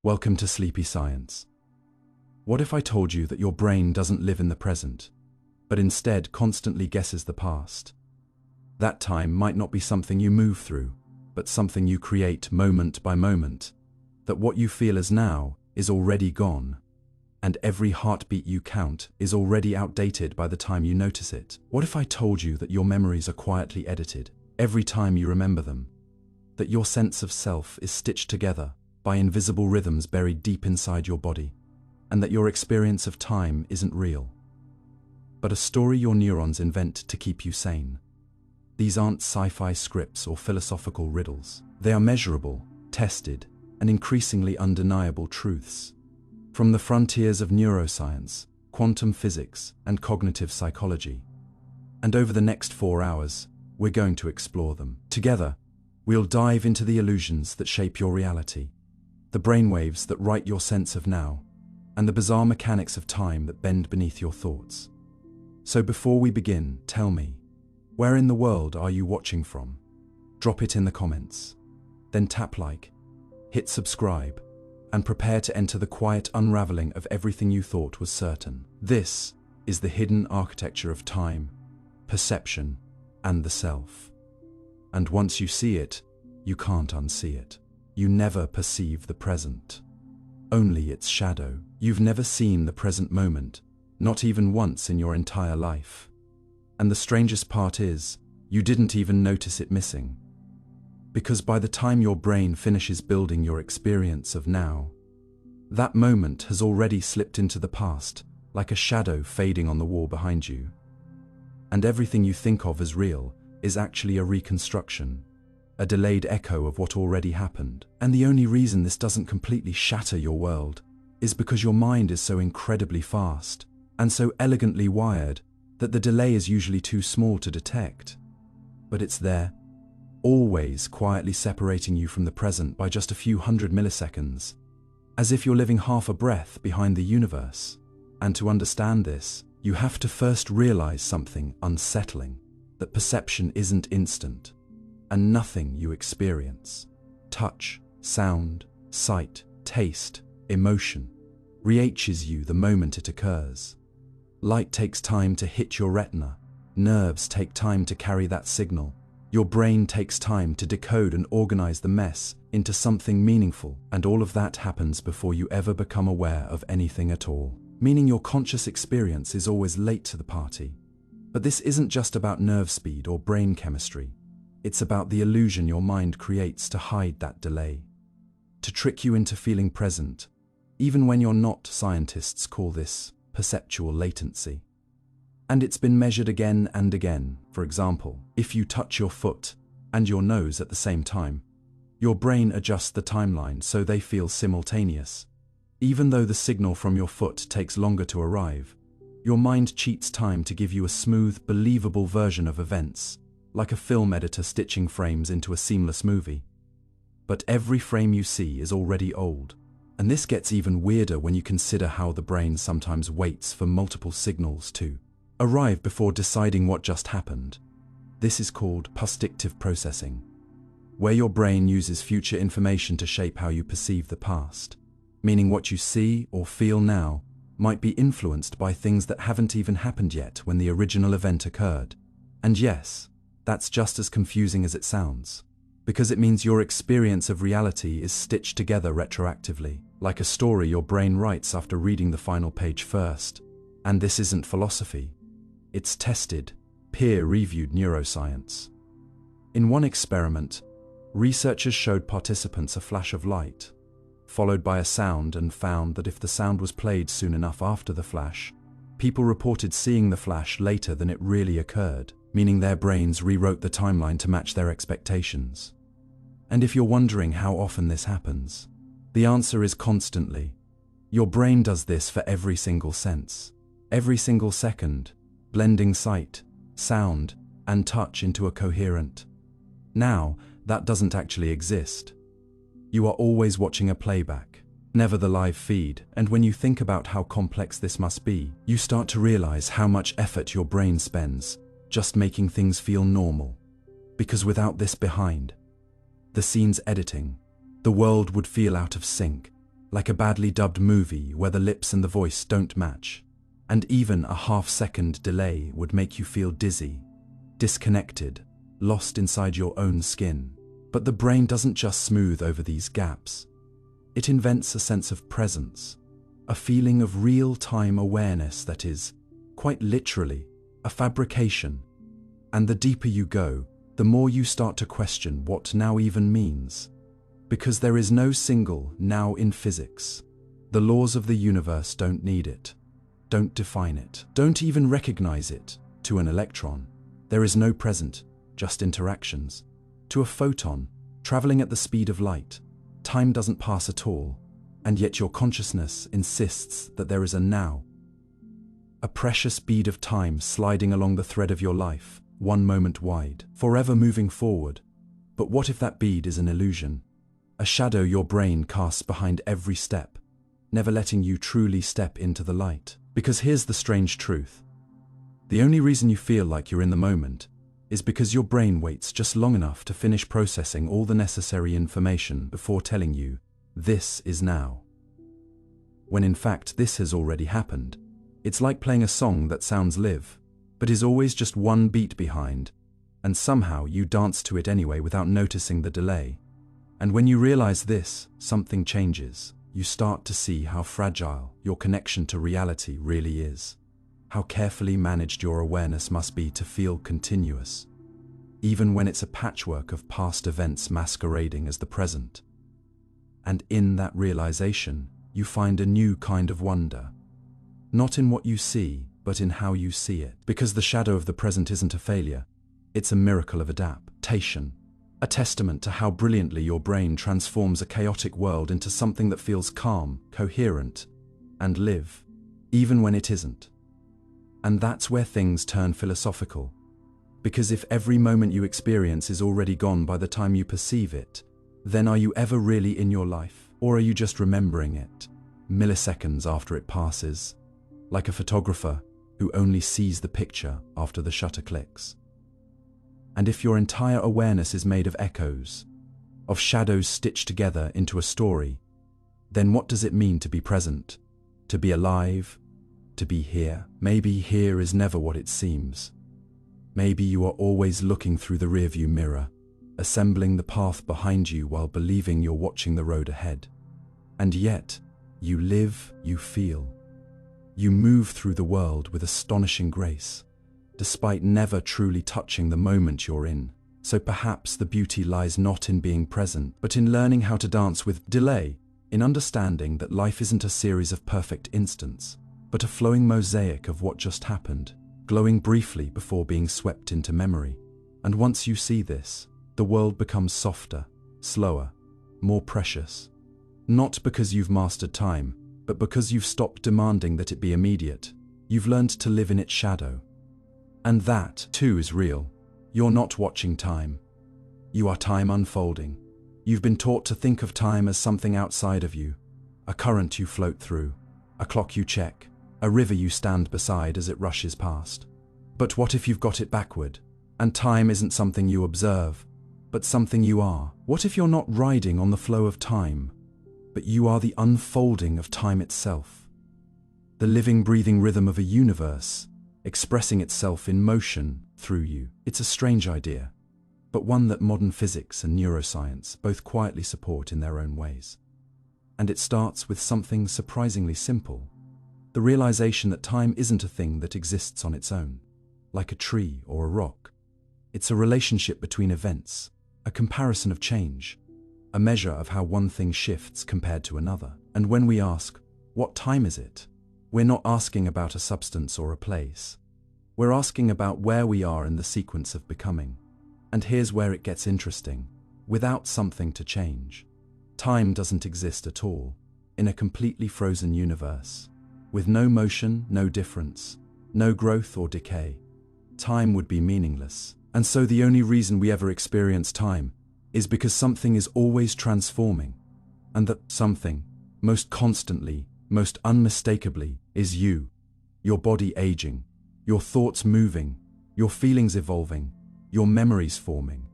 Welcome to Sleepy Science. What if I told you that your brain doesn't live in the present, but instead constantly guesses the past? That time might not be something you move through, but something you create moment by moment. That what you feel as now is already gone, and every heartbeat you count is already outdated by the time you notice it. What if I told you that your memories are quietly edited every time you remember them? That your sense of self is stitched together by invisible rhythms buried deep inside your body, and that your experience of time isn't real, but a story your neurons invent to keep you sane. These aren't sci-fi scripts or philosophical riddles. They are measurable, tested, and increasingly undeniable truths. From the frontiers of neuroscience, quantum physics, and cognitive psychology. And over the next 4 hours, we're going to explore them. Together, we'll dive into the illusions that shape your reality, the brainwaves that write your sense of now, and the bizarre mechanics of time that bend beneath your thoughts. So before we begin, tell me, where in the world are you watching from? Drop it in the comments. Then tap like, hit subscribe, and prepare to enter the quiet unraveling of everything you thought was certain. This is the hidden architecture of time, perception, and the self. And once you see it, you can't unsee it. You never perceive the present, only its shadow. You've never seen the present moment, not even once in your entire life. And the strangest part is, you didn't even notice it missing. Because by the time your brain finishes building your experience of now, that moment has already slipped into the past, like a shadow fading on the wall behind you. And everything you think of as real is actually a reconstruction, a delayed echo of what already happened. And the only reason this doesn't completely shatter your world is because your mind is so incredibly fast and so elegantly wired that the delay is usually too small to detect. But it's there, always quietly separating you from the present by just a few hundred milliseconds, as if you're living half a breath behind the universe. And to understand this, you have to first realize something unsettling, that perception isn't instant, and nothing you experience, touch, sound, sight, taste, emotion, reaches you the moment it occurs. Light takes time to hit your retina, nerves take time to carry that signal, your brain takes time to decode and organize the mess into something meaningful, and all of that happens before you ever become aware of anything at all. Meaning your conscious experience is always late to the party. But this isn't just about nerve speed or brain chemistry. It's about the illusion your mind creates to hide that delay, to trick you into feeling present, even when you're not. Scientists call this perceptual latency. And it's been measured again and again. For example, if you touch your foot and your nose at the same time, your brain adjusts the timeline so they feel simultaneous. Even though the signal from your foot takes longer to arrive, your mind cheats time to give you a smooth, believable version of events, like a film editor stitching frames into a seamless movie. But every frame you see is already old. And this gets even weirder when you consider how the brain sometimes waits for multiple signals to arrive before deciding what just happened. This is called postdictive processing, where your brain uses future information to shape how you perceive the past, meaning what you see or feel now might be influenced by things that haven't even happened yet when the original event occurred. And yes, that's just as confusing as it sounds, because it means your experience of reality is stitched together retroactively, like a story your brain writes after reading the final page first. And this isn't philosophy. It's tested, peer-reviewed neuroscience. In one experiment, researchers showed participants a flash of light, followed by a sound, and found that if the sound was played soon enough after the flash, people reported seeing the flash later than it really occurred, meaning their brains rewrote the timeline to match their expectations. And if you're wondering how often this happens, the answer is constantly. Your brain does this for every single sense, every single second, blending sight, sound, and touch into a coherent now that doesn't actually exist. You are always watching a playback, never the live feed, and when you think about how complex this must be, you start to realize how much effort your brain spends just making things feel normal. Because without this behind the scenes editing, the world would feel out of sync, like a badly dubbed movie where the lips and the voice don't match. And even a half-second delay would make you feel dizzy, disconnected, lost inside your own skin. But the brain doesn't just smooth over these gaps. It invents a sense of presence, a feeling of real-time awareness that is, quite literally, a fabrication. And the deeper you go, the more you start to question what now even means. Because there is no single now in physics. The laws of the universe don't need it, don't define it, don't even recognize it. To an electron, there is no present, just interactions. To a photon, traveling at the speed of light, time doesn't pass at all, and yet your consciousness insists that there is a now. A precious bead of time sliding along the thread of your life, one moment wide, forever moving forward. But what if that bead is an illusion? A shadow your brain casts behind every step, never letting you truly step into the light. Because here's the strange truth. The only reason you feel like you're in the moment is because your brain waits just long enough to finish processing all the necessary information before telling you, this is now. When in fact this has already happened. It's like playing a song that sounds live, but is always just one beat behind, and somehow you dance to it anyway without noticing the delay. And when you realize this, something changes. You start to see how fragile your connection to reality really is. How carefully managed your awareness must be to feel continuous, even when it's a patchwork of past events masquerading as the present. And in that realization, you find a new kind of wonder. Not in what you see, but in how you see it. Because the shadow of the present isn't a failure, it's a miracle of adaptation. A testament to how brilliantly your brain transforms a chaotic world into something that feels calm, coherent, and live, even when it isn't. And that's where things turn philosophical. Because if every moment you experience is already gone by the time you perceive it, then are you ever really in your life? Or are you just remembering it, milliseconds after it passes, like a photographer who only sees the picture after the shutter clicks? And if your entire awareness is made of echoes, of shadows stitched together into a story, then what does it mean to be present, to be alive, to be here? Maybe here is never what it seems. Maybe you are always looking through the rearview mirror, assembling the path behind you while believing you're watching the road ahead. And yet, you live, you feel. You move through the world with astonishing grace, despite never truly touching the moment you're in. So perhaps the beauty lies not in being present, but in learning how to dance with delay, in understanding that life isn't a series of perfect instants, but a flowing mosaic of what just happened, glowing briefly before being swept into memory. And once you see this, the world becomes softer, slower, more precious. Not because you've mastered time, but because you've stopped demanding that it be immediate. You've learned to live in its shadow. And that, too, is real. You're not watching time. You are time unfolding. You've been taught to think of time as something outside of you, a current you float through, a clock you check, a river you stand beside as it rushes past. But what if you've got it backward, and time isn't something you observe, but something you are? What if you're not riding on the flow of time, but you are the unfolding of time itself? The living, breathing rhythm of a universe, expressing itself in motion through you. It's a strange idea, but one that modern physics and neuroscience both quietly support in their own ways. And it starts with something surprisingly simple: the realization that time isn't a thing that exists on its own, like a tree or a rock. It's a relationship between events, a comparison of change, a measure of how one thing shifts compared to another. And when we ask, what time is it? We're not asking about a substance or a place. We're asking about where we are in the sequence of becoming. And here's where it gets interesting. Without something to change, time doesn't exist at all. In a completely frozen universe, with no motion, no difference, no growth or decay, time would be meaningless. And so the only reason we ever experience time is because something is always transforming, and that something, most constantly, most unmistakably, is you. Your body aging, your thoughts moving, your feelings evolving, your memories forming.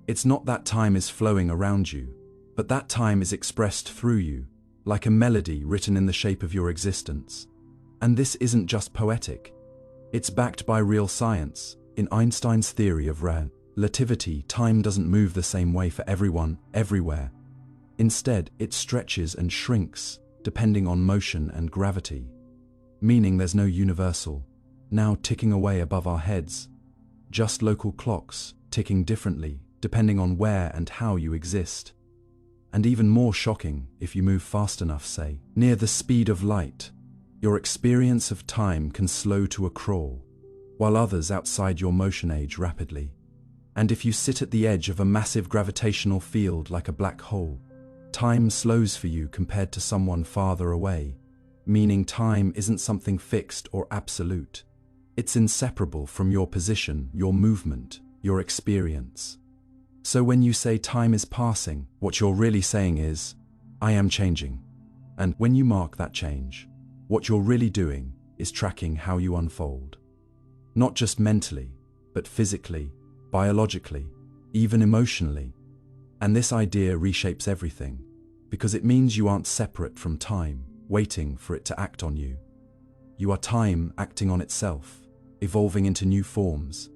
It's not that time is flowing around you, but that time is expressed through you, like a melody written in the shape of your existence. And this isn't just poetic. It's backed by real science. In Einstein's theory of relativity, time doesn't move the same way for everyone, everywhere. Instead, it stretches and shrinks, depending on motion and gravity. Meaning there's no universal, now ticking away above our heads. Just local clocks, ticking differently, depending on where and how you exist. And even more shocking, if you move fast enough, say, near the speed of light, your experience of time can slow to a crawl, while others outside your motion age rapidly. And if you sit at the edge of a massive gravitational field like a black hole, time slows for you compared to someone farther away, meaning time isn't something fixed or absolute. It's inseparable from your position, your movement, your experience. So when you say time is passing, what you're really saying is, I am changing. And when you mark that change, what you're really doing is tracking how you unfold. Not just mentally, but physically, biologically, even emotionally. And this idea reshapes everything, because it means you aren't separate from time, waiting for it to act on you. You are time acting on itself, evolving into new forms,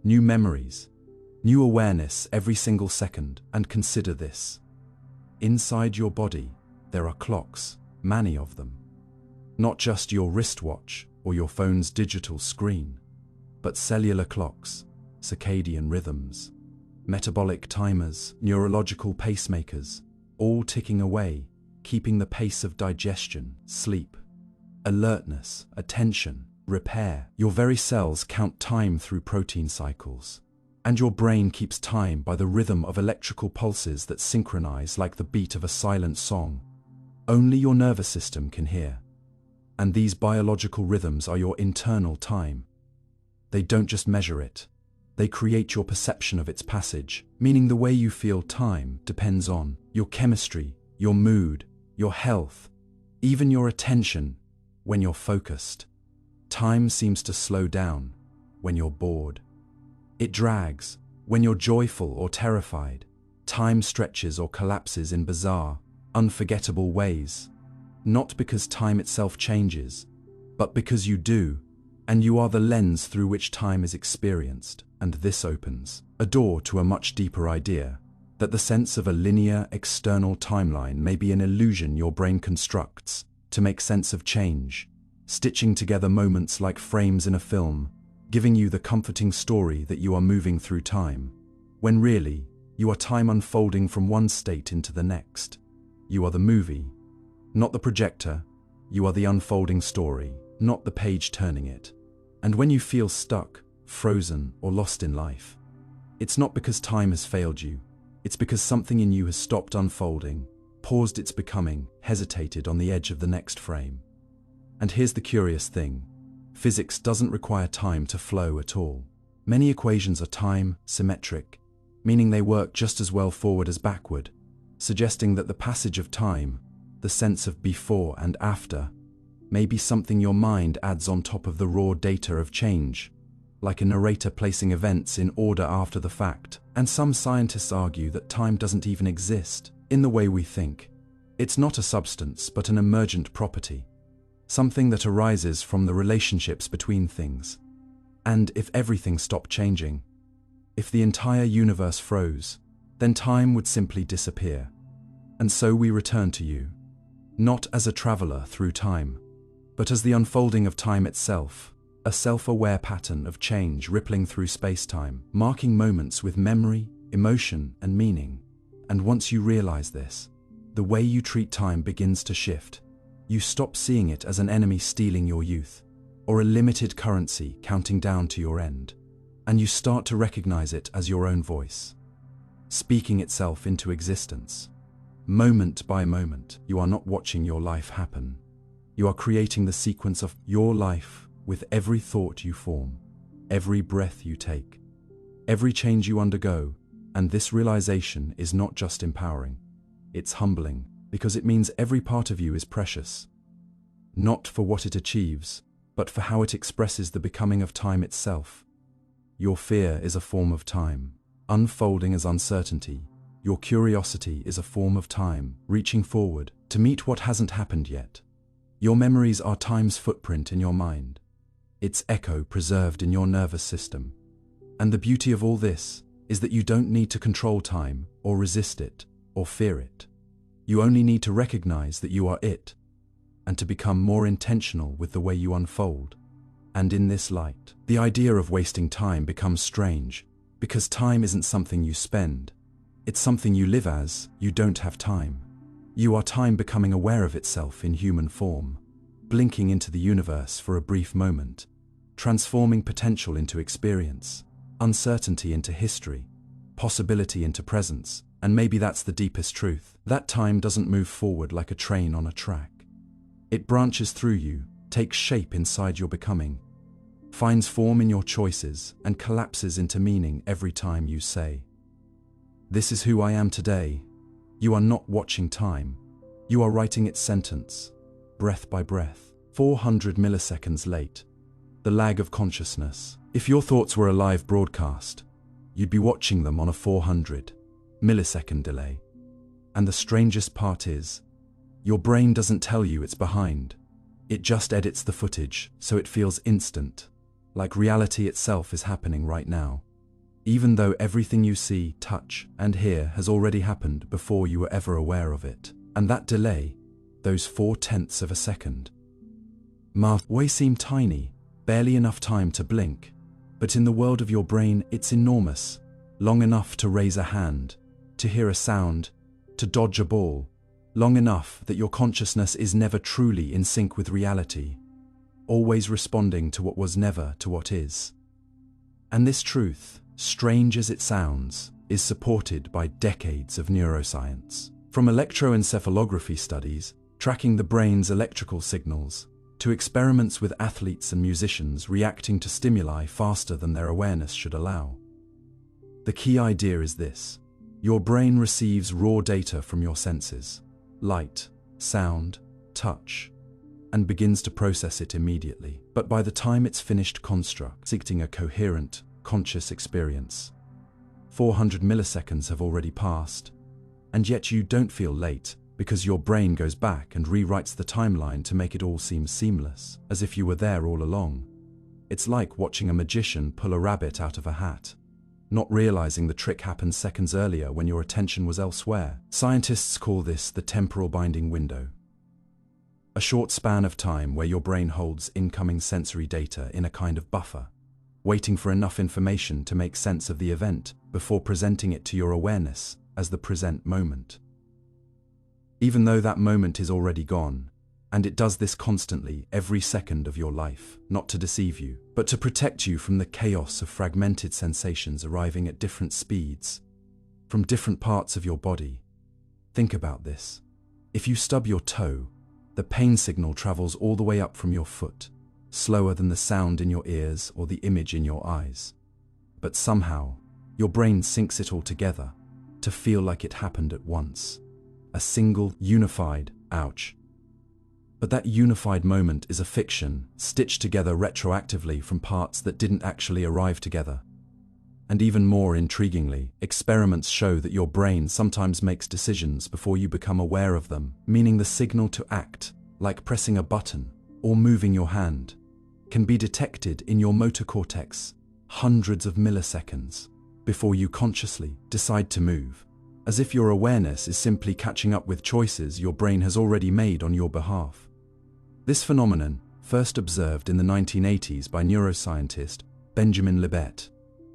new memories, new awareness every single second. And consider this. Inside your body, there are clocks, many of them. Not just your wristwatch or your phone's digital screen, but cellular clocks, circadian rhythms, metabolic timers, neurological pacemakers, all ticking away, keeping the pace of digestion, sleep, alertness, attention, repair. Your very cells count time through protein cycles. And your brain keeps time by the rhythm of electrical pulses that synchronize like the beat of a silent song. Only your nervous system can hear. And these biological rhythms are your internal time. They don't just measure it. They create your perception of its passage, meaning the way you feel time depends on your chemistry, your mood, your health, even your attention. When you're focused, time seems to slow down. When you're bored, it drags. When you're joyful or terrified, time stretches or collapses in bizarre, unforgettable ways. Not because time itself changes, but because you do, and you are the lens through which time is experienced. And this opens a door to a much deeper idea, that the sense of a linear, external timeline may be an illusion your brain constructs to make sense of change, stitching together moments like frames in a film, giving you the comforting story that you are moving through time, when really, you are time unfolding from one state into the next. You are the movie, not the projector. You are the unfolding story, not the page turning it. And when you feel stuck, frozen, or lost in life, it's not because time has failed you. It's because something in you has stopped unfolding, paused its becoming, hesitated on the edge of the next frame. And here's the curious thing. Physics doesn't require time to flow at all. Many equations are time symmetric, meaning they work just as well forward as backward, suggesting that the passage of time, the sense of before and after, may be something your mind adds on top of the raw data of change, like a narrator placing events in order after the fact. And some scientists argue that time doesn't even exist in the way we think. It's not a substance, but an emergent property, something that arises from the relationships between things. And if everything stopped changing, if the entire universe froze, then time would simply disappear. And so we return to you, not as a traveler through time, but as the unfolding of time itself, a self-aware pattern of change rippling through space-time, marking moments with memory, emotion, and meaning. And once you realize this, the way you treat time begins to shift. You stop seeing it as an enemy stealing your youth, or a limited currency counting down to your end, and you start to recognize it as your own voice, speaking itself into existence. Moment by moment, you are not watching your life happen. You are creating the sequence of your life with every thought you form, every breath you take, every change you undergo. And this realization is not just empowering, it's humbling, because it means every part of you is precious, not for what it achieves, but for how it expresses the becoming of time itself. Your fear is a form of time, unfolding as uncertainty. Your curiosity is a form of time, reaching forward to meet what hasn't happened yet. Your memories are time's footprint in your mind, its echo preserved in your nervous system. And the beauty of all this is that you don't need to control time, or resist it, or fear it. You only need to recognize that you are it, and to become more intentional with the way you unfold. And in this light, the idea of wasting time becomes strange, because time isn't something you spend. It's something you live as. You don't have time. You are time becoming aware of itself in human form, blinking into the universe for a brief moment, transforming potential into experience, uncertainty into history, possibility into presence. And maybe that's the deepest truth. That time doesn't move forward like a train on a track. It branches through you, takes shape inside your becoming, finds form in your choices, and collapses into meaning every time you say, "This is who I am today." You are not watching time. You are writing its sentence, breath by breath. 400 milliseconds late. The lag of consciousness. If your thoughts were a live broadcast, you'd be watching them on a 400 millisecond delay. And the strangest part is, your brain doesn't tell you it's behind. It just edits the footage so it feels instant, like reality itself is happening right now, even though everything you see, touch, and hear has already happened before you were ever aware of it. And that delay, those 0.4 of a second, may seem tiny, barely enough time to blink, but in the world of your brain it's enormous, long enough to raise a hand, to hear a sound, to dodge a ball, long enough that your consciousness is never truly in sync with reality, always responding to what was, never to what is. And this truth, strange as it sounds, is supported by decades of neuroscience. From electroencephalography studies, tracking the brain's electrical signals, to experiments with athletes and musicians reacting to stimuli faster than their awareness should allow. The key idea is this: your brain receives raw data from your senses, light, sound, touch, and begins to process it immediately. But by the time it's finished constructing a coherent, conscious experience, 400 milliseconds have already passed, and yet you don't feel late, because your brain goes back and rewrites the timeline to make it all seem seamless, as if you were there all along. It's like watching a magician pull a rabbit out of a hat, not realizing the trick happened seconds earlier when your attention was elsewhere. Scientists call this the temporal binding window, a short span of time where your brain holds incoming sensory data in a kind of buffer, waiting for enough information to make sense of the event before presenting it to your awareness as the present moment. Even though that moment is already gone, and it does this constantly every second of your life, not to deceive you, but to protect you from the chaos of fragmented sensations arriving at different speeds, from different parts of your body. Think about this. If you stub your toe, the pain signal travels all the way up from your foot, slower than the sound in your ears or the image in your eyes. But somehow, your brain syncs it all together to feel like it happened at once. A single, unified, ouch. But that unified moment is a fiction, stitched together retroactively from parts that didn't actually arrive together. And even more intriguingly, experiments show that your brain sometimes makes decisions before you become aware of them, meaning the signal to act, like pressing a button or moving your hand, can be detected in your motor cortex hundreds of milliseconds before you consciously decide to move, as if your awareness is simply catching up with choices your brain has already made on your behalf. This phenomenon, first observed in the 1980s by neuroscientist Benjamin Libet,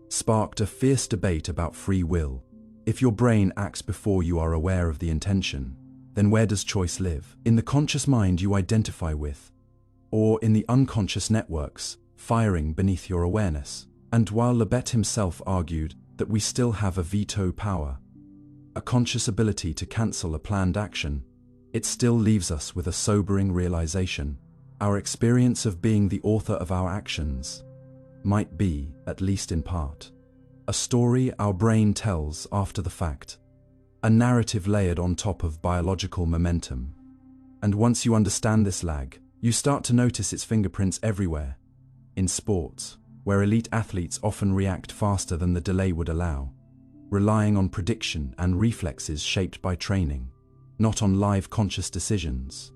sparked a fierce debate about free will. If your brain acts before you are aware of the intention, then where does choice live? In the conscious mind you identify with, or in the unconscious networks firing beneath your awareness? And while Libet himself argued that we still have a veto power, a conscious ability to cancel a planned action, it still leaves us with a sobering realization. Our experience of being the author of our actions might be, at least in part, a story our brain tells after the fact, a narrative layered on top of biological momentum. And once you understand this lag, you start to notice its fingerprints everywhere. In sports, where elite athletes often react faster than the delay would allow, relying on prediction and reflexes shaped by training. not on live conscious decisions.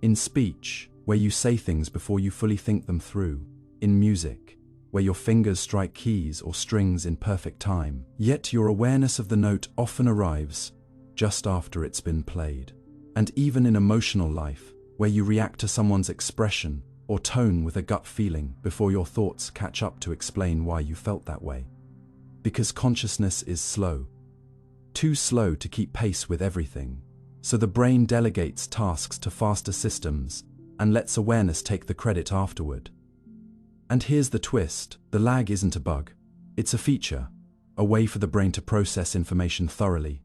In speech, where you say things before you fully think them through. In music, where your fingers strike keys or strings in perfect time, yet your awareness of the note often arrives just after it's been played. And even in emotional life, where you react to someone's expression or tone with a gut feeling before your thoughts catch up to explain why you felt that way. Because consciousness is slow. Too slow to keep pace with everything. So the brain delegates tasks to faster systems and lets awareness take the credit afterward. And here's the twist: the lag isn't a bug. It's a feature, a way for the brain to process information thoroughly,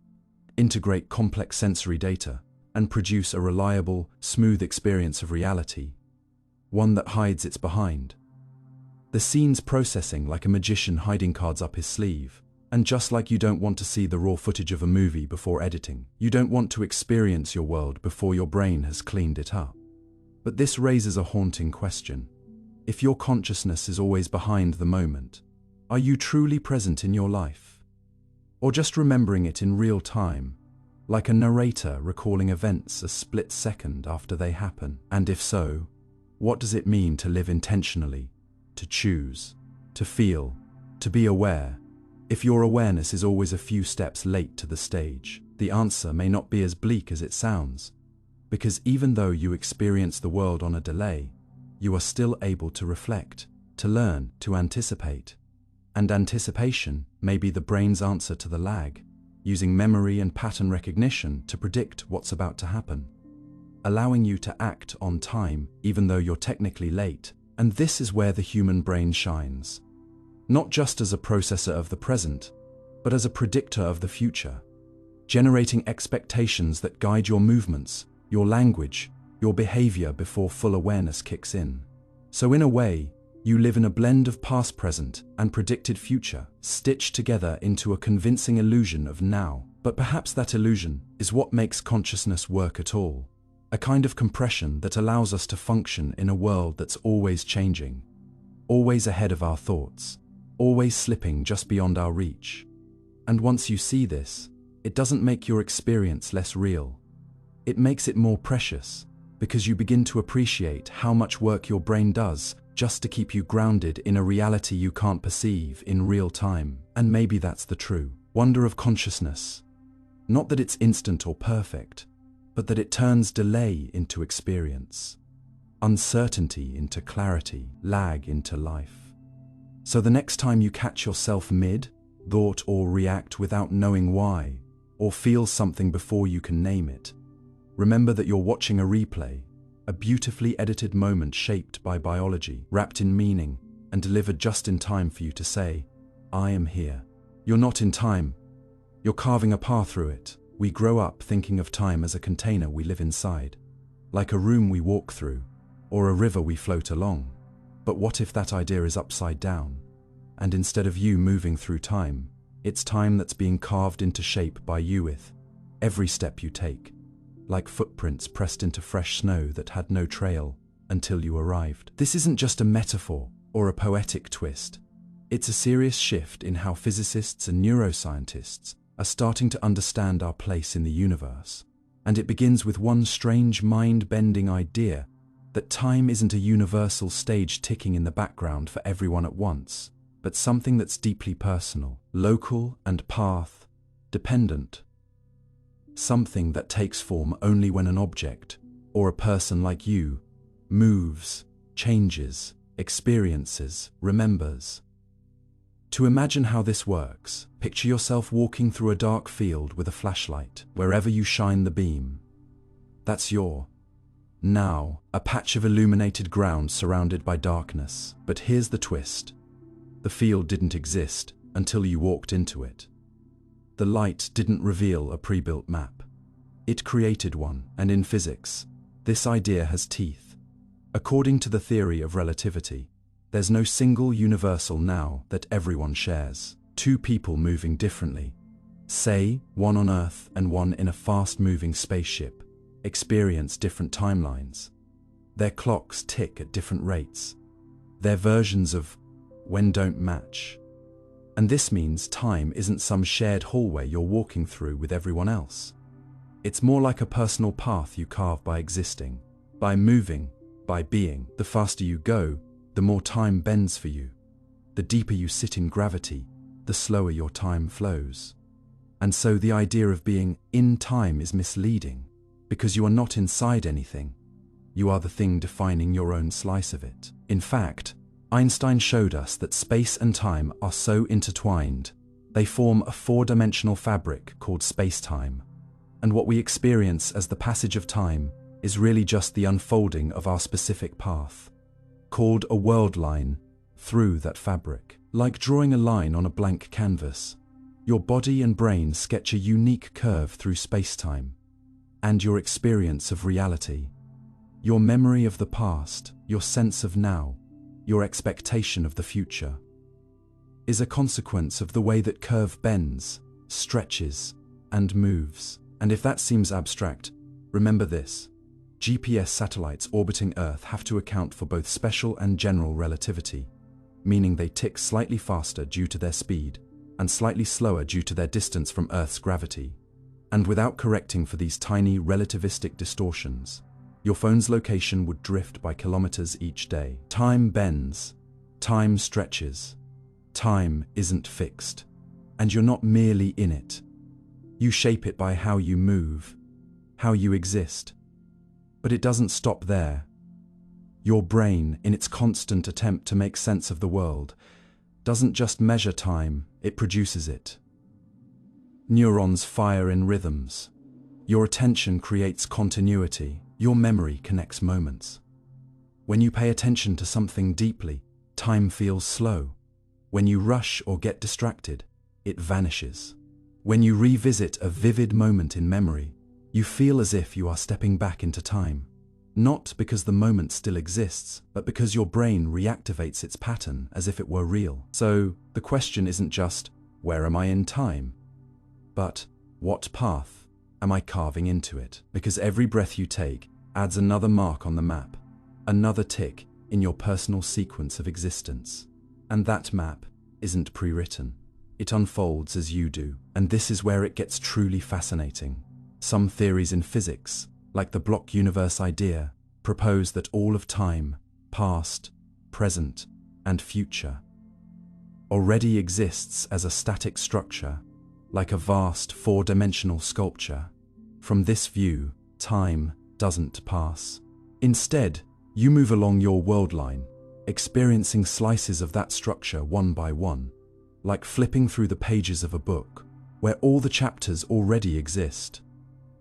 integrate complex sensory data, and produce a reliable, smooth experience of reality. One that hides its behind. The scene's processing like a magician hiding cards up his sleeve. And just like you don't want to see the raw footage of a movie before editing, you don't want to experience your world before your brain has cleaned it up. But this raises a haunting question. If your consciousness is always behind the moment, are you truly present in your life? Or just remembering it in real time, like a narrator recalling events a split second after they happen? And if so, what does it mean to live intentionally, to choose, to feel, to be aware? If your awareness is always a few steps late to the stage, the answer may not be as bleak as it sounds. Because even though you experience the world on a delay, you are still able to reflect, to learn, to anticipate. And anticipation may be the brain's answer to the lag, using memory and pattern recognition to predict what's about to happen, allowing you to act on time even though you're technically late. And this is where the human brain shines. Not just as a processor of the present, but as a predictor of the future, generating expectations that guide your movements, your language, your behavior before full awareness kicks in. So in a way, you live in a blend of past, present, and predicted future, stitched together into a convincing illusion of now. But perhaps that illusion is what makes consciousness work at all. A kind of compression that allows us to function in a world that's always changing, always ahead of our thoughts, always slipping just beyond our reach. And once you see this, it doesn't make your experience less real. It makes it more precious, because you begin to appreciate how much work your brain does just to keep you grounded in a reality you can't perceive in real time. And maybe that's the true wonder of consciousness. Not that it's instant or perfect, but that it turns delay into experience, uncertainty into clarity, lag into life. So the next time you catch yourself mid-thought or react without knowing why, or feel something before you can name it, remember that you're watching a replay, a beautifully edited moment shaped by biology, wrapped in meaning, and delivered just in time for you to say, I am here. You're not in time. You're carving a path through it. We grow up thinking of time as a container we live inside, like a room we walk through, or a river we float along. But what if that idea is upside down? And instead of you moving through time, it's time that's being carved into shape by you with every step you take, like footprints pressed into fresh snow that had no trail until you arrived. This isn't just a metaphor or a poetic twist. It's a serious shift in how physicists and neuroscientists are starting to understand our place in the universe. And it begins with one strange mind-bending idea: that time isn't a universal stage ticking in the background for everyone at once, but something that's deeply personal, local and path-dependent. Something that takes form only when an object, or a person like you, moves, changes, experiences, remembers. To imagine how this works, picture yourself walking through a dark field with a flashlight. Wherever you shine the beam, that's your now, a patch of illuminated ground surrounded by darkness. But here's the twist. The field didn't exist until you walked into it. The light didn't reveal a pre-built map. It created one, and in physics, this idea has teeth. According to the theory of relativity, there's no single universal now that everyone shares. Two people moving differently, say, one on Earth and one in a fast-moving spaceship, experience different timelines. Their clocks tick at different rates. Their versions of when don't match. And this means time isn't some shared hallway you're walking through with everyone else. It's more like a personal path you carve by existing, by moving, by being. The faster you go, the more time bends for you. The deeper you sit in gravity, the slower your time flows. And so the idea of being in time is misleading, because you are not inside anything. You are the thing defining your own slice of it. In fact, Einstein showed us that space and time are so intertwined, they form a four-dimensional fabric called spacetime. And what we experience as the passage of time is really just the unfolding of our specific path, called a world line, through that fabric. Like drawing a line on a blank canvas, your body and brain sketch a unique curve through spacetime, and your experience of reality, your memory of the past, your sense of now, your expectation of the future, is a consequence of the way that curve bends, stretches, and moves. And if that seems abstract, remember this: GPS satellites orbiting Earth have to account for both special and general relativity, meaning they tick slightly faster due to their speed and slightly slower due to their distance from Earth's gravity. And without correcting for these tiny relativistic distortions, your phone's location would drift by kilometers each day. Time bends, time stretches, time isn't fixed, and you're not merely in it. You shape it by how you move, how you exist. But it doesn't stop there. Your brain, in its constant attempt to make sense of the world, doesn't just measure time, it produces it. Neurons fire in rhythms. Your attention creates continuity. Your memory connects moments. When you pay attention to something deeply, time feels slow. When you rush or get distracted, it vanishes. When you revisit a vivid moment in memory, you feel as if you are stepping back into time. Not because the moment still exists, but because your brain reactivates its pattern as if it were real. So, the question isn't just, where am I in time? But, what path am I carving into it? Because every breath you take adds another mark on the map, another tick in your personal sequence of existence. And that map isn't pre-written. It unfolds as you do. And this is where it gets truly fascinating. Some theories in physics, like the block universe idea, propose that all of time, past, present, and future, already exists as a static structure, like a vast four-dimensional sculpture. From this view, time doesn't pass. Instead, you move along your world line, experiencing slices of that structure one by one, like flipping through the pages of a book, where all the chapters already exist,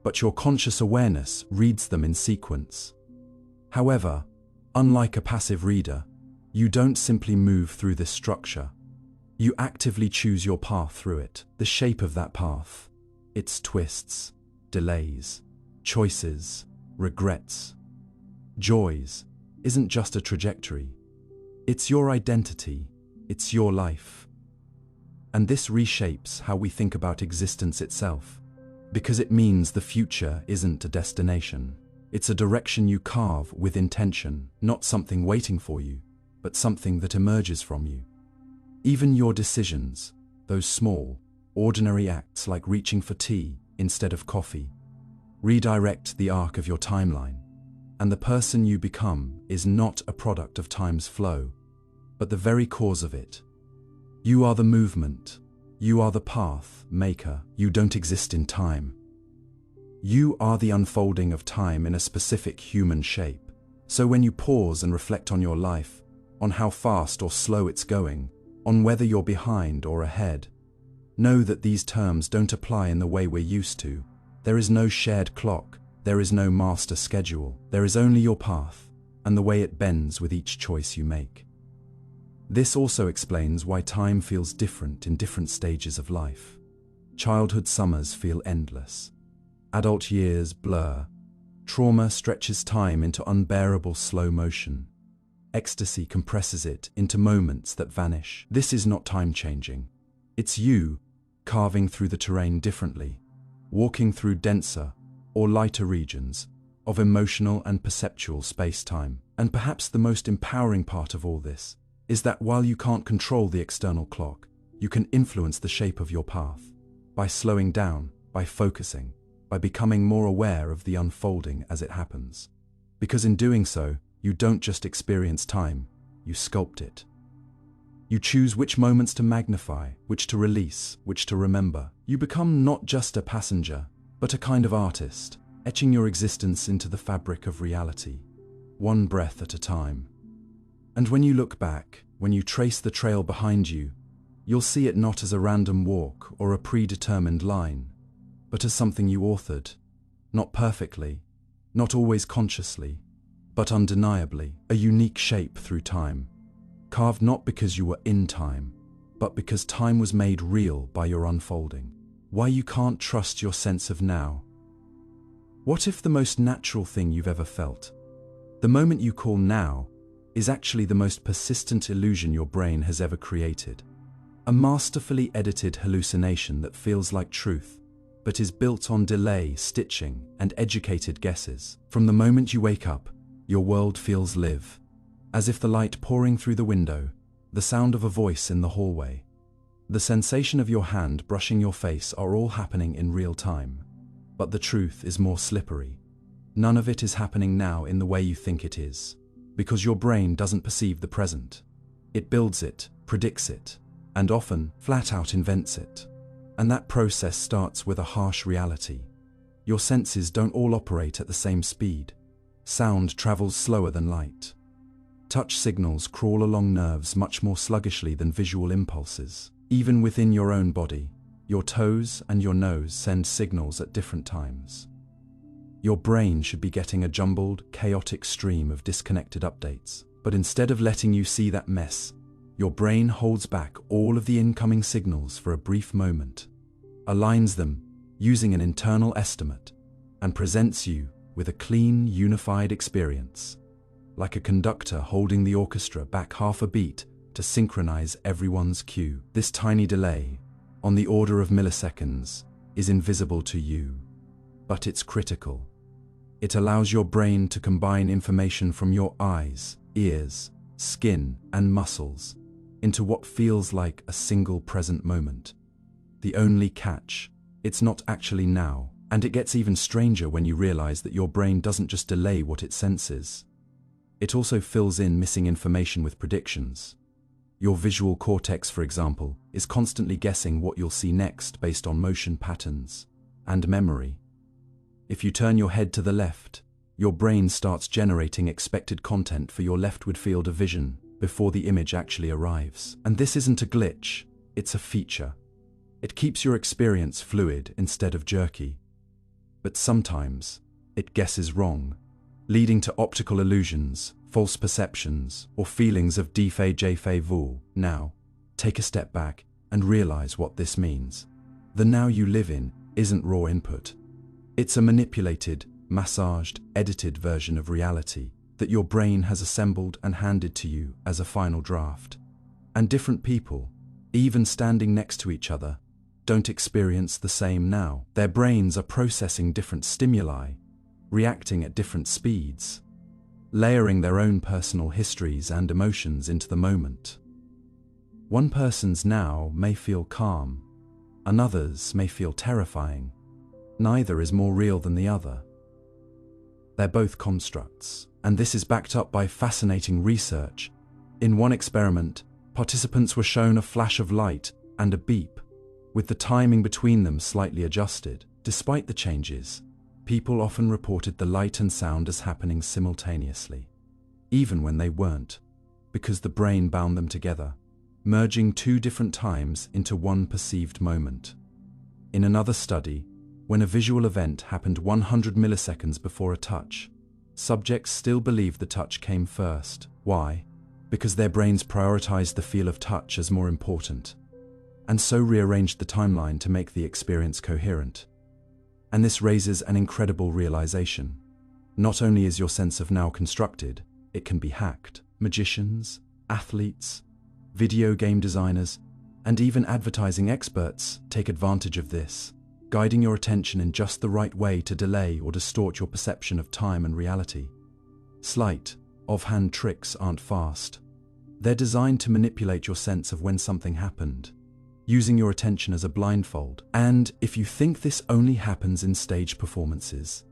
but your conscious awareness reads them in sequence. However, unlike a passive reader, you don't simply move through this structure. You actively choose your path through it, the shape of that path, its twists, delays, choices, regrets, joys, isn't just a trajectory. It's your identity, it's your life. And this reshapes how we think about existence itself, because it means the future isn't a destination. It's a direction you carve with intention, not something waiting for you, but something that emerges from you. Even your decisions, those small, ordinary acts like reaching for tea instead of coffee, redirect the arc of your timeline. And the person you become is not a product of time's flow, but the very cause of it. You are the movement. You are the path maker. You don't exist in time. You are the unfolding of time in a specific human shape. So when you pause and reflect on your life, on how fast or slow it's going, on whether you're behind or ahead, know that these terms don't apply in the way we're used to. There is no shared clock. There is no master schedule. There is only your path and the way it bends with each choice you make. This also explains why time feels different in different stages of life. Childhood summers feel endless. Adult years blur. Trauma stretches time into unbearable slow motion. Ecstasy compresses it into moments that vanish. This is not time changing. It's you carving through the terrain differently, walking through denser or lighter regions of emotional and perceptual space-time. And perhaps the most empowering part of all this is that while you can't control the external clock, you can influence the shape of your path by slowing down, by focusing, by becoming more aware of the unfolding as it happens. Because in doing so, you don't just experience time, you sculpt it. You choose which moments to magnify, which to release, which to remember. You become not just a passenger, but a kind of artist, etching your existence into the fabric of reality, one breath at a time. And when you look back, when you trace the trail behind you, you'll see it not as a random walk or a predetermined line, but as something you authored, not perfectly, not always consciously, but undeniably, a unique shape through time, carved not because you were in time, but because time was made real by your unfolding. Why you can't trust your sense of now. What if the most natural thing you've ever felt, the moment you call now, is actually the most persistent illusion your brain has ever created? A masterfully edited hallucination that feels like truth, but is built on delay, stitching, and educated guesses. From the moment you wake up, your world feels live, as if the light pouring through the window, the sound of a voice in the hallway, the sensation of your hand brushing your face are all happening in real time. But the truth is more slippery. None of it is happening now in the way you think it is, because your brain doesn't perceive the present. It builds it, predicts it, and often, flat out invents it. And that process starts with a harsh reality. Your senses don't all operate at the same speed. Sound travels slower than light. Touch signals crawl along nerves much more sluggishly than visual impulses. Even within your own body, your toes and your nose send signals at different times. Your brain should be getting a jumbled, chaotic stream of disconnected updates. But instead of letting you see that mess, your brain holds back all of the incoming signals for a brief moment, aligns them using an internal estimate, and presents you with a clean, unified experience, like a conductor holding the orchestra back half a beat to synchronize everyone's cue. This tiny delay, on the order of milliseconds, is invisible to you, but it's critical. It allows your brain to combine information from your eyes, ears, skin, and muscles into what feels like a single present moment. The only catch, it's not actually now, and it gets even stranger when you realize that your brain doesn't just delay what it senses. It also fills in missing information with predictions. Your visual cortex, for example, is constantly guessing what you'll see next based on motion patterns and memory. If you turn your head to the left, your brain starts generating expected content for your leftward field of vision before the image actually arrives. And this isn't a glitch, it's a feature. It keeps your experience fluid instead of jerky. But sometimes, it guesses wrong, leading to optical illusions, false perceptions, or feelings of déjà vu. Now, take a step back and realize what this means. The now you live in isn't raw input. It's a manipulated, massaged, edited version of reality that your brain has assembled and handed to you as a final draft. And different people, even standing next to each other, don't experience the same now. Their brains are processing different stimuli, reacting at different speeds, layering their own personal histories and emotions into the moment. One person's now may feel calm, another's may feel terrifying. Neither is more real than the other. They're both constructs, and this is backed up by fascinating research. In one experiment, participants were shown a flash of light and a beep, with the timing between them slightly adjusted. Despite the changes, people often reported the light and sound as happening simultaneously, even when they weren't, because the brain bound them together, merging two different times into one perceived moment. In another study, when a visual event happened 100 milliseconds before a touch, subjects still believed the touch came first. Why? Because their brains prioritized the feel of touch as more important, and so rearranged the timeline to make the experience coherent. And this raises an incredible realization. Not only is your sense of now constructed, it can be hacked. Magicians, athletes, video game designers, and even advertising experts take advantage of this, guiding your attention in just the right way to delay or distort your perception of time and reality. Sleight, offhand tricks aren't fast. They're designed to manipulate your sense of when something happened, using your attention as a blindfold. And if you think this only happens in stage performances,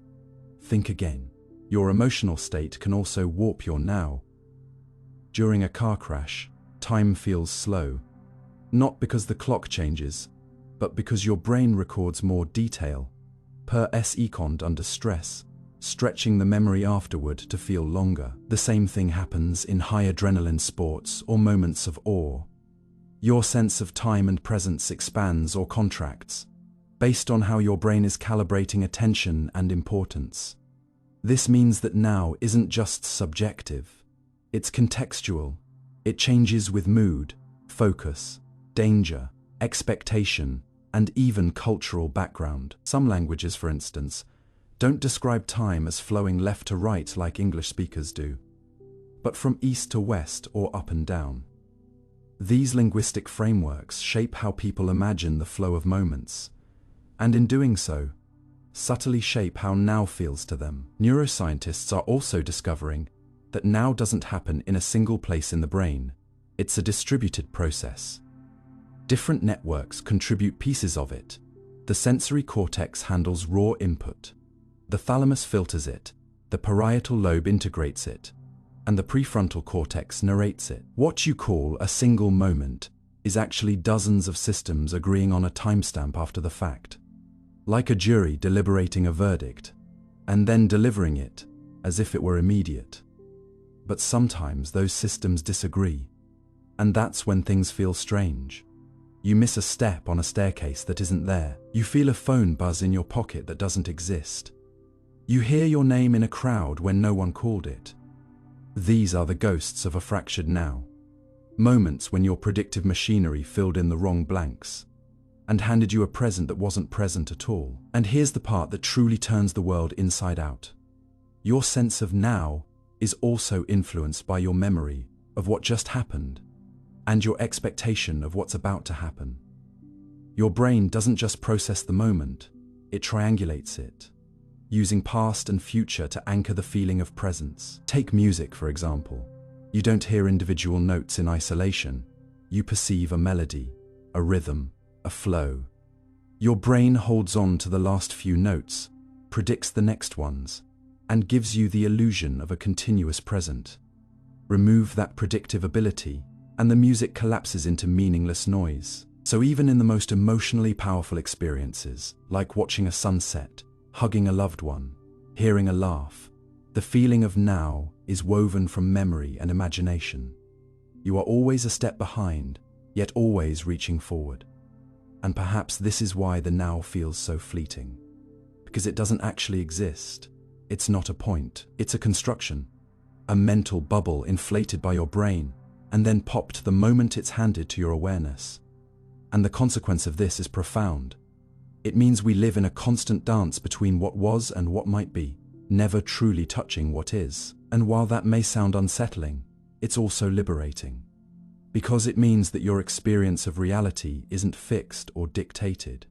think again. Your emotional state can also warp your now. During a car crash, time feels slow, not because the clock changes, but because your brain records more detail per second under stress, stretching the memory afterward to feel longer. The same thing happens in high adrenaline sports or moments of awe. Your sense of time and presence expands or contracts, based on how your brain is calibrating attention and importance. This means that now isn't just subjective, it's contextual. It changes with mood, focus, danger, expectation, and even cultural background. Some languages, for instance, don't describe time as flowing left to right like English speakers do, but from east to west or up and down. These linguistic frameworks shape how people imagine the flow of moments, and in doing so, subtly shape how now feels to them. Neuroscientists are also discovering that now doesn't happen in a single place in the brain. It's a distributed process. Different networks contribute pieces of it. The sensory cortex handles raw input. The thalamus filters it, the parietal lobe integrates it, and the prefrontal cortex narrates it. What you call a single moment is actually dozens of systems agreeing on a timestamp after the fact, like a jury deliberating a verdict, and then delivering it as if it were immediate. But sometimes those systems disagree, and that's when things feel strange. You miss a step on a staircase that isn't there. You feel a phone buzz in your pocket that doesn't exist. You hear your name in a crowd when no one called it. These are the ghosts of a fractured now. Moments when your predictive machinery filled in the wrong blanks and handed you a present that wasn't present at all. And here's the part that truly turns the world inside out. Your sense of now is also influenced by your memory of what just happened and your expectation of what's about to happen. Your brain doesn't just process the moment, it triangulates it, using past and future to anchor the feeling of presence. Take music, for example. You don't hear individual notes in isolation. You perceive a melody, a rhythm, a flow. Your brain holds on to the last few notes, predicts the next ones, and gives you the illusion of a continuous present. Remove that predictive ability, and the music collapses into meaningless noise. So even in the most emotionally powerful experiences, like watching a sunset, hugging a loved one, hearing a laugh, the feeling of now is woven from memory and imagination. You are always a step behind, yet always reaching forward. And perhaps this is why the now feels so fleeting. Because it doesn't actually exist. It's not a point, it's a construction. A mental bubble inflated by your brain, and then popped the moment it's handed to your awareness. And the consequence of this is profound. It means we live in a constant dance between what was and what might be, never truly touching what is. And while that may sound unsettling, it's also liberating. Because it means that your experience of reality isn't fixed or dictated.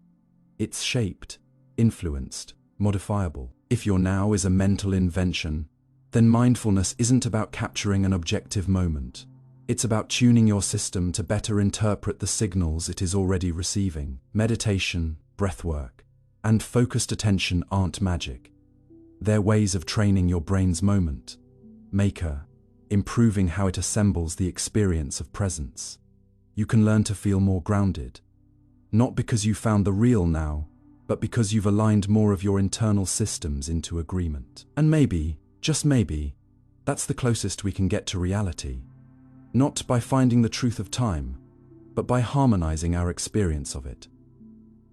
It's shaped, influenced, modifiable. If your now is a mental invention, then mindfulness isn't about capturing an objective moment. It's about tuning your system to better interpret the signals it is already receiving. Meditation, breathwork, and focused attention aren't magic. They're ways of training your brain's moment maker, improving how it assembles the experience of presence. You can learn to feel more grounded, not because you found the real now, but because you've aligned more of your internal systems into agreement. And maybe, just maybe, that's the closest we can get to reality. Not by finding the truth of time, but by harmonizing our experience of it.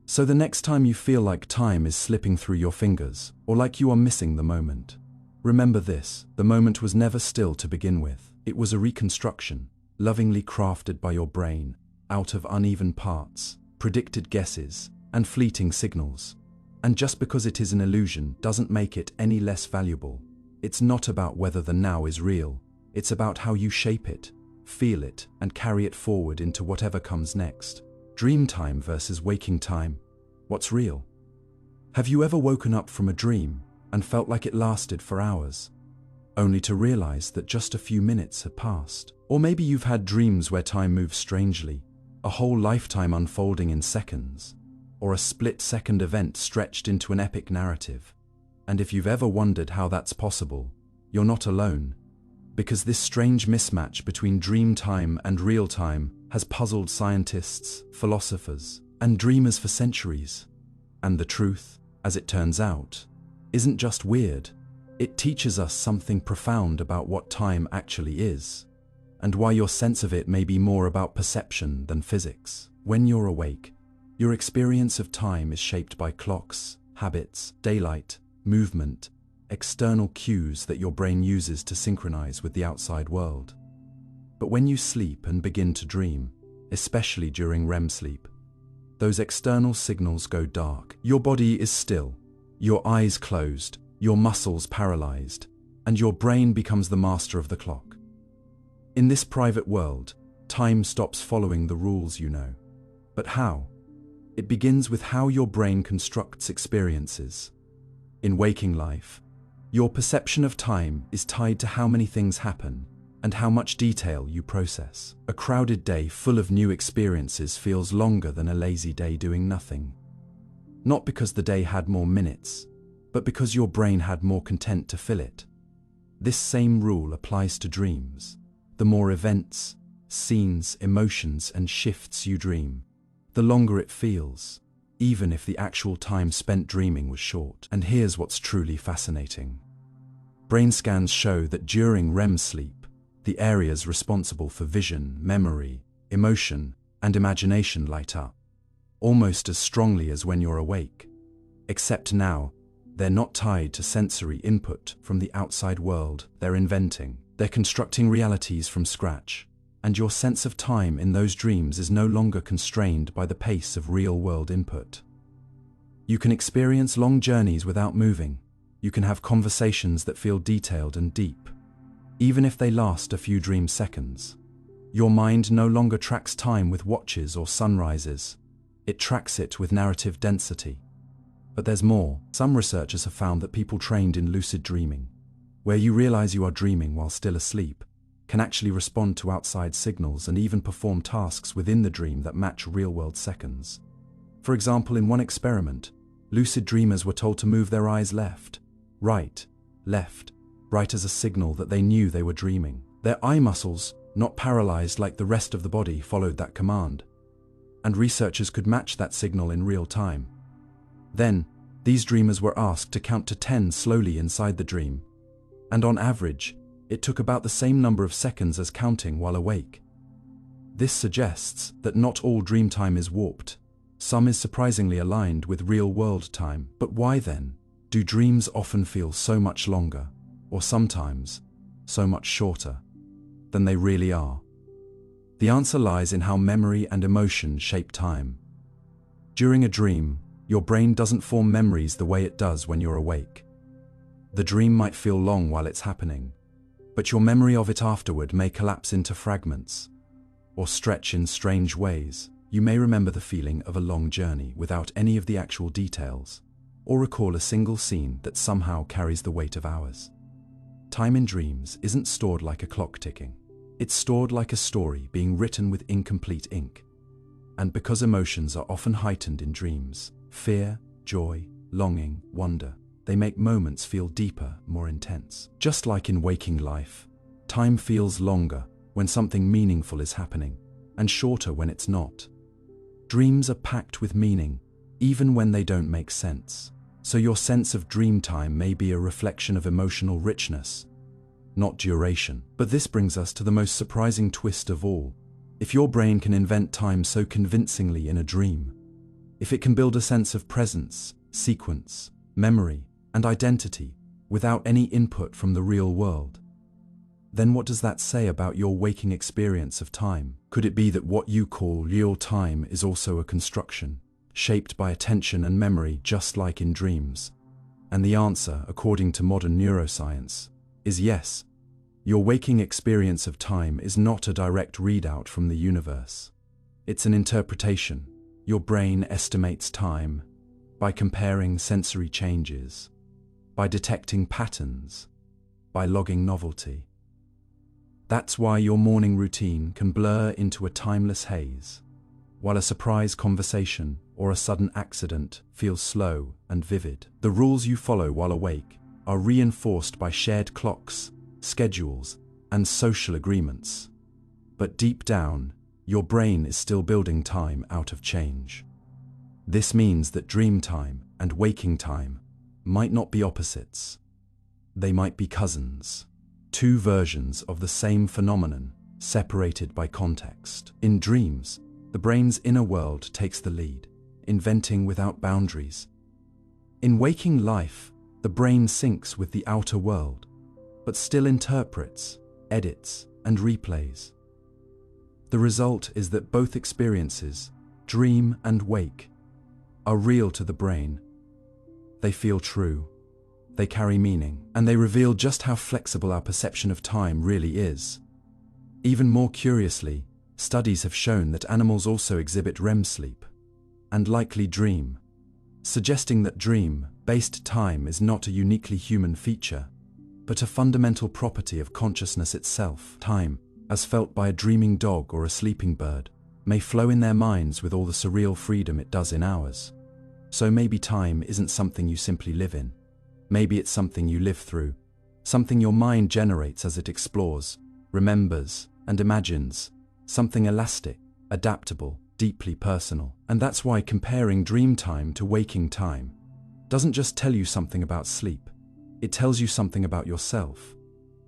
So the next time you feel like time is slipping through your fingers, or like you are missing the moment, remember this: the moment was never still to begin with. It was a reconstruction, lovingly crafted by your brain, out of uneven parts, predicted guesses, and fleeting signals. And just because it is an illusion doesn't make it any less valuable. It's not about whether the now is real, it's about how you shape it, feel it, and carry it forward into whatever comes next. Dream time versus waking time. What's real? Have you ever woken up from a dream and felt like it lasted for hours, only to realize that just a few minutes had passed? Or maybe you've had dreams where time moves strangely, a whole lifetime unfolding in seconds, or a split-second event stretched into an epic narrative. And if you've ever wondered how that's possible, you're not alone, because this strange mismatch between dream time and real time has puzzled scientists, philosophers, and dreamers for centuries. And the truth, as it turns out, isn't just weird. It teaches us something profound about what time actually is, and why your sense of it may be more about perception than physics. When you're awake, your experience of time is shaped by clocks, habits, daylight, movement, external cues that your brain uses to synchronize with the outside world. But when you sleep and begin to dream, especially during REM sleep, those external signals go dark. Your body is still, your eyes closed, your muscles paralyzed, and your brain becomes the master of the clock. In this private world, time stops following the rules you know. But how? It begins with how your brain constructs experiences. In waking life, your perception of time is tied to how many things happen and how much detail you process. A crowded day full of new experiences feels longer than a lazy day doing nothing. Not because the day had more minutes, but because your brain had more content to fill it. This same rule applies to dreams. The more events, scenes, emotions, and shifts you dream, the longer it feels, even if the actual time spent dreaming was short. And here's what's truly fascinating. Brain scans show that during REM sleep, the areas responsible for vision, memory, emotion, and imagination light up, almost as strongly as when you're awake. Except now, they're not tied to sensory input from the outside world they're inventing. They're constructing realities from scratch, and your sense of time in those dreams is no longer constrained by the pace of real-world input. You can experience long journeys without moving. You can have conversations that feel detailed and deep, even if they last a few dream seconds. Your mind no longer tracks time with watches or sunrises. It tracks it with narrative density. But there's more. Some researchers have found that people trained in lucid dreaming, where you realize you are dreaming while still asleep, can actually respond to outside signals and even perform tasks within the dream that match real-world seconds. For example, in one experiment, lucid dreamers were told to move their eyes left, right as a signal that they knew they were dreaming. Their eye muscles, not paralyzed like the rest of the body, followed that command, and researchers could match that signal in real time. Then, these dreamers were asked to count to 10 slowly inside the dream, and on average, it took about the same number of seconds as counting while awake. This suggests that not all dream time is warped. Some is surprisingly aligned with real-world time. But why then do dreams often feel so much longer, or sometimes so much shorter, than they really are? The answer lies in how memory and emotion shape time. During a dream, your brain doesn't form memories the way it does when you're awake. The dream might feel long while it's happening, but your memory of it afterward may collapse into fragments, or stretch in strange ways. You may remember the feeling of a long journey without any of the actual details, or recall a single scene that somehow carries the weight of hours. Time in dreams isn't stored like a clock ticking. It's stored like a story being written with incomplete ink. And because emotions are often heightened in dreams, fear, joy, longing, wonder, they make moments feel deeper, more intense. Just like in waking life, time feels longer when something meaningful is happening, and shorter when it's not. Dreams are packed with meaning, even when they don't make sense. So your sense of dream time may be a reflection of emotional richness, not duration. But this brings us to the most surprising twist of all. If your brain can invent time so convincingly in a dream, if it can build a sense of presence, sequence, memory, and identity without any input from the real world, then what does that say about your waking experience of time? Could it be that what you call real time is also a construction, shaped by attention and memory just like in dreams? And the answer, according to modern neuroscience, is yes. Your waking experience of time is not a direct readout from the universe. It's an interpretation. Your brain estimates time by comparing sensory changes, by detecting patterns, by logging novelty. That's why your morning routine can blur into a timeless haze. while a surprise conversation or a sudden accident feels slow and vivid. The rules you follow while awake are reinforced by shared clocks, schedules, and social agreements. But deep down, your brain is still building time out of change. This means that dream time and waking time might not be opposites. They might be cousins, two versions of the same phenomenon, separated by context. In dreams, the brain's inner world takes the lead, inventing without boundaries. In waking life, the brain syncs with the outer world, but still interprets, edits, and replays. The result is that both experiences, dream and wake, are real to the brain. They feel true, they carry meaning, and they reveal just how flexible our perception of time really is. Even more curiously, studies have shown that animals also exhibit REM sleep, and likely dream, suggesting that dream-based time is not a uniquely human feature, but a fundamental property of consciousness itself. Time, as felt by a dreaming dog or a sleeping bird, may flow in their minds with all the surreal freedom it does in ours. So maybe time isn't something you simply live in. Maybe it's something you live through, something your mind generates as it explores, remembers, and imagines, something elastic, adaptable, deeply personal. And that's why comparing dream time to waking time doesn't just tell you something about sleep, it tells you something about yourself.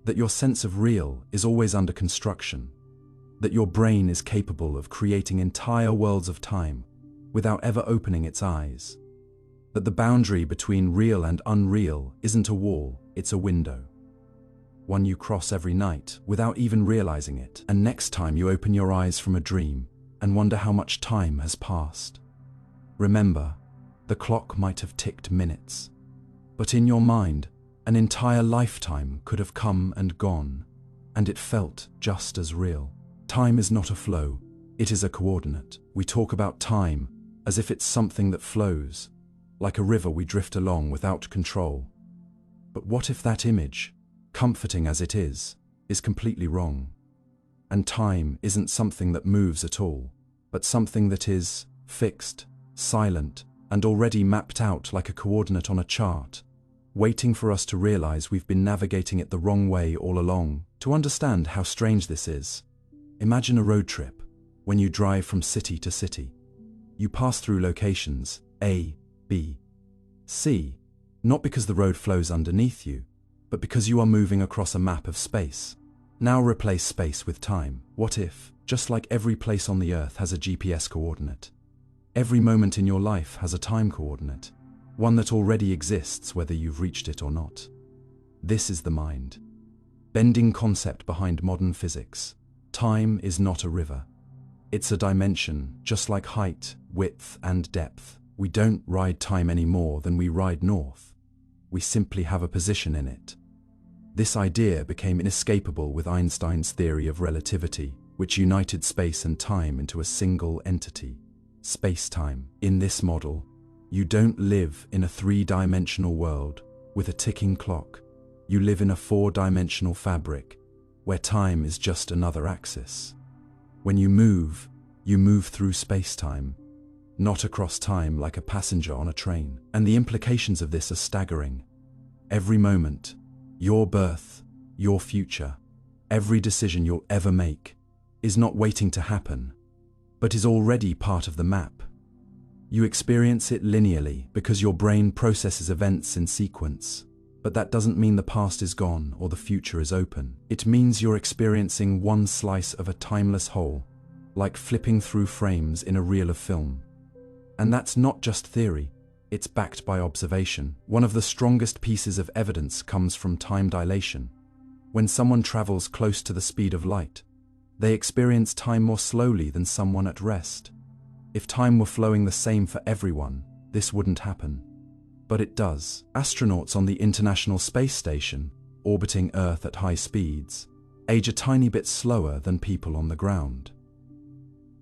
That your sense of real is always under construction, that your brain is capable of creating entire worlds of time without ever opening its eyes, that the boundary between real and unreal isn't a wall, it's a window, one you cross every night without even realizing it. And next time you open your eyes from a dream and wonder how much time has passed, remember, the clock might have ticked minutes, but in your mind, an entire lifetime could have come and gone, and it felt just as real. Time is not a flow, it is a coordinate. We talk about time as if it's something that flows, like a river we drift along without control. But what if that image, comforting as it is completely wrong? And time isn't something that moves at all, but something that is fixed, silent, and already mapped out like a coordinate on a chart, waiting for us to realize we've been navigating it the wrong way all along. To understand how strange this is, imagine a road trip. When you drive from city to city, you pass through locations A, B, C, not because the road flows underneath you, but because you are moving across a map of space. Now replace space with time. What if, just like every place on the Earth has a GPS coordinate, every moment in your life has a time coordinate? One that already exists whether you've reached it or not. This is the mind bending concept behind modern physics. Time is not a river. It's a dimension, just like height, width, and depth. We don't ride time any more than we ride north. We simply have a position in it. This idea became inescapable with Einstein's theory of relativity, which united space and time into a single entity, spacetime. In this model, you don't live in a three-dimensional world with a ticking clock. You live in a four-dimensional fabric where time is just another axis. When you move through space-time, not across time like a passenger on a train. And the implications of this are staggering. Every moment, your birth, your future, every decision you'll ever make is not waiting to happen, but is already part of the map. You experience it linearly because your brain processes events in sequence. But that doesn't mean the past is gone or the future is open. It means you're experiencing one slice of a timeless whole, like flipping through frames in a reel of film. And that's not just theory, it's backed by observation. One of the strongest pieces of evidence comes from time dilation. When someone travels close to the speed of light, they experience time more slowly than someone at rest. If time were flowing the same for everyone, this wouldn't happen. But it does. Astronauts on the International Space Station, orbiting Earth at high speeds, age a tiny bit slower than people on the ground.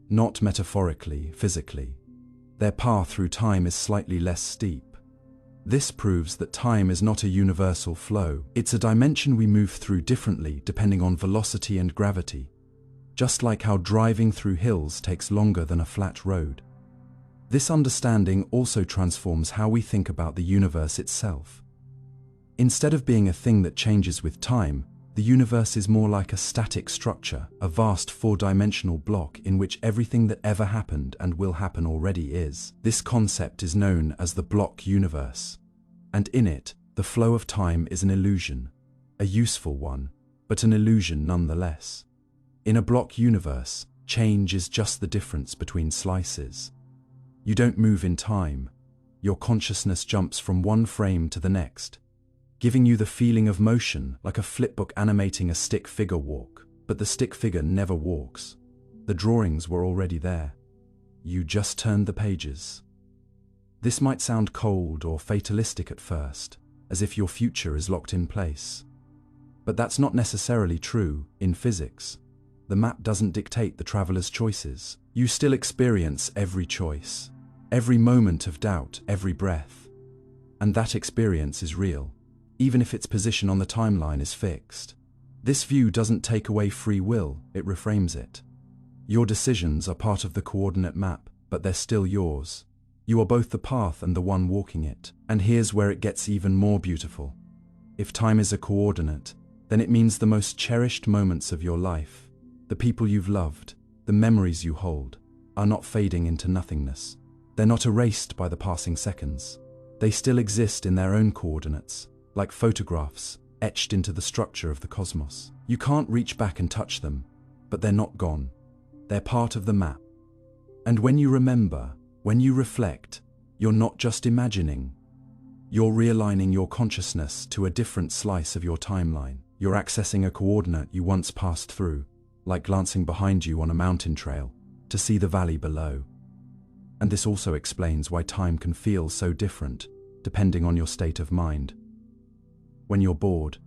Not metaphorically, physically. Their path through time is slightly less steep. This proves that time is not a universal flow. It's a dimension we move through differently depending on velocity and gravity. just like how driving through hills takes longer than a flat road. This understanding also transforms how we think about the universe itself. Instead of being a thing that changes with time, the universe is more like a static structure, a vast four-dimensional block in which everything that ever happened and will happen already is. This concept is known as the block universe. And in it, the flow of time is an illusion, a useful one, but an illusion nonetheless. In a block universe, change is just the difference between slices. You don't move in time. Your consciousness jumps from one frame to the next, giving you the feeling of motion like a flipbook animating a stick figure walk. But the stick figure never walks. The drawings were already there. You just turned the pages. This might sound cold or fatalistic at first, as if your future is locked in place. But that's not necessarily true in physics. The map doesn't dictate the traveler's choices. You still experience every choice, every moment of doubt, every breath. And that experience is real, even if its position on the timeline is fixed. This view doesn't take away free will, it reframes it. Your decisions are part of the coordinate map, but they're still yours. You are both the path and the one walking it. And here's where it gets even more beautiful. If time is a coordinate, then it means the most cherished moments of your life, the people you've loved, the memories you hold, are not fading into nothingness. They're not erased by the passing seconds. They still exist in their own coordinates, like photographs etched into the structure of the cosmos. You can't reach back and touch them, but they're not gone. They're part of the map. And when you remember, when you reflect, you're not just imagining. You're realigning your consciousness to a different slice of your timeline. You're accessing a coordinate you once passed through, like glancing behind you on a mountain trail to see the valley below. And this also explains why time can feel so different, depending on your state of mind. When you're bored,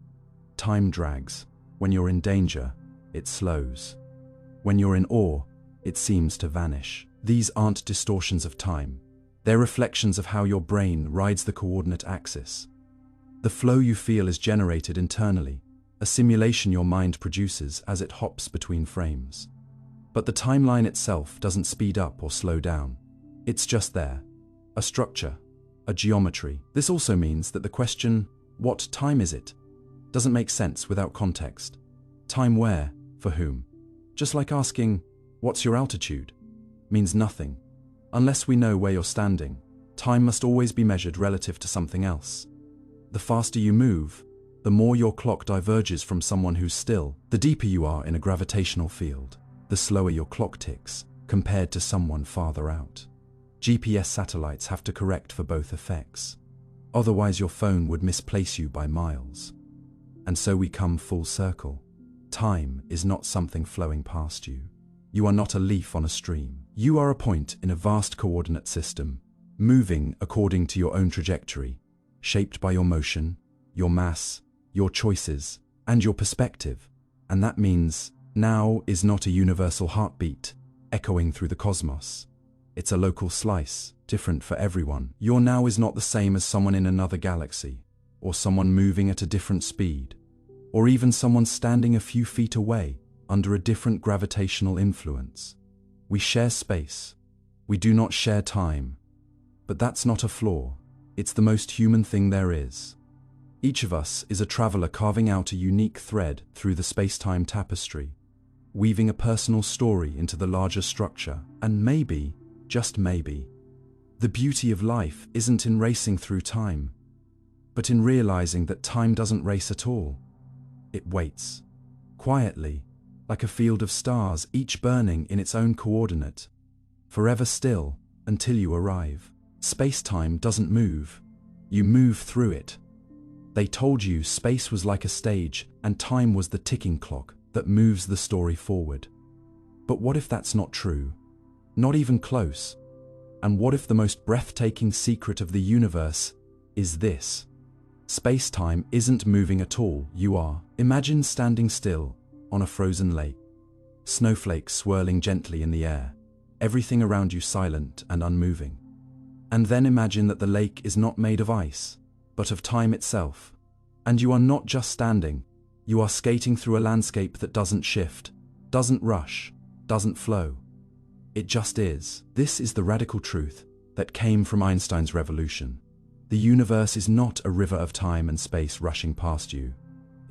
time drags. When you're in danger, it slows. When you're in awe, it seems to vanish. These aren't distortions of time. They're reflections of how your brain rides the coordinate axis. The flow you feel is generated internally, a simulation your mind produces as it hops between frames. But the timeline itself doesn't speed up or slow down. It's just there, a structure, a geometry. This also means that the question, what time is it, doesn't make sense without context. Time where, for whom? Just like asking, what's your altitude, means nothing. Unless we know where you're standing, time must always be measured relative to something else. The faster you move, the more your clock diverges from someone who's still. The deeper you are in a gravitational field, the slower your clock ticks compared to someone farther out. GPS satellites have to correct for both effects. Otherwise your phone would misplace you by miles. And so we come full circle. Time is not something flowing past you. You are not a leaf on a stream. You are a point in a vast coordinate system, moving according to your own trajectory, shaped by your motion, your mass, your choices, and your perspective. And that means now is not a universal heartbeat, echoing through the cosmos. It's a local slice, different for everyone. Your now is not the same as someone in another galaxy, or someone moving at a different speed, or even someone standing a few feet away under a different gravitational influence. We share space. We do not share time. But that's not a flaw. It's the most human thing there is. Each of us is a traveler carving out a unique thread through the space-time tapestry, weaving a personal story into the larger structure. And maybe, just maybe, the beauty of life isn't in racing through time, but in realizing that time doesn't race at all. It waits, quietly, like a field of stars, each burning in its own coordinate, forever still until you arrive. Space-time doesn't move. You move through it. They told you space was like a stage and time was the ticking clock that moves the story forward. But what if that's not true? Not even close. And what if the most breathtaking secret of the universe is this? Space-time isn't moving at all, you are. Imagine standing still on a frozen lake, snowflakes swirling gently in the air, everything around you silent and unmoving. And then imagine that the lake is not made of ice, but of time itself. And you are not just standing, you are skating through a landscape that doesn't shift, doesn't rush, doesn't flow. It just is. This is the radical truth that came from Einstein's revolution. The universe is not a river of time and space rushing past you.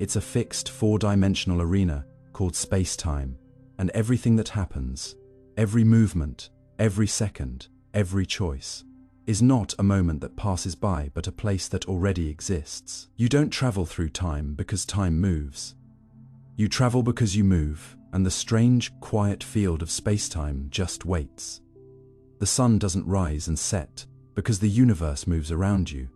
It's a fixed four-dimensional arena called space-time, and everything that happens, every movement, every second, every choice, is not a moment that passes by but a place that already exists. You don't travel through time because time moves. You travel because you move, and the strange, quiet field of space-time just waits. The sun doesn't rise and set because the universe moves around you.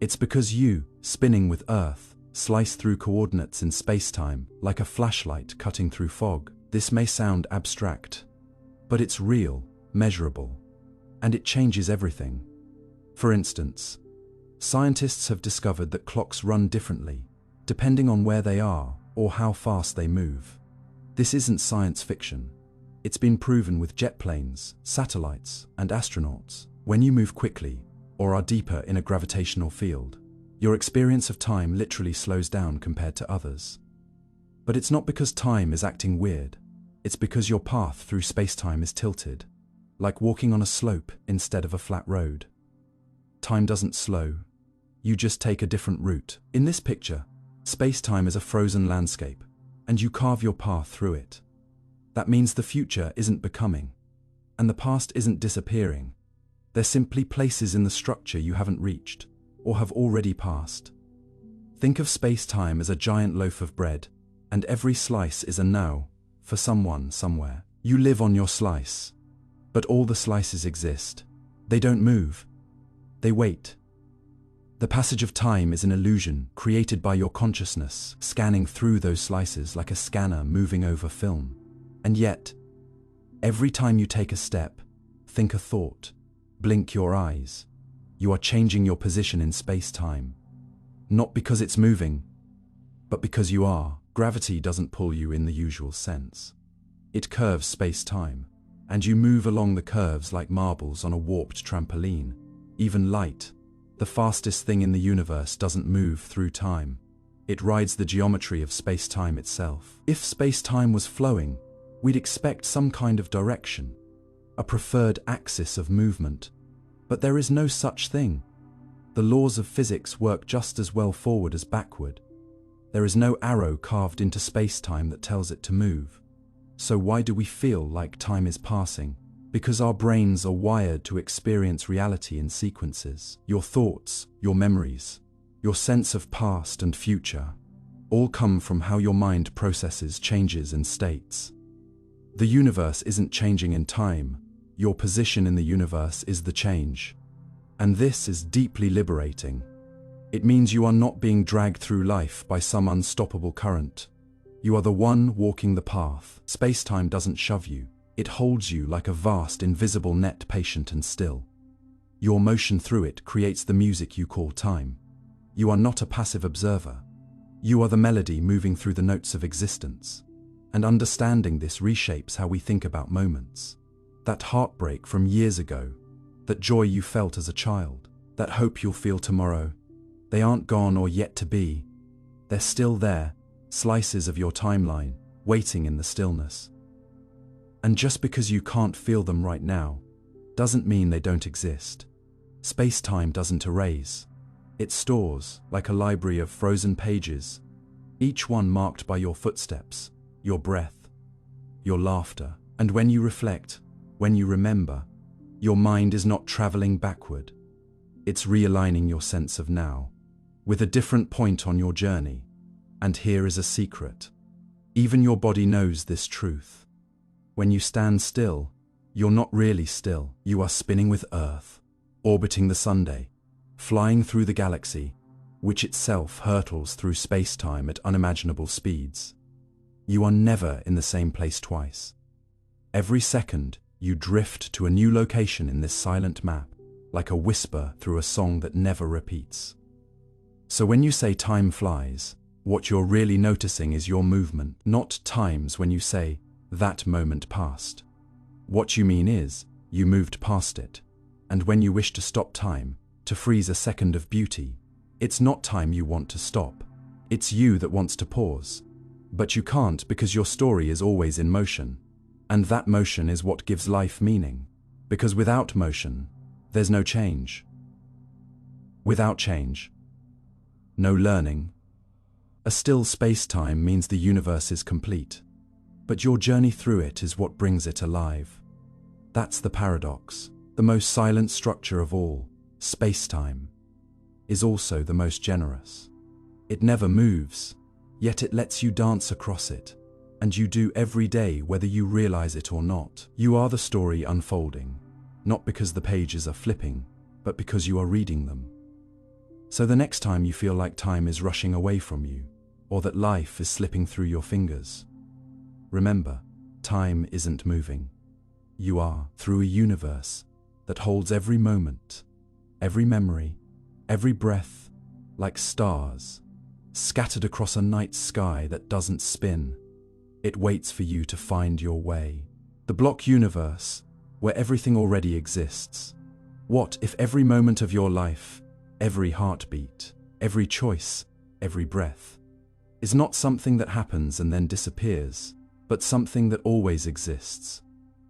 It's because you, spinning with Earth, slice through coordinates in space-time like a flashlight cutting through fog. This may sound abstract, but it's real, measurable, and it changes everything. For instance, scientists have discovered that clocks run differently, depending on where they are or how fast they move. This isn't science fiction. It's been proven with jet planes, satellites, and astronauts. When you move quickly, or are deeper in a gravitational field, your experience of time literally slows down compared to others. But it's not because time is acting weird. It's because your path through space-time is tilted, like walking on a slope instead of a flat road. Time doesn't slow. You just take a different route. In this picture, space-time is a frozen landscape, and you carve your path through it. That means the future isn't becoming, and the past isn't disappearing. They're simply places in the structure you haven't reached, or have already passed. Think of space-time as a giant loaf of bread, and every slice is a now, for someone somewhere. You live on your slice, but all the slices exist. They don't move. They wait. The passage of time is an illusion created by your consciousness, scanning through those slices like a scanner moving over film. And yet, every time you take a step, think a thought, blink your eyes, you are changing your position in space-time. Not because it's moving, but because you are. Gravity doesn't pull you in the usual sense. It curves space-time, and you move along the curves like marbles on a warped trampoline. Even light, the fastest thing in the universe, doesn't move through time. It rides the geometry of space-time itself. If space-time was flowing, we'd expect some kind of direction, a preferred axis of movement. But there is no such thing. The laws of physics work just as well forward as backward. There is no arrow carved into space-time that tells it to move. So why do we feel like time is passing? Because our brains are wired to experience reality in sequences. Your thoughts, your memories, your sense of past and future, all come from how your mind processes changes and states. The universe isn't changing in time. Your position in the universe is the change. And this is deeply liberating. It means you are not being dragged through life by some unstoppable current. You are the one walking the path. Space-time doesn't shove you. It holds you like a vast, invisible net, patient and still. Your motion through it creates the music you call time. You are not a passive observer. You are the melody moving through the notes of existence. And understanding this reshapes how we think about moments. That heartbreak from years ago, that joy you felt as a child, that hope you'll feel tomorrow, they aren't gone or yet to be. They're still there, slices of your timeline, waiting in the stillness. And just because you can't feel them right now, doesn't mean they don't exist. Space-time doesn't erase. It stores, like a library of frozen pages, each one marked by your footsteps, your breath, your laughter. And when you reflect, when you remember, your mind is not traveling backward. It's realigning your sense of now, with a different point on your journey. And here is a secret. Even your body knows this truth. When you stand still, you're not really still. You are spinning with Earth, orbiting the Sunday, flying through the galaxy, which itself hurtles through space-time at unimaginable speeds. You are never in the same place twice. Every second, you drift to a new location in this silent map, like a whisper through a song that never repeats. So when you say time flies, what you're really noticing is your movement, not times. When you say, that moment passed, what you mean is, you moved past it. And when you wish to stop time, to freeze a second of beauty, it's not time you want to stop. It's you that wants to pause. But you can't because your story is always in motion. And that motion is what gives life meaning. Because without motion, there's no change. Without change, no learning. A still space-time means the universe is complete. But your journey through it is what brings it alive. That's the paradox. The most silent structure of all, space-time, is also the most generous. It never moves, yet it lets you dance across it. And you do every day whether you realize it or not. You are the story unfolding, not because the pages are flipping, but because you are reading them. So the next time you feel like time is rushing away from you, or that life is slipping through your fingers, remember, time isn't moving. You are through a universe that holds every moment, every memory, every breath, like stars, scattered across a night sky that doesn't spin. It waits for you to find your way. The block universe, where everything already exists. What if every moment of your life, every heartbeat, every choice, every breath, is not something that happens and then disappears, but something that always exists,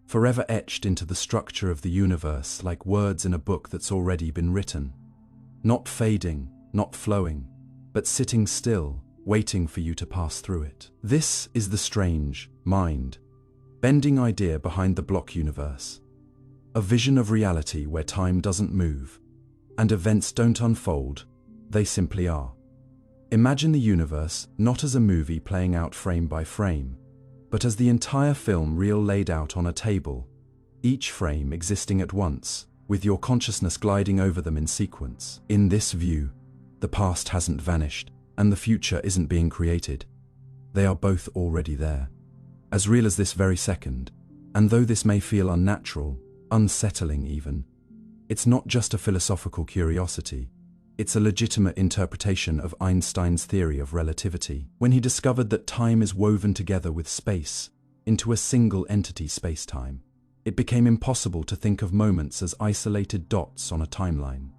forever etched into the structure of the universe like words in a book that's already been written, not fading, not flowing, but sitting still, waiting for you to pass through it. This is the strange, mind-bending idea behind the block universe. A vision of reality where time doesn't move, and events don't unfold, they simply are. Imagine the universe not as a movie playing out frame by frame, but as the entire film reel laid out on a table, each frame existing at once, with your consciousness gliding over them in sequence. In this view, the past hasn't vanished, and the future isn't being created. They are both already there, as real as this very second. And though this may feel unnatural, unsettling even, it's not just a philosophical curiosity. It's a legitimate interpretation of Einstein's theory of relativity, when he discovered that time is woven together with space into a single entity spacetime. It became impossible to think of moments as isolated dots on a timeline.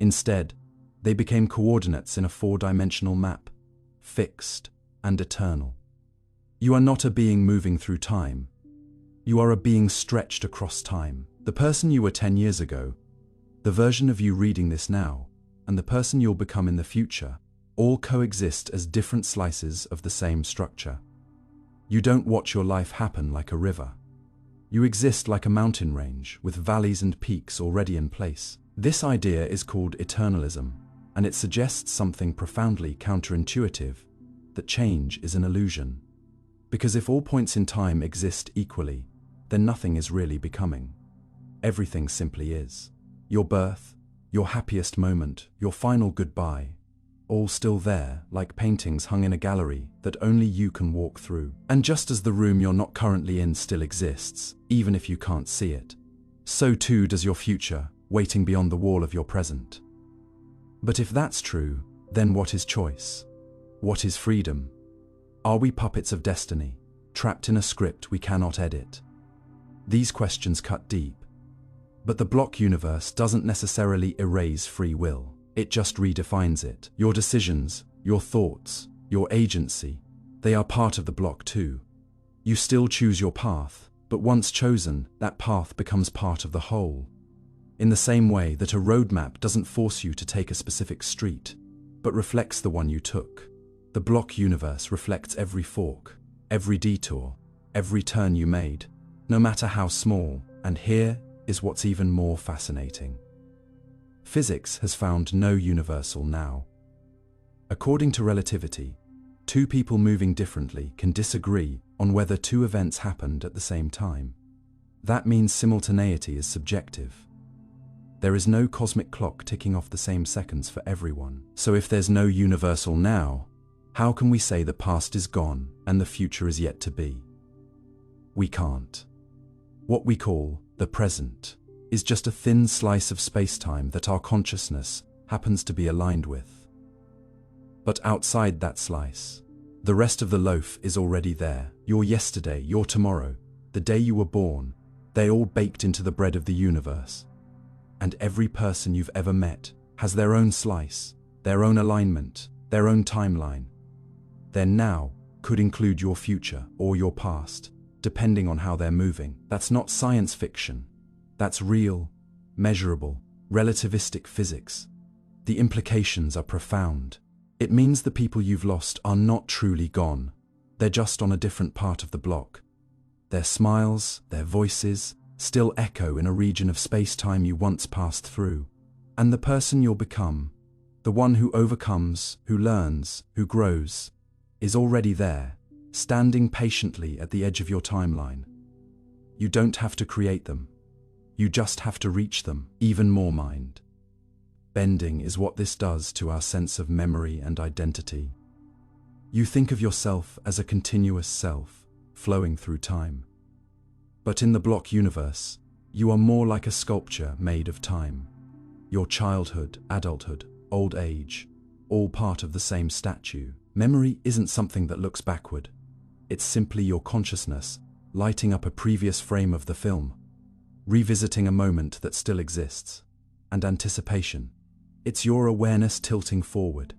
Instead, they became coordinates in a four-dimensional map, fixed and eternal. You are not a being moving through time. You are a being stretched across time. The person you were 10 years ago, the version of you reading this now, and the person you'll become in the future, all coexist as different slices of the same structure. You don't watch your life happen like a river. You exist like a mountain range with valleys and peaks already in place. This idea is called eternalism, and it suggests something profoundly counterintuitive, that change is an illusion. Because if all points in time exist equally, then nothing is really becoming. Everything simply is. Your birth, your happiest moment, your final goodbye, all still there, like paintings hung in a gallery that only you can walk through. And just as the room you're not currently in still exists, even if you can't see it, so too does your future, waiting beyond the wall of your present. But if that's true, then what is choice? What is freedom? Are we puppets of destiny, trapped in a script we cannot edit? These questions cut deep. But the block universe doesn't necessarily erase free will. It just redefines it. Your decisions, your thoughts, your agency, they are part of the block too. You still choose your path, but once chosen, that path becomes part of the whole. In the same way that a roadmap doesn't force you to take a specific street, but reflects the one you took. The block universe reflects every fork, every detour, every turn you made, no matter how small. And here is what's even more fascinating. Physics has found no universal now. According to relativity, two people moving differently can disagree on whether two events happened at the same time. That means simultaneity is subjective. There is no cosmic clock ticking off the same seconds for everyone. So if there's no universal now, how can we say the past is gone and the future is yet to be? We can't. What we call the present is just a thin slice of space-time that our consciousness happens to be aligned with. But outside that slice, the rest of the loaf is already there. Your yesterday, your tomorrow, the day you were born, they all baked into the bread of the universe. And every person you've ever met has their own slice, their own alignment, their own timeline. Their now could include your future or your past, depending on how they're moving. That's not science fiction. That's real, measurable, relativistic physics. The implications are profound. It means the people you've lost are not truly gone. They're just on a different part of the block. Their smiles, their voices, still echo in a region of space-time you once passed through. And the person you'll become, the one who overcomes, who learns, who grows, is already there, standing patiently at the edge of your timeline. You don't have to create them. You just have to reach them. Even more mind bending is what this does to our sense of memory and identity. You think of yourself as a continuous self, flowing through time. But in the block universe, you are more like a sculpture made of time. Your childhood, adulthood, old age, all part of the same statue. Memory isn't something that looks backward. It's simply your consciousness lighting up a previous frame of the film, revisiting a moment that still exists. And anticipation. It's your awareness tilting forward,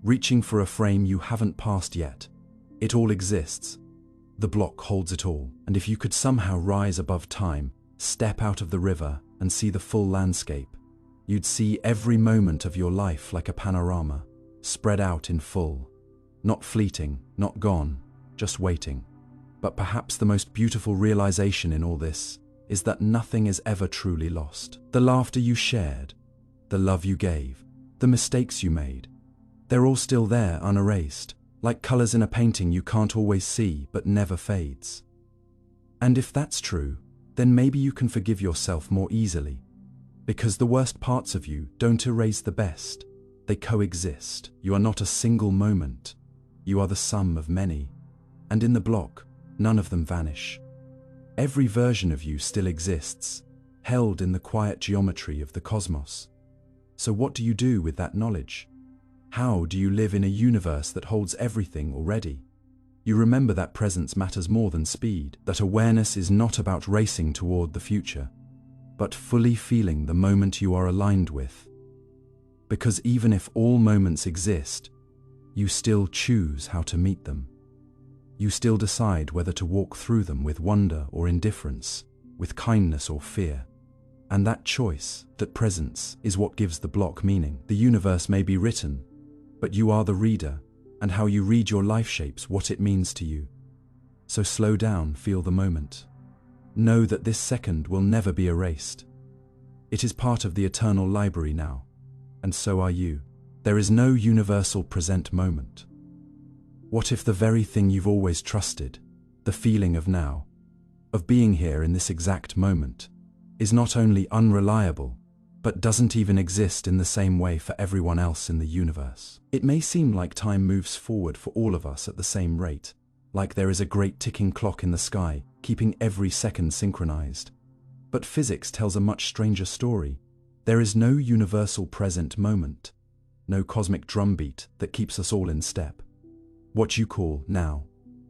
reaching for a frame you haven't passed yet. It all exists. The block holds it all. And if you could somehow rise above time, step out of the river and see the full landscape, you'd see every moment of your life like a panorama, spread out in full. Not fleeting, not gone, just waiting. But perhaps the most beautiful realization in all this is that nothing is ever truly lost. The laughter you shared, the love you gave, the mistakes you made, they're all still there, unerased, like colors in a painting you can't always see but never fades. And if that's true, then maybe you can forgive yourself more easily, because the worst parts of you don't erase the best. They coexist. You are not a single moment. You are the sum of many. And in the block, none of them vanish. Every version of you still exists, held in the quiet geometry of the cosmos. So what do you do with that knowledge? How do you live in a universe that holds everything already? You remember that presence matters more than speed, that awareness is not about racing toward the future, but fully feeling the moment you are aligned with. Because even if all moments exist, you still choose how to meet them. You still decide whether to walk through them with wonder or indifference, with kindness or fear. And that choice, that presence, is what gives the block meaning. The universe may be written, but you are the reader, and how you read your life shapes what it means to you. So slow down, feel the moment. Know that this second will never be erased. It is part of the eternal library now, and so are you. There is no universal present moment. What if the very thing you've always trusted, the feeling of now, of being here in this exact moment, is not only unreliable, but doesn't even exist in the same way for everyone else in the universe? It may seem like time moves forward for all of us at the same rate, like there is a great ticking clock in the sky, keeping every second synchronized. But physics tells a much stranger story. There is no universal present moment, no cosmic drumbeat that keeps us all in step. What you call now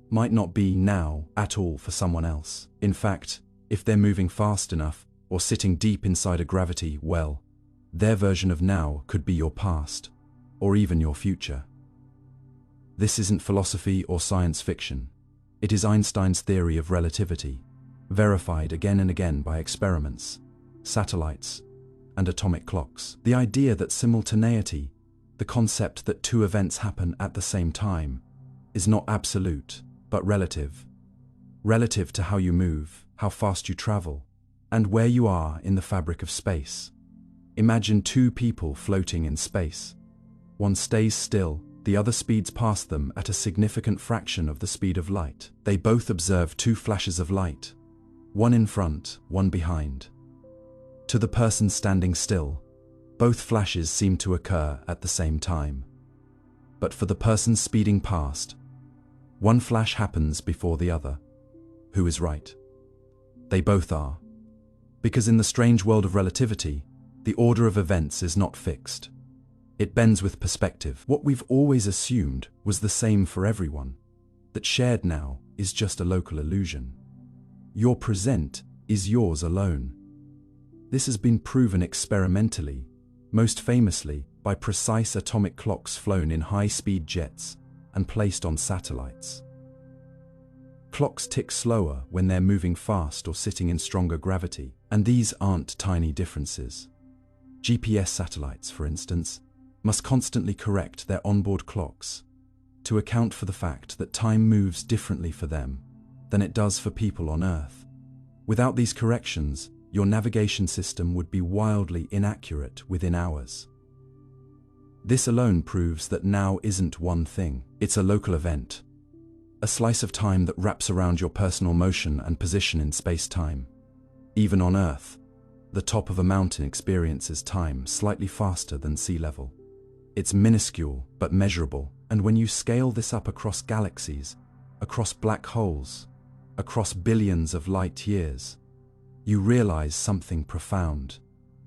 might not be now at all for someone else. In fact, if they're moving fast enough, or sitting deep inside a gravity well, their version of now could be your past, or even your future. This isn't philosophy or science fiction. It is Einstein's theory of relativity, verified again and again by experiments, satellites, and atomic clocks. The idea that simultaneity, the concept that two events happen at the same time, is not absolute, but relative. Relative to how you move, how fast you travel, and where you are in the fabric of space. Imagine two people floating in space. One stays still, the other speeds past them at a significant fraction of the speed of light. They both observe two flashes of light, one in front, one behind. To the person standing still, both flashes seem to occur at the same time. But for the person speeding past, one flash happens before the other. Who is right? They both are. Because in the strange world of relativity, the order of events is not fixed. It bends with perspective. What we've always assumed was the same for everyone, that shared now is just a local illusion. Your present is yours alone. This has been proven experimentally, most famously by precise atomic clocks flown in high-speed jets and placed on satellites. Clocks tick slower when they're moving fast or sitting in stronger gravity, and these aren't tiny differences. GPS satellites, for instance, must constantly correct their onboard clocks to account for the fact that time moves differently for them than it does for people on Earth. Without these corrections, your navigation system would be wildly inaccurate within hours. This alone proves that now isn't one thing, it's a local event. A slice of time that wraps around your personal motion and position in space-time. Even on Earth, the top of a mountain experiences time slightly faster than sea level. It's minuscule but measurable, and when you scale this up across galaxies, across black holes, across billions of light years, you realize something profound.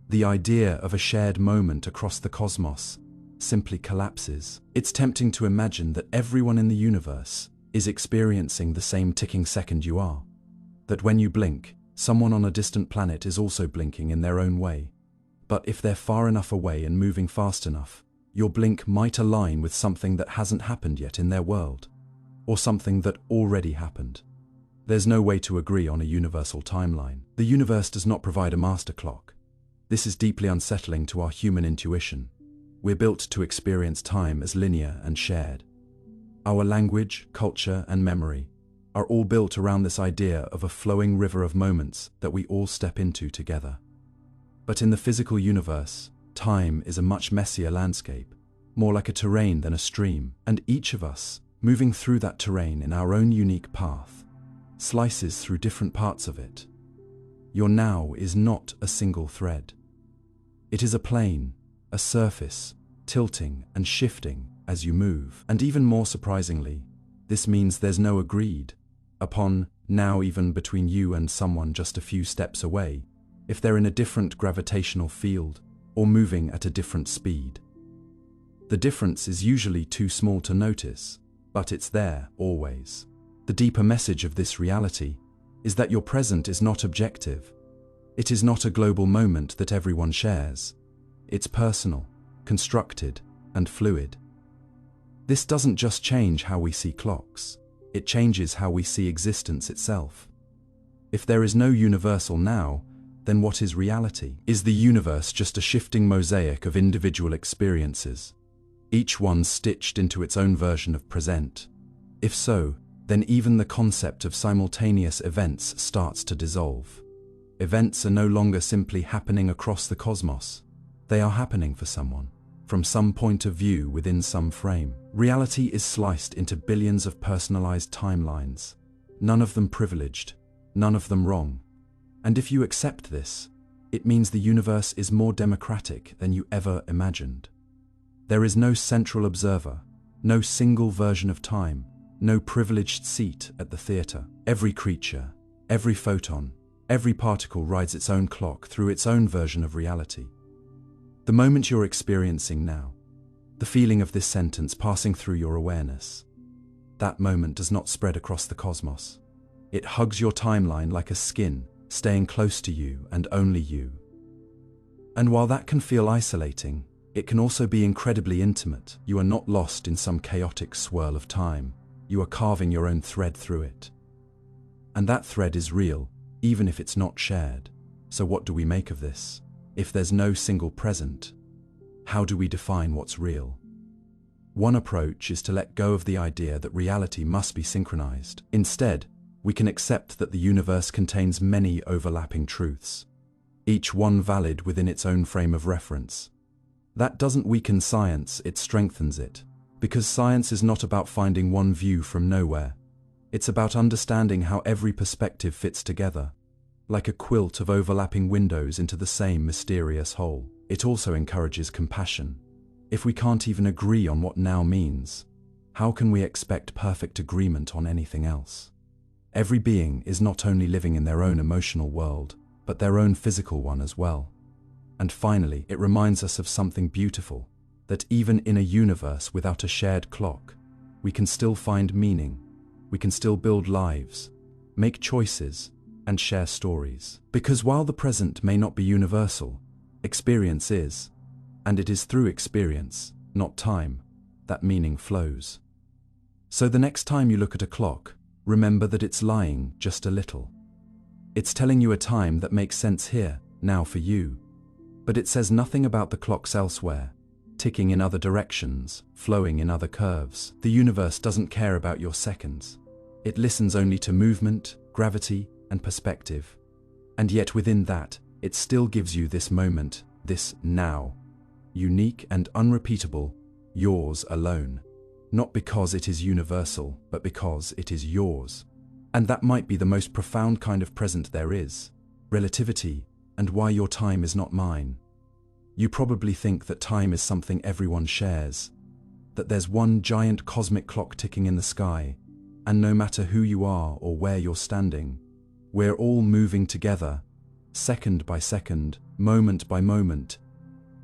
The idea of a shared moment across the cosmos simply collapses. It's tempting to imagine that everyone in the universe is experiencing the same ticking second you are. That when you blink, someone on a distant planet is also blinking in their own way. But if they're far enough away and moving fast enough, your blink might align with something that hasn't happened yet in their world, or something that already happened. There's no way to agree on a universal timeline. The universe does not provide a master clock. This is deeply unsettling to our human intuition. We're built to experience time as linear and shared. Our language, culture, and memory are all built around this idea of a flowing river of moments that we all step into together. But in the physical universe, time is a much messier landscape, more like a terrain than a stream, and each of us, moving through that terrain in our own unique path, slices through different parts of it. Your now is not a single thread. It is a plane, a surface, tilting and shifting as you move. And even more surprisingly, this means there's no agreed upon now even between you and someone just a few steps away, if they're in a different gravitational field or moving at a different speed. The difference is usually too small to notice, but it's there always. The deeper message of this reality is that your present is not objective. It is not a global moment that everyone shares. It's personal, constructed, and fluid. This doesn't just change how we see clocks, it changes how we see existence itself. If there is no universal now, then what is reality? Is the universe just a shifting mosaic of individual experiences, each one stitched into its own version of present? If so, then even the concept of simultaneous events starts to dissolve. Events are no longer simply happening across the cosmos. They are happening for someone, from some point of view within some frame. Reality is sliced into billions of personalized timelines, none of them privileged, none of them wrong. And if you accept this, it means the universe is more democratic than you ever imagined. There is no central observer, no single version of time, no privileged seat at the theater. Every creature, every photon, every particle rides its own clock through its own version of reality. The moment you're experiencing now, the feeling of this sentence passing through your awareness, that moment does not spread across the cosmos. It hugs your timeline like a skin, staying close to you and only you. And while that can feel isolating, it can also be incredibly intimate. You are not lost in some chaotic swirl of time. You are carving your own thread through it. And that thread is real, even if it's not shared. So what do we make of this? If there's no single present, how do we define what's real? One approach is to let go of the idea that reality must be synchronized. Instead, we can accept that the universe contains many overlapping truths, each one valid within its own frame of reference. That doesn't weaken science, it strengthens it. Because science is not about finding one view from nowhere. It's about understanding how every perspective fits together, like a quilt of overlapping windows into the same mysterious whole. It also encourages compassion. If we can't even agree on what now means, how can we expect perfect agreement on anything else? Every being is not only living in their own emotional world, but their own physical one as well. And finally, it reminds us of something beautiful, that even in a universe without a shared clock, we can still find meaning, we can still build lives, make choices, and share stories. Because while the present may not be universal, experience is, and it is through experience, not time, that meaning flows. So the next time you look at a clock, remember that it's lying just a little. It's telling you a time that makes sense here, now for you. But it says nothing about the clocks elsewhere, ticking in other directions, flowing in other curves. The universe doesn't care about your seconds. It listens only to movement, gravity, and perspective. And yet within that, it still gives you this moment, this now. Unique and unrepeatable, yours alone. Not because it is universal, but because it is yours. And that might be the most profound kind of present there is. Relativity, and why your time is not mine. You probably think that time is something everyone shares, that there's one giant cosmic clock ticking in the sky, and no matter who you are or where you're standing, we're all moving together, second by second, moment by moment.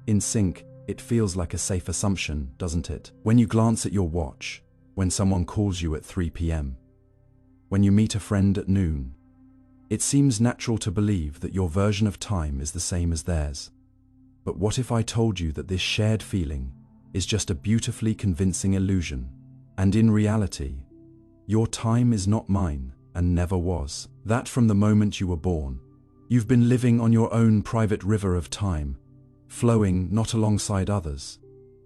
In sync, it feels like a safe assumption, doesn't it? When you glance at your watch, when someone calls you at 3 p.m., when you meet a friend at noon, it seems natural to believe that your version of time is the same as theirs. But what if I told you that this shared feeling is just a beautifully convincing illusion, and in reality, your time is not mine and never was? That from the moment you were born, you've been living on your own private river of time, flowing not alongside others,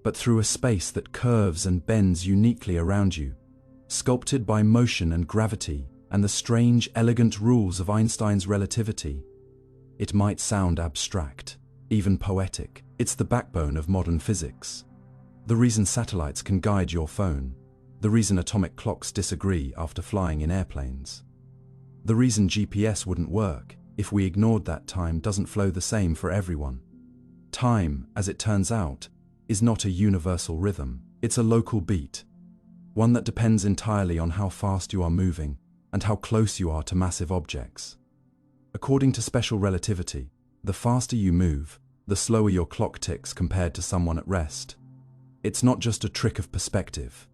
but through a space that curves and bends uniquely around you, sculpted by motion and gravity and the strange, elegant rules of Einstein's relativity. It might sound abstract, even poetic. It's the backbone of modern physics. The reason satellites can guide your phone, the reason atomic clocks disagree after flying in airplanes. The reason GPS wouldn't work if we ignored that time doesn't flow the same for everyone. Time, as it turns out, is not a universal rhythm. It's a local beat, one that depends entirely on how fast you are moving and how close you are to massive objects. According to special relativity, the faster you move, the slower your clock ticks compared to someone at rest. It's not just a trick of perspective.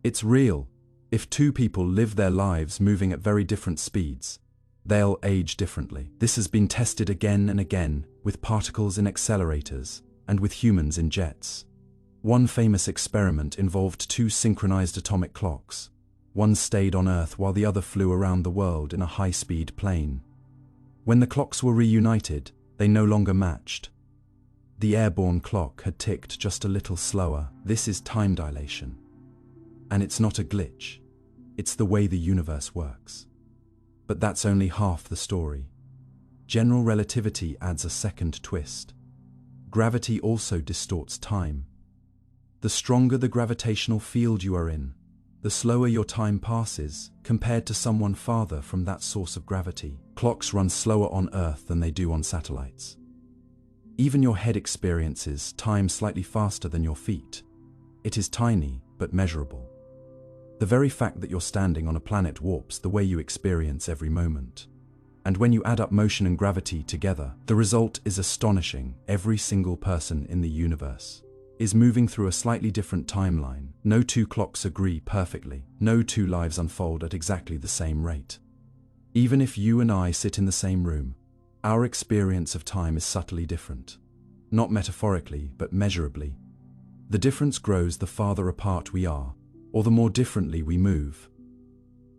It's real. If two people live their lives moving at very different speeds, they'll age differently. This has been tested again and again with particles in accelerators and with humans in jets. One famous experiment involved two synchronized atomic clocks. One stayed on Earth while the other flew around the world in a high-speed plane. When the clocks were reunited, they no longer matched. The airborne clock had ticked just a little slower. This is time dilation. And it's not a glitch. It's the way the universe works. But that's only half the story. General relativity adds a second twist. Gravity also distorts time. The stronger the gravitational field you are in, the slower your time passes compared to someone farther from that source of gravity. Clocks run slower on Earth than they do on satellites. Even your head experiences time slightly faster than your feet. It is tiny, but measurable. The very fact that you're standing on a planet warps the way you experience every moment. And when you add up motion and gravity together, the result is astonishing. Every single person in the universe is moving through a slightly different timeline. No two clocks agree perfectly. No two lives unfold at exactly the same rate. Even if you and I sit in the same room, our experience of time is subtly different. Not metaphorically, but measurably. The difference grows the farther apart we are, or the more differently we move.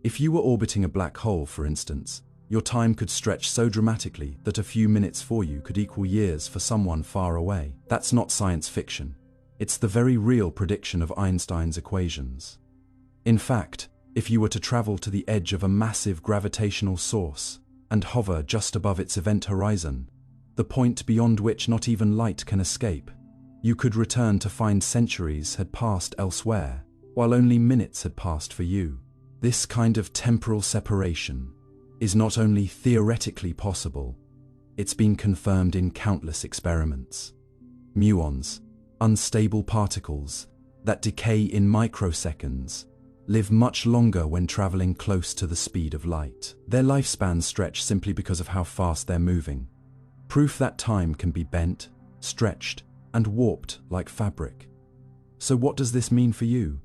If you were orbiting a black hole, for instance, your time could stretch so dramatically that a few minutes for you could equal years for someone far away. That's not science fiction. It's the very real prediction of Einstein's equations. In fact, if you were to travel to the edge of a massive gravitational source and hover just above its event horizon, the point beyond which not even light can escape, you could return to find centuries had passed elsewhere, while only minutes had passed for you. This kind of temporal separation is not only theoretically possible, it's been confirmed in countless experiments. Muons, unstable particles that decay in microseconds, live much longer when traveling close to the speed of light. Their lifespans stretch simply because of how fast they're moving. Proof that time can be bent, stretched, and warped like fabric. So what does this mean for you?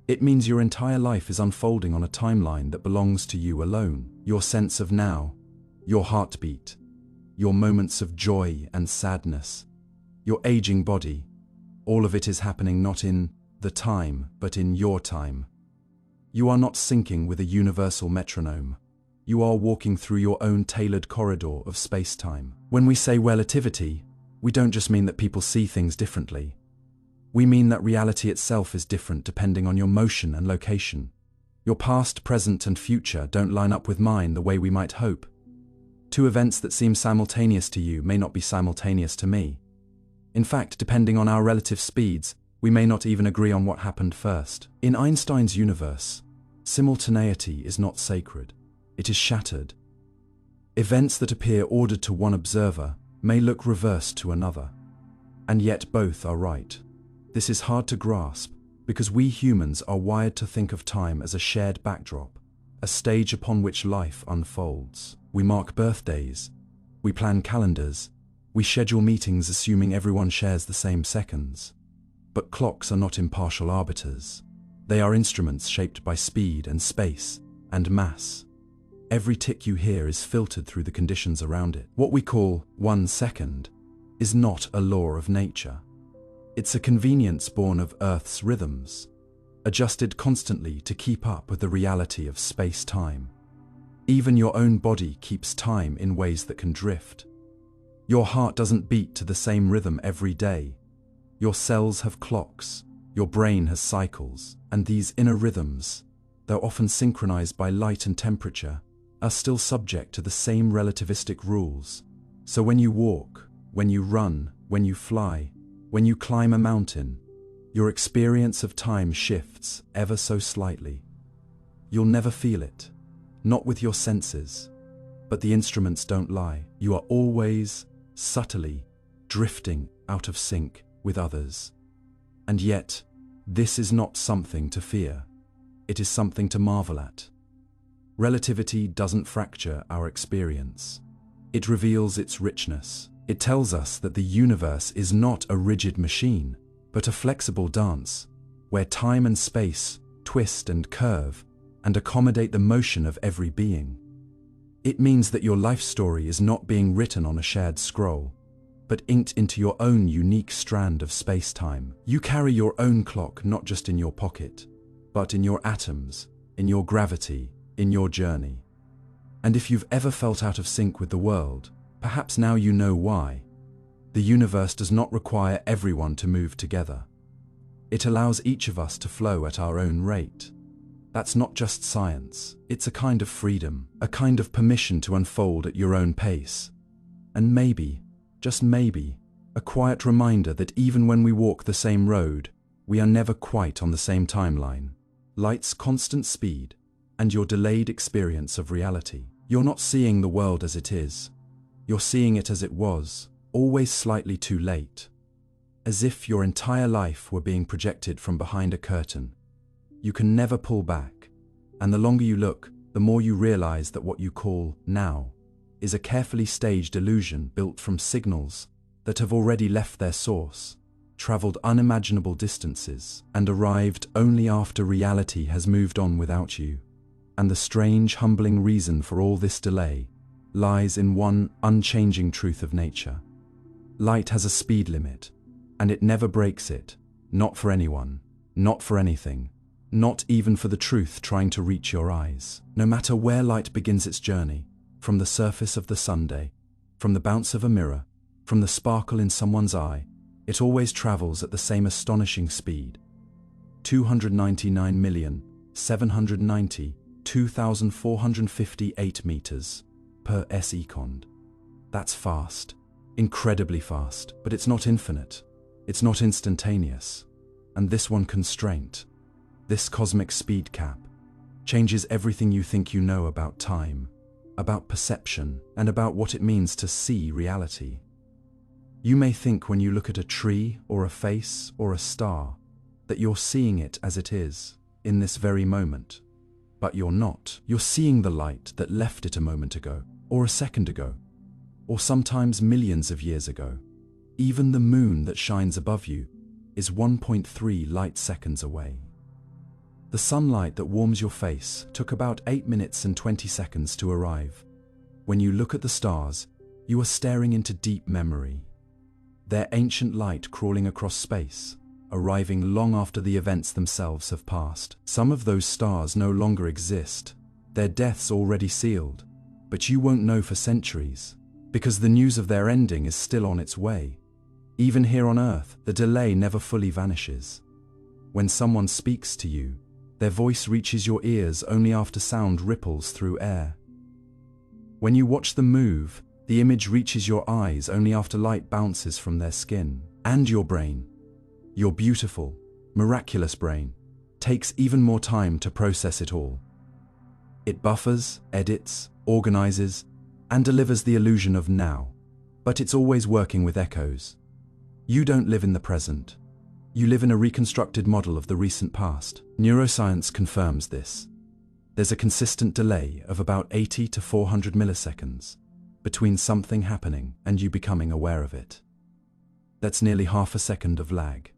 It means your entire life is unfolding on a timeline that belongs to you alone. Your sense of now, your heartbeat, your moments of joy and sadness, your aging body, all of it is happening not in the time, but in your time. You are not syncing with a universal metronome. You are walking through your own tailored corridor of space-time. When we say relativity, we don't just mean that people see things differently. We mean that reality itself is different depending on your motion and location. Your past, present, and future don't line up with mine the way we might hope. Two events that seem simultaneous to you may not be simultaneous to me. In fact, depending on our relative speeds, we may not even agree on what happened first. In Einstein's universe, simultaneity is not sacred. It is shattered. Events that appear ordered to one observer may look reversed to another. And yet both are right. This is hard to grasp because we humans are wired to think of time as a shared backdrop, a stage upon which life unfolds. We mark birthdays, we plan calendars, we schedule meetings assuming everyone shares the same seconds. But clocks are not impartial arbiters. They are instruments shaped by speed and space and mass. Every tick you hear is filtered through the conditions around it. What we call 1 second is not a law of nature. It's a convenience born of Earth's rhythms, adjusted constantly to keep up with the reality of space-time. Even your own body keeps time in ways that can drift. Your heart doesn't beat to the same rhythm every day. Your cells have clocks, your brain has cycles, and these inner rhythms, though often synchronized by light and temperature, are still subject to the same relativistic rules. So when you walk, when you run, when you fly, when you climb a mountain, your experience of time shifts ever so slightly. You'll never feel it, not with your senses, but the instruments don't lie. You are always, subtly, drifting out of sync with others. And yet, this is not something to fear. It is something to marvel at. Relativity doesn't fracture our experience. It reveals its richness. It tells us that the universe is not a rigid machine, but a flexible dance, where time and space twist and curve and accommodate the motion of every being. It means that your life story is not being written on a shared scroll, but inked into your own unique strand of space-time. You carry your own clock not just in your pocket, but in your atoms, in your gravity, in your journey. And if you've ever felt out of sync with the world, perhaps now you know why. The universe does not require everyone to move together. It allows each of us to flow at our own rate. That's not just science, it's a kind of freedom, a kind of permission to unfold at your own pace. And maybe, just maybe, a quiet reminder that even when we walk the same road, we are never quite on the same timeline. Light's constant speed, and your delayed experience of reality. You're not seeing the world as it is. You're seeing it as it was, always slightly too late. As if your entire life were being projected from behind a curtain. You can never pull back, and the longer you look, the more you realize that what you call now is a carefully staged illusion built from signals that have already left their source, traveled unimaginable distances, and arrived only after reality has moved on without you. And the strange, humbling reason for all this delay lies in one unchanging truth of nature. Light has a speed limit, and it never breaks it, not for anyone, not for anything, not even for the truth trying to reach your eyes. No matter where light begins its journey, from the surface of the sunday, from the bounce of a mirror, from the sparkle in someone's eye, it always travels at the same astonishing speed. 299,790,2,458 meters per second. That's fast, incredibly fast, but it's not infinite. It's not instantaneous. And this one constraint, this cosmic speed cap, changes everything you think you know about time, about perception, and about what it means to see reality. You may think when you look at a tree or a face or a star that you're seeing it as it is, in this very moment. But you're not. You're seeing the light that left it a moment ago, or a second ago, or sometimes millions of years ago. Even the moon that shines above you is 1.3 light seconds away. The sunlight that warms your face took about 8 minutes and 20 seconds to arrive. When you look at the stars, you are staring into deep memory. Their ancient light crawling across space, arriving long after the events themselves have passed. Some of those stars no longer exist, their deaths already sealed, but you won't know for centuries, because the news of their ending is still on its way. Even here on Earth, the delay never fully vanishes. When someone speaks to you, their voice reaches your ears only after sound ripples through air. When you watch them move, the image reaches your eyes only after light bounces from their skin. And your brain, your beautiful, miraculous brain, takes even more time to process it all. It buffers, edits, organizes, and delivers the illusion of now, but it's always working with echoes. You don't live in the present. You live in a reconstructed model of the recent past. Neuroscience confirms this. There's a consistent delay of about 80 to 400 milliseconds between something happening and you becoming aware of it. That's nearly half a second of lag,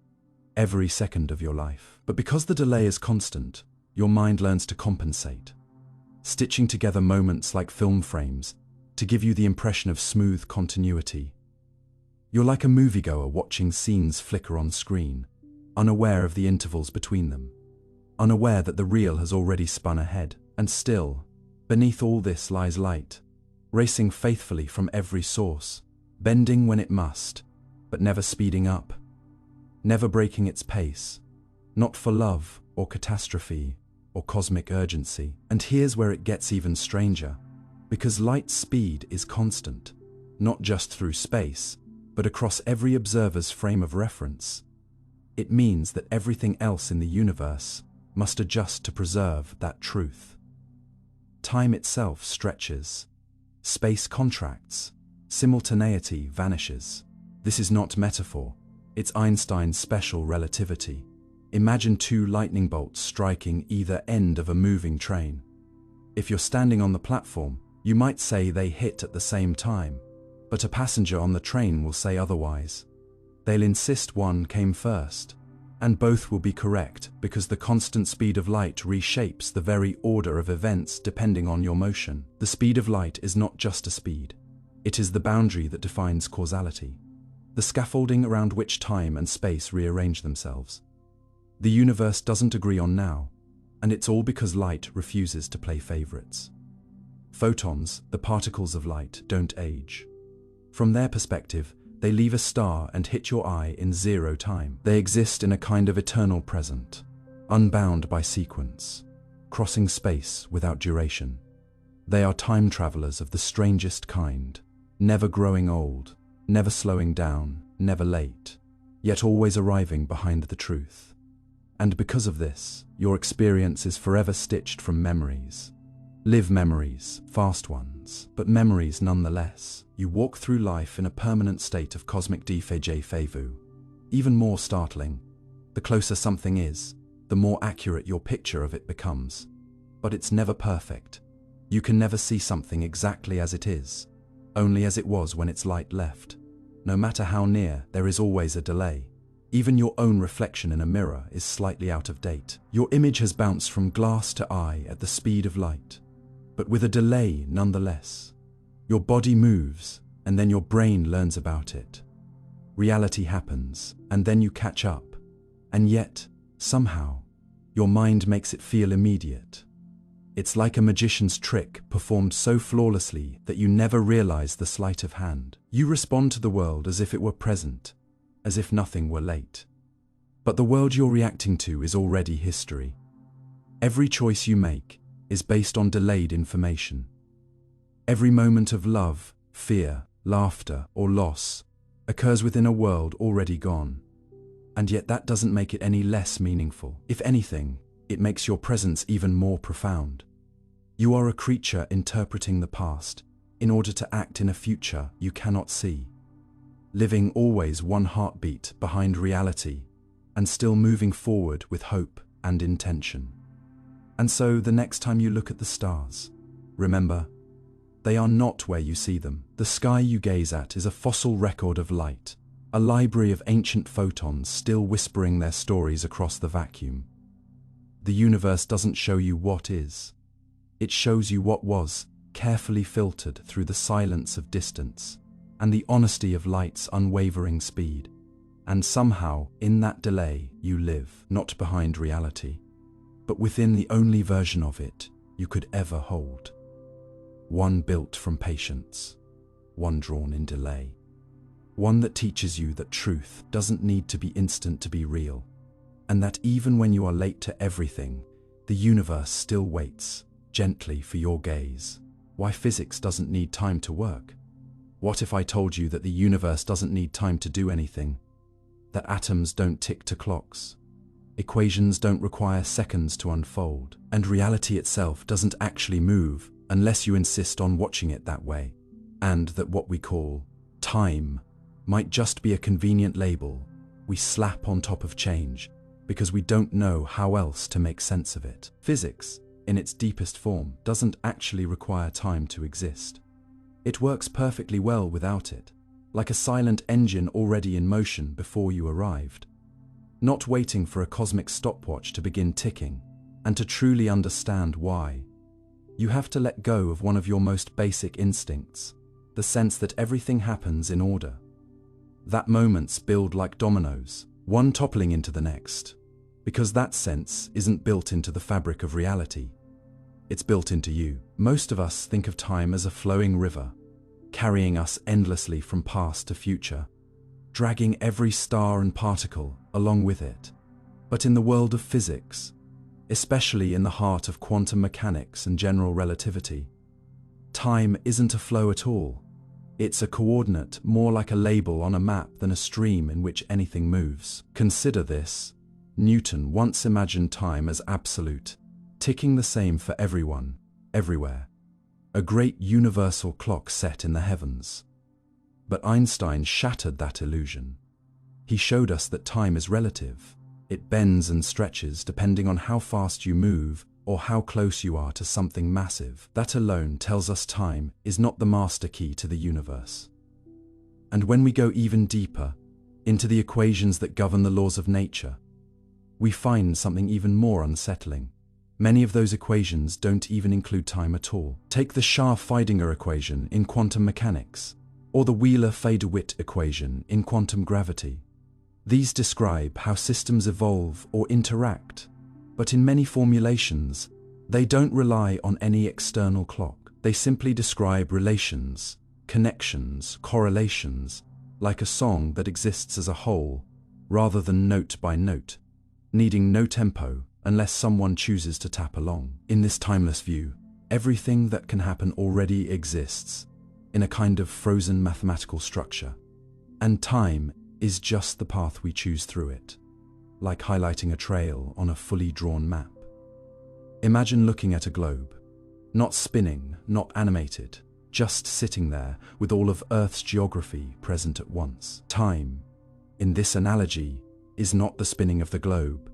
every second of your life. But because the delay is constant, your mind learns to compensate, stitching together moments like film frames to give you the impression of smooth continuity. You're like a moviegoer watching scenes flicker on screen, unaware of the intervals between them, unaware that the reel has already spun ahead. And still, beneath all this lies light, racing faithfully from every source, bending when it must, but never speeding up, never breaking its pace, not for love or catastrophe or cosmic urgency. And here's where it gets even stranger, because light's speed is constant, not just through space, but across every observer's frame of reference. It means that everything else in the universe must adjust to preserve that truth. Time itself stretches, space contracts, simultaneity vanishes. This is not metaphor, it's Einstein's special relativity. Imagine two lightning bolts striking either end of a moving train. If you're standing on the platform, you might say they hit at the same time, but a passenger on the train will say otherwise. They'll insist one came first, and both will be correct because the constant speed of light reshapes the very order of events depending on your motion. The speed of light is not just a speed, it is the boundary that defines causality, the scaffolding around which time and space rearrange themselves. The universe doesn't agree on now, and it's all because light refuses to play favorites. Photons, the particles of light, don't age. From their perspective, they leave a star and hit your eye in 0 time. They exist in a kind of eternal present, unbound by sequence, crossing space without duration. They are time travelers of the strangest kind, never growing old, never slowing down, never late, yet always arriving behind the truth. And because of this, your experience is forever stitched from memories. Live memories, fast ones, but memories nonetheless. You walk through life in a permanent state of cosmic déjà vu. Even more startling, the closer something is, the more accurate your picture of it becomes. But it's never perfect. You can never see something exactly as it is, only as it was when its light left. No matter how near, there is always a delay. Even your own reflection in a mirror is slightly out of date. Your image has bounced from glass to eye at the speed of light, but with a delay nonetheless. Your body moves, and then your brain learns about it. Reality happens, and then you catch up. And yet, somehow, your mind makes it feel immediate. It's like a magician's trick performed so flawlessly that you never realize the sleight of hand. You respond to the world as if it were present, as if nothing were late. But the world you're reacting to is already history. Every choice you make is based on delayed information. Every moment of love, fear, laughter, or loss occurs within a world already gone. And yet that doesn't make it any less meaningful. If anything, it makes your presence even more profound. You are a creature interpreting the past in order to act in a future you cannot see, living always one heartbeat behind reality and still moving forward with hope and intention. And so the next time you look at the stars, remember, they are not where you see them. The sky you gaze at is a fossil record of light, a library of ancient photons still whispering their stories across the vacuum. The universe doesn't show you what is. It shows you what was, carefully filtered through the silence of distance and the honesty of light's unwavering speed. And somehow, in that delay, you live, not behind reality, but within the only version of it you could ever hold. One built from patience, one drawn in delay. One that teaches you that truth doesn't need to be instant to be real, and that even when you are late to everything, the universe still waits, gently for your gaze. Why physics doesn't need time to work. What if I told you that the universe doesn't need time to do anything? That atoms don't tick to clocks, equations don't require seconds to unfold, and reality itself doesn't actually move unless you insist on watching it that way, and that what we call time might just be a convenient label we slap on top of change because we don't know how else to make sense of it. Physics, in its deepest form, doesn't actually require time to exist. It works perfectly well without it, like a silent engine already in motion before you arrived, not waiting for a cosmic stopwatch to begin ticking. And to truly understand why, you have to let go of one of your most basic instincts, the sense that everything happens in order. That moments build like dominoes, one toppling into the next, because that sense isn't built into the fabric of reality. It's built into you. Most of us think of time as a flowing river, carrying us endlessly from past to future, dragging every star and particle along with it. But in the world of physics, especially in the heart of quantum mechanics and general relativity, time isn't a flow at all. It's a coordinate, more like a label on a map than a stream in which anything moves. Consider this. Newton once imagined time as absolute, ticking the same for everyone, everywhere. A great universal clock set in the heavens. But Einstein shattered that illusion. He showed us that time is relative. It bends and stretches depending on how fast you move or how close you are to something massive. That alone tells us time is not the master key to the universe. And when we go even deeper, into the equations that govern the laws of nature, we find something even more unsettling. Many of those equations don't even include time at all. Take the Scharf-Feidinger equation in quantum mechanics, or the Wheeler-Fay-DeWitt equation in quantum gravity. These describe how systems evolve or interact, but in many formulations, they don't rely on any external clock. They simply describe relations, connections, correlations, like a song that exists as a whole, rather than note by note, needing no tempo unless someone chooses to tap along. In this timeless view, everything that can happen already exists, in a kind of frozen mathematical structure, and time is just the path we choose through it, like highlighting a trail on a fully drawn map. Imagine looking at a globe, not spinning, not animated, just sitting there with all of Earth's geography present at once. Time, in this analogy, is not the spinning of the globe,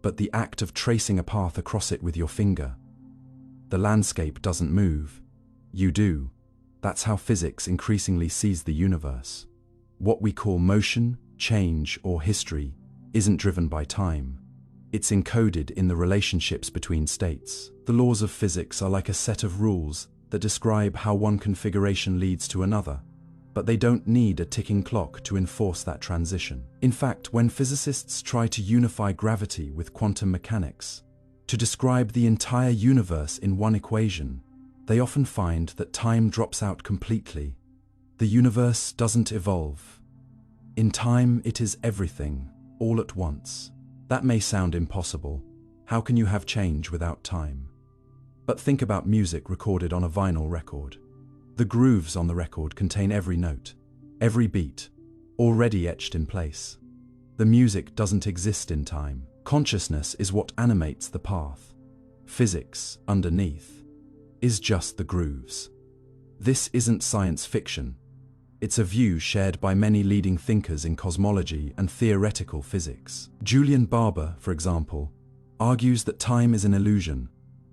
but the act of tracing a path across it with your finger. The landscape doesn't move, you do. That's how physics increasingly sees the universe. What we call motion, change, or history isn't driven by time. It's encoded in the relationships between states. The laws of physics are like a set of rules that describe how one configuration leads to another, but they don't need a ticking clock to enforce that transition. In fact, when physicists try to unify gravity with quantum mechanics, to describe the entire universe in one equation, they often find that time drops out completely. The universe doesn't evolve. In time, it is everything, all at once. That may sound impossible. How can you have change without time? But think about music recorded on a vinyl record. The grooves on the record contain every note, every beat, already etched in place. The music doesn't exist in time. Consciousness is what animates the path. Physics, underneath, is just the grooves. This isn't science fiction. It's a view shared by many leading thinkers in cosmology and theoretical physics. Julian Barber, for example, argues that time is an illusion,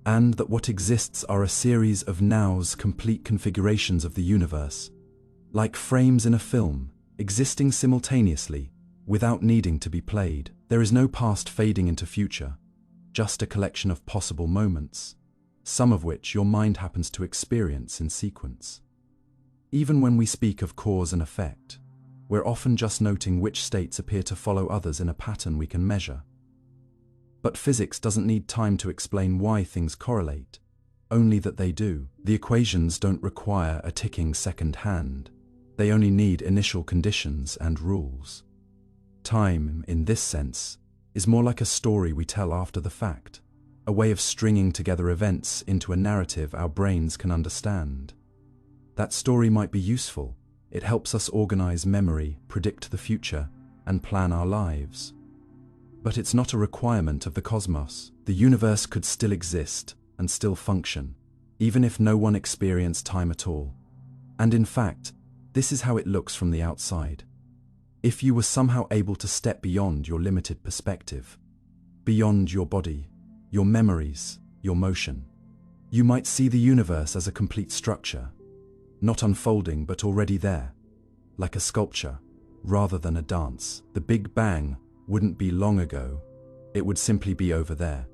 and that what exists are a series of nows, complete configurations of the universe, like frames in a film, existing simultaneously, without needing to be played. There is no past fading into future, just a collection of possible moments, some of which your mind happens to experience in sequence. Even when we speak of cause and effect, we're often just noting which states appear to follow others in a pattern we can measure. But physics doesn't need time to explain why things correlate, only that they do. The equations don't require a ticking second hand. They only need initial conditions and rules. Time, in this sense, is more like a story we tell after the fact, a way of stringing together events into a narrative our brains can understand. That story might be useful. It helps us organize memory, predict the future, and plan our lives. But it's not a requirement of the cosmos. The universe could still exist and still function, even if no one experienced time at all. And in fact, this is how it looks from the outside. If you were somehow able to step beyond your limited perspective, beyond your body, your memories, your motion, you might see the universe as a complete structure, not unfolding but already there, like a sculpture, rather than a dance. The Big Bang wouldn't be long ago, it would simply be over there.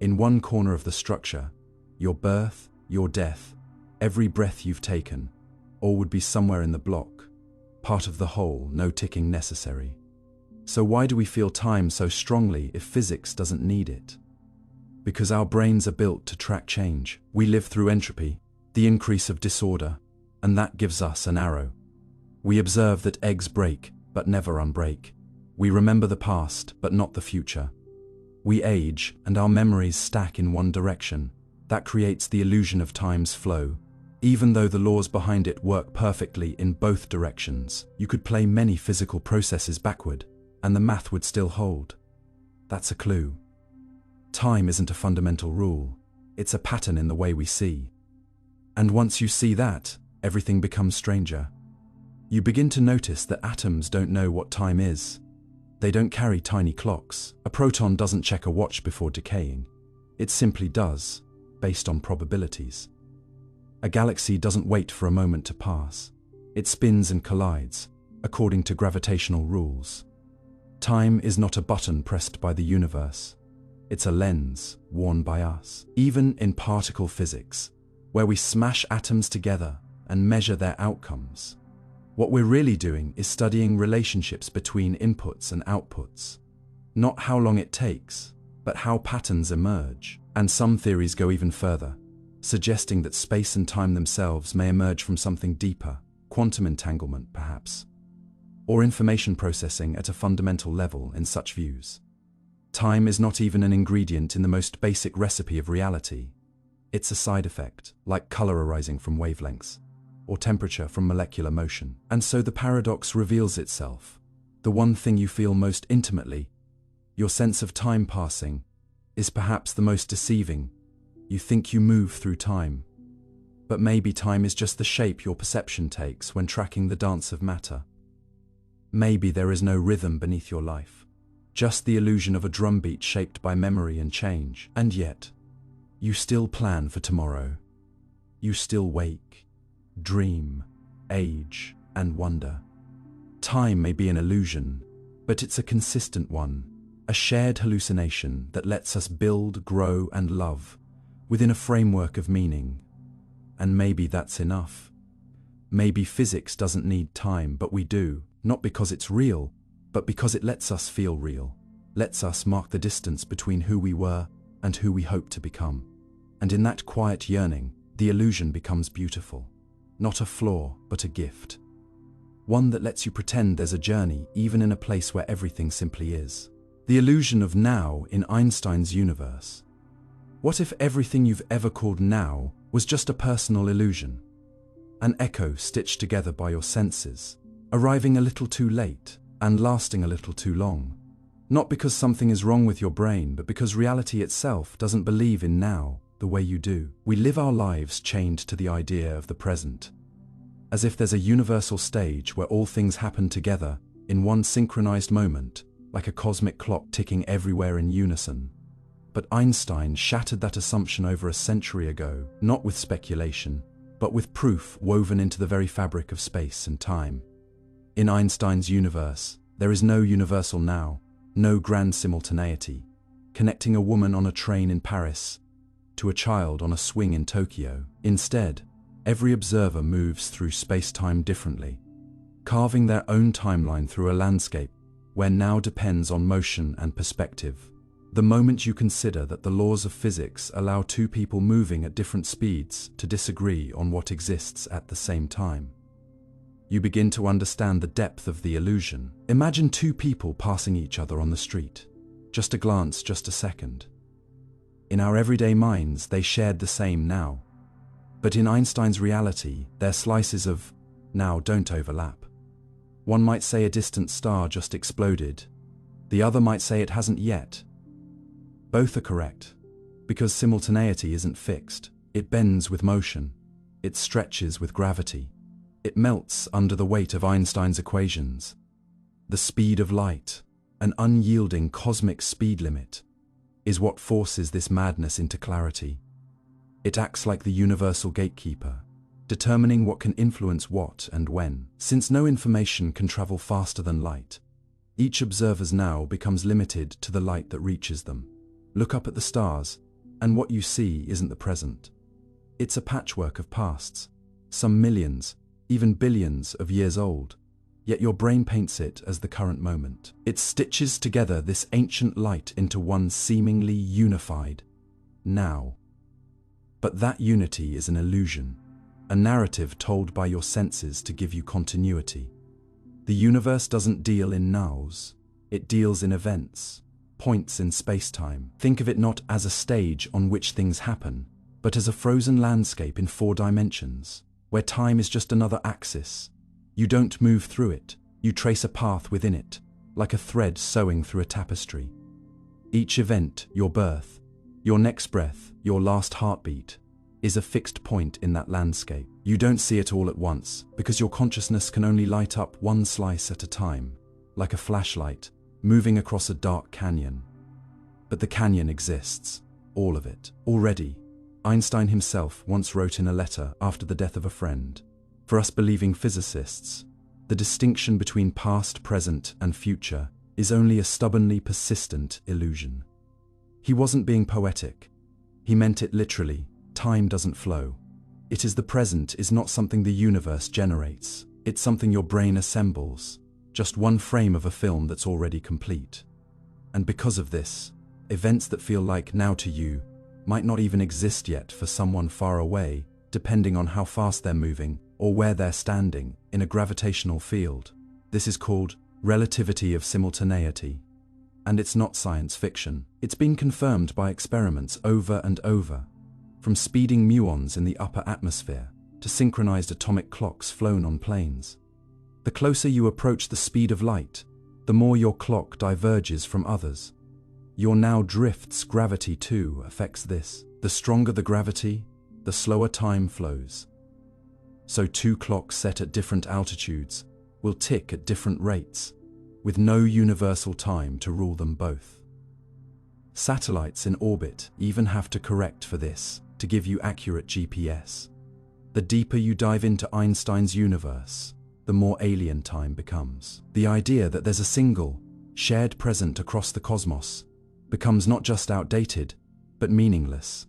In one corner of the structure, your birth, your death, every breath you've taken, all would be somewhere in the block, part of the whole, no ticking necessary. So why do we feel time so strongly if physics doesn't need it? Because our brains are built to track change. We live through entropy, the increase of disorder, and that gives us an arrow. We observe that eggs break, but never unbreak. We remember the past, but not the future. We age, and our memories stack in one direction. That creates the illusion of time's flow. Even though the laws behind it work perfectly in both directions, you could play many physical processes backward, and the math would still hold. That's a clue. Time isn't a fundamental rule, it's a pattern in the way we see. And once you see that, everything becomes stranger. You begin to notice that atoms don't know what time is. They don't carry tiny clocks. A proton doesn't check a watch before decaying. It simply does, based on probabilities. A galaxy doesn't wait for a moment to pass. It spins and collides, according to gravitational rules. Time is not a button pressed by the universe. It's a lens worn by us. Even in particle physics, where we smash atoms together and measure their outcomes, what we're really doing is studying relationships between inputs and outputs. Not how long it takes, but how patterns emerge. And some theories go even further, suggesting that space and time themselves may emerge from something deeper, quantum entanglement perhaps, or information processing at a fundamental level in such views. Time is not even an ingredient in the most basic recipe of reality. It's a side effect, like color arising from wavelengths, or temperature from molecular motion. And so the paradox reveals itself. The one thing you feel most intimately, your sense of time passing, is perhaps the most deceiving. You think you move through time, but maybe time is just the shape your perception takes when tracking the dance of matter. Maybe there is no rhythm beneath your life, just the illusion of a drumbeat shaped by memory and change. And yet, you still plan for tomorrow. You still wake, dream, age, and wonder. Time may be an illusion, but it's a consistent one, a shared hallucination that lets us build, grow, and love within a framework of meaning. And maybe that's enough. Maybe physics doesn't need time, but we do, not because it's real, but because it lets us feel real, lets us mark the distance between who we were and who we hope to become. And in that quiet yearning, the illusion becomes beautiful. Not a flaw, but a gift. One that lets you pretend there's a journey even in a place where everything simply is. The illusion of now in Einstein's universe. What if everything you've ever called now was just a personal illusion? An echo stitched together by your senses, arriving a little too late and lasting a little too long. Not because something is wrong with your brain, but because reality itself doesn't believe in now the way you do. We live our lives chained to the idea of the present, as if there's a universal stage where all things happen together in one synchronized moment, like a cosmic clock ticking everywhere in unison. But Einstein shattered that assumption over a century ago, not with speculation, but with proof woven into the very fabric of space and time. In Einstein's universe, there is no universal now, no grand simultaneity, connecting a woman on a train in Paris to a child on a swing in Tokyo. Instead, every observer moves through space-time differently. carving their own timeline through a landscape where now depends on motion and perspective. The moment you consider that the laws of physics allow two people moving at different speeds to disagree on what exists at the same time, you begin to understand the depth of the illusion. Imagine two people passing each other on the street. Just a glance, just a second. In our everyday minds, they shared the same now. But in Einstein's reality, their slices of now don't overlap. One might say a distant star just exploded. The other might say it hasn't yet. Both are correct, because simultaneity isn't fixed. It bends with motion. It stretches with gravity. It melts under the weight of Einstein's equations. The speed of light, an unyielding cosmic speed limit, is what forces this madness into clarity. It acts like the universal gatekeeper, determining what can influence what and when. Since no information can travel faster than light, each observer's now becomes limited to the light that reaches them. Look up at the stars, and what you see isn't the present. It's a patchwork of pasts, some millions, even billions of years old, yet your brain paints it as the current moment. It stitches together this ancient light into one seemingly unified now. But that unity is an illusion, a narrative told by your senses to give you continuity. The universe doesn't deal in nows, it deals in events, points in spacetime. Think of it not as a stage on which things happen, but as a frozen landscape in 4 dimensions, where time is just another axis. You don't move through it, you trace a path within it, like a thread sewing through a tapestry. Each event, your birth, your next breath, your last heartbeat, is a fixed point in that landscape. You don't see it all at once, because your consciousness can only light up one slice at a time, like a flashlight, moving across a dark canyon. But the canyon exists, all of it, already. Einstein himself once wrote in a letter after the death of a friend, "For us believing physicists, the distinction between past, present, and future is only a stubbornly persistent illusion." He wasn't being poetic. He meant it literally. Time doesn't flow. It is the present is not something the universe generates. It's something your brain assembles, just one frame of a film that's already complete. And because of this, events that feel like now to you might not even exist yet for someone far away, depending on how fast they're moving or where they're standing in a gravitational field. This is called relativity of simultaneity. And it's not science fiction. It's been confirmed by experiments over and over, from speeding muons in the upper atmosphere to synchronized atomic clocks flown on planes. The closer you approach the speed of light, the more your clock diverges from others. Your now drift's gravity too affects this. The stronger the gravity, the slower time flows. So 2 clocks set at different altitudes will tick at different rates, with no universal time to rule them both. Satellites in orbit even have to correct for this to give you accurate GPS. The deeper you dive into Einstein's universe, the more alien time becomes. The idea that there's a single, shared present across the cosmos becomes not just outdated, but meaningless.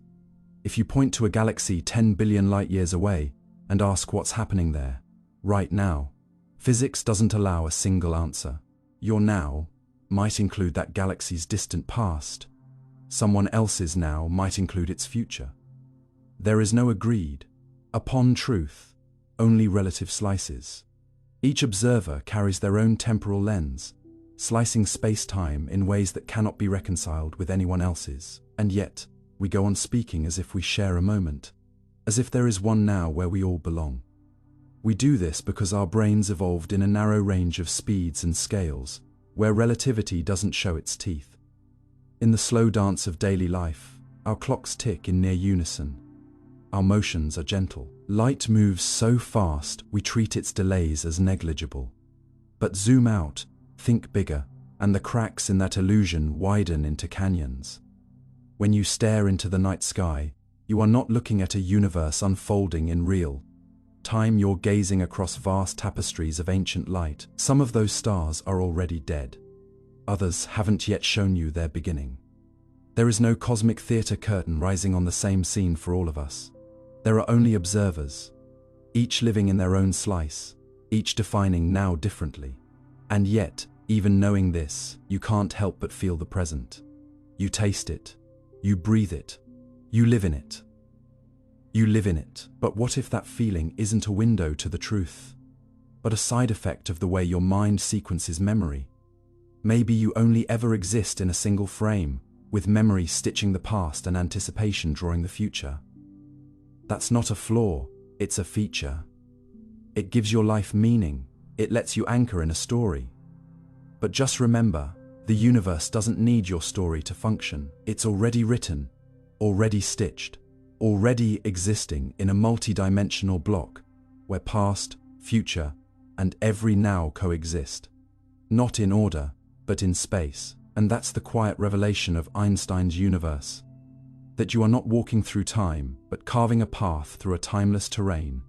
If you point to a galaxy 10 billion light-years away and ask what's happening there, right now, physics doesn't allow a single answer. Your now might include that galaxy's distant past. Someone else's now might include its future. There is no agreed upon truth, only relative slices. Each observer carries their own temporal lens, slicing space-time in ways that cannot be reconciled with anyone else's. And yet, we go on speaking as if we share a moment, as if there is one now where we all belong. We do this because our brains evolved in a narrow range of speeds and scales, where relativity doesn't show its teeth. In the slow dance of daily life, our clocks tick in near unison. Our motions are gentle. Light moves so fast we treat its delays as negligible. But zoom out, think bigger, and the cracks in that illusion widen into canyons. When you stare into the night sky, you are not looking at a universe unfolding in real time. You're gazing across vast tapestries of ancient light. Some of those stars are already dead. Others haven't yet shown you their beginning. There is no cosmic theater curtain rising on the same scene for all of us. There are only observers, each living in their own slice, each defining now differently. And yet, even knowing this, you can't help but feel the present. You taste it. You breathe it. You live in it. You live in it. But what if that feeling isn't a window to the truth, but a side effect of the way your mind sequences memory? Maybe you only ever exist in a single frame, with memory stitching the past and anticipation drawing the future. That's not a flaw, it's a feature. It gives your life meaning, it lets you anchor in a story. But just remember, the universe doesn't need your story to function. It's already written, already stitched, already existing in a multi-dimensional block, where past, future, and every now coexist. Not in order, but in space. And that's the quiet revelation of Einstein's universe. That you are not walking through time, but carving a path through a timeless terrain,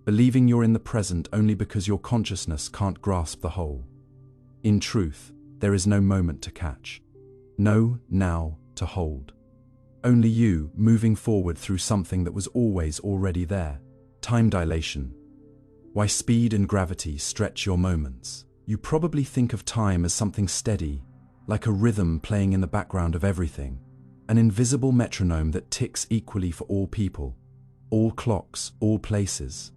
believing you're in the present only because your consciousness can't grasp the whole. In truth, there is no moment to catch. No now to hold. Only you moving forward through something that was always already there. Time dilation. Why speed and gravity stretch your moments. You probably think of time as something steady, like a rhythm playing in the background of everything, an invisible metronome that ticks equally for all people, all clocks, all places.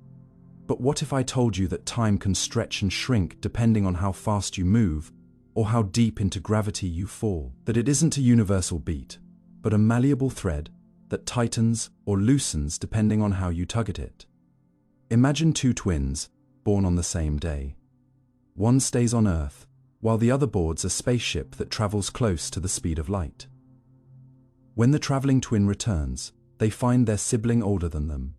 But what if I told you that time can stretch and shrink depending on how fast you move, or how deep into gravity you fall? That it isn't a universal beat, but a malleable thread that tightens or loosens depending on how you tug at it. Imagine two twins, born on the same day. One stays on Earth, while the other boards a spaceship that travels close to the speed of light. When the traveling twin returns, they find their sibling older than them,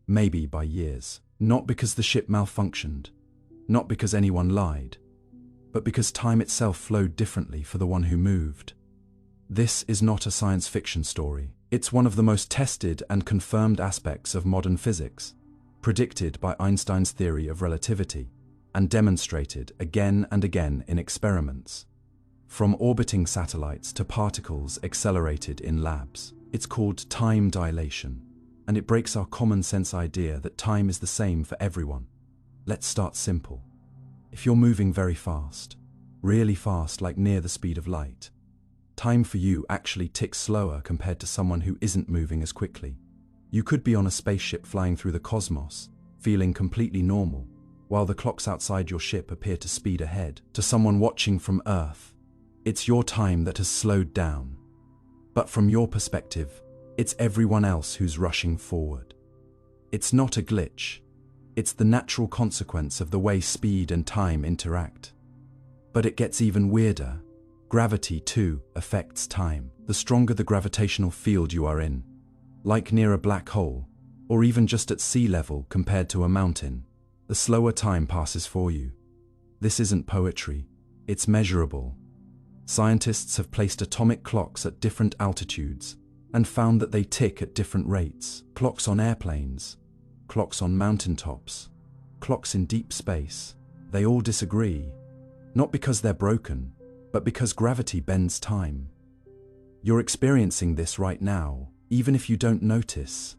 maybe by years. Not because the ship malfunctioned, not because anyone lied, but because time itself flowed differently for the one who moved. This is not a science fiction story. It's one of the most tested and confirmed aspects of modern physics, predicted by Einstein's theory of relativity, and demonstrated again and again in experiments. From orbiting satellites to particles accelerated in labs. It's called time dilation, and it breaks our common sense idea that time is the same for everyone. Let's start simple. If you're moving very fast, really fast, like near the speed of light, time for you actually ticks slower compared to someone who isn't moving as quickly. You could be on a spaceship flying through the cosmos, feeling completely normal, while the clocks outside your ship appear to speed ahead. To someone watching from Earth, it's your time that has slowed down. But from your perspective, it's everyone else who's rushing forward. It's not a glitch. It's the natural consequence of the way speed and time interact. But it gets even weirder. Gravity, too, affects time. The stronger the gravitational field you are in, like near a black hole, or even just at sea level compared to a mountain, the slower time passes for you. This isn't poetry, it's measurable. Scientists have placed atomic clocks at different altitudes and found that they tick at different rates. Clocks on airplanes, clocks on mountaintops, clocks in deep space. They all disagree, not because they're broken, but because gravity bends time. You're experiencing this right now, even if you don't notice.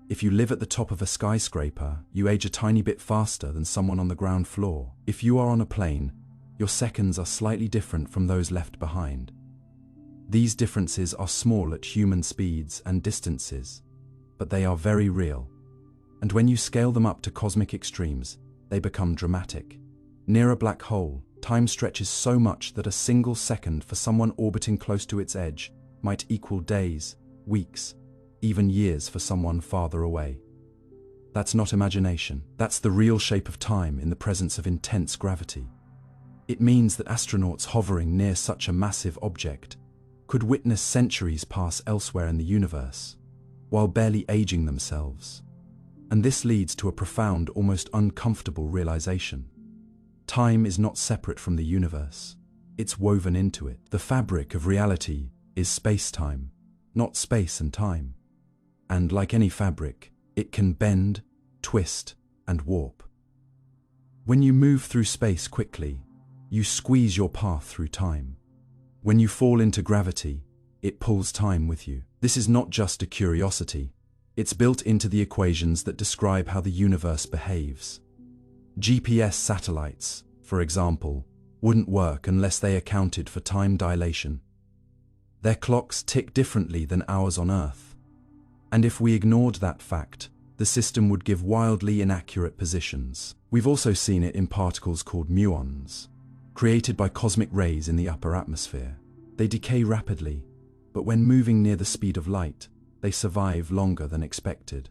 If you live at the top of a skyscraper, you age a tiny bit faster than someone on the ground floor. If you are on a plane, your seconds are slightly different from those left behind. These differences are small at human speeds and distances, but they are very real. And when you scale them up to cosmic extremes, they become dramatic. Near a black hole, time stretches so much that a single second for someone orbiting close to its edge might equal days, weeks, even years for someone farther away. That's not imagination. That's the real shape of time in the presence of intense gravity. It means that astronauts hovering near such a massive object could witness centuries pass elsewhere in the universe, while barely aging themselves. And this leads to a profound, almost uncomfortable realization. Time is not separate from the universe. It's woven into it. The fabric of reality is space-time, not space and time. And like any fabric, it can bend, twist, and warp. When you move through space quickly, you squeeze your path through time. When you fall into gravity, it pulls time with you. This is not just a curiosity. It's built into the equations that describe how the universe behaves. GPS satellites, for example, wouldn't work unless they accounted for time dilation. Their clocks tick differently than ours on Earth. And if we ignored that fact, the system would give wildly inaccurate positions. We've also seen it in particles called muons, created by cosmic rays in the upper atmosphere. They decay rapidly, but when moving near the speed of light, they survive longer than expected.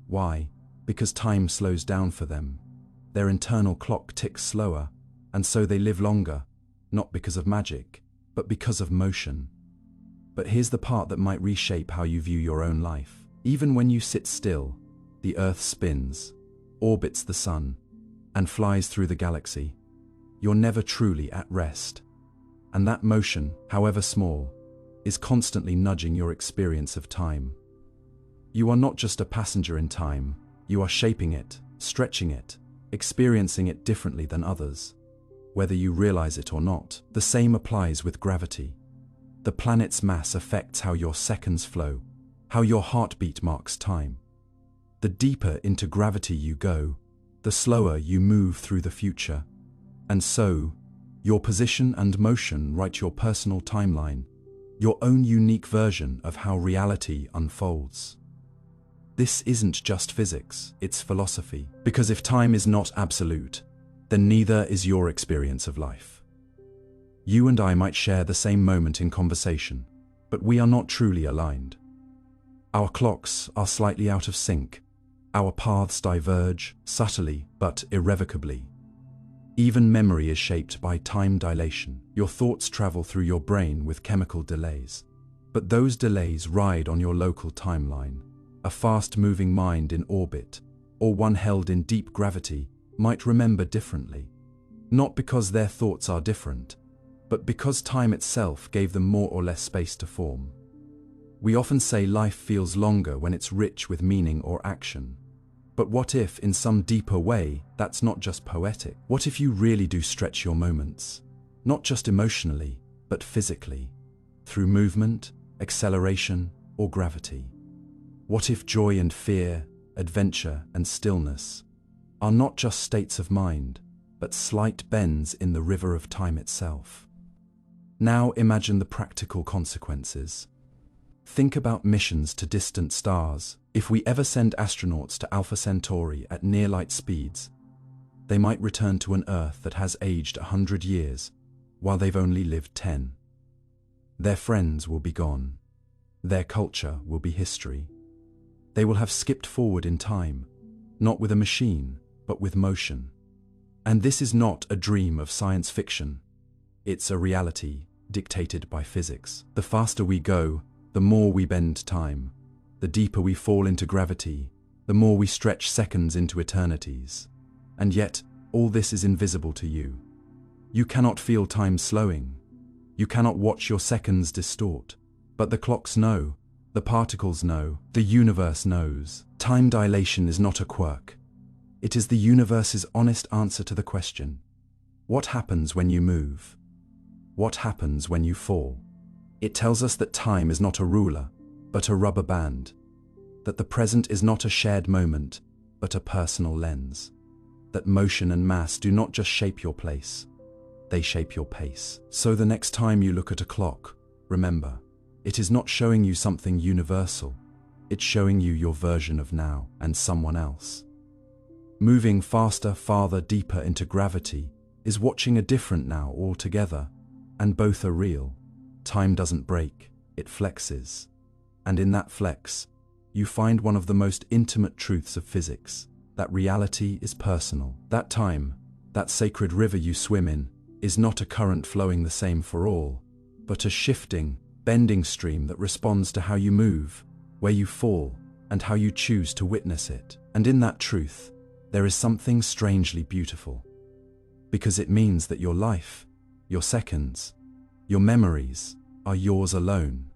Why? Because time slows down for them. Their internal clock ticks slower, and so they live longer, not because of magic, but because of motion. But here's the part that might reshape how you view your own life. Even when you sit still, the Earth spins, orbits the Sun, and flies through the galaxy. You're never truly at rest. And that motion, however small, is constantly nudging your experience of time. You are not just a passenger in time, you are shaping it, stretching it, experiencing it differently than others. Whether you realize it or not, the same applies with gravity. The planet's mass affects how your seconds flow, how your heartbeat marks time. The deeper into gravity you go, the slower you move through the future. And so, your position and motion write your personal timeline, your own unique version of how reality unfolds. This isn't just physics, it's philosophy. Because if time is not absolute, then neither is your experience of life. You and I might share the same moment in conversation, but we are not truly aligned. Our clocks are slightly out of sync. Our paths diverge, subtly but irrevocably. Even memory is shaped by time dilation. Your thoughts travel through your brain with chemical delays. But those delays ride on your local timeline. A fast-moving mind in orbit, or one held in deep gravity, might remember differently. Not because their thoughts are different, but because time itself gave them more or less space to form. We often say life feels longer when it's rich with meaning or action. But what if, in some deeper way, that's not just poetic? What if you really do stretch your moments? Not just emotionally, but physically, through movement, acceleration, or gravity? What if joy and fear, adventure and stillness, are not just states of mind, but slight bends in the river of time itself? Now imagine the practical consequences. Think about missions to distant stars. If we ever send astronauts to Alpha Centauri at near-light speeds, they might return to an Earth that has aged 100 years, while they've only lived 10. Their friends will be gone. Their culture will be history. They will have skipped forward in time, not with a machine, but with motion. And this is not a dream of science fiction. It's a reality dictated by physics. The faster we go, the more we bend time. The deeper we fall into gravity, the more we stretch seconds into eternities. And yet, all this is invisible to you. You cannot feel time slowing. You cannot watch your seconds distort. But the clocks know, the particles know, the universe knows. Time dilation is not a quirk. It is the universe's honest answer to the question: what happens when you move? What happens when you fall? It tells us that time is not a ruler, but a rubber band. That the present is not a shared moment, but a personal lens. That motion and mass do not just shape your place, they shape your pace. So the next time you look at a clock, remember, it is not showing you something universal. It's showing you your version of now and someone else. Moving faster, farther, deeper into gravity is watching a different now altogether, and both are real. Time doesn't break, it flexes. And in that flex, you find one of the most intimate truths of physics, that reality is personal. That time, that sacred river you swim in, is not a current flowing the same for all, but a shifting, bending stream that responds to how you move, where you fall, and how you choose to witness it. And in that truth, there is something strangely beautiful. Because it means that your life, your seconds, your memories, are yours alone.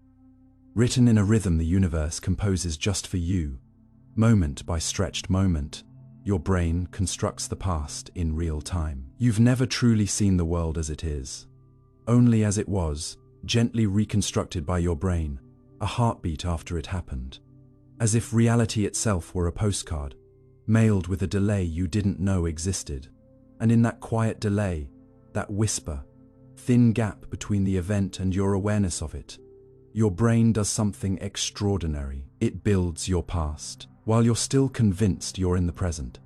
Written in a rhythm the universe composes just for you, moment by stretched moment. Your brain constructs the past in real time. You've never truly seen the world as it is, only as it was, gently reconstructed by your brain, a heartbeat after it happened. As if reality itself were a postcard, mailed with a delay you didn't know existed. And in that quiet delay, that whisper, thin gap between the event and your awareness of it, your brain does something extraordinary. It builds your past, while you're still convinced you're in the present,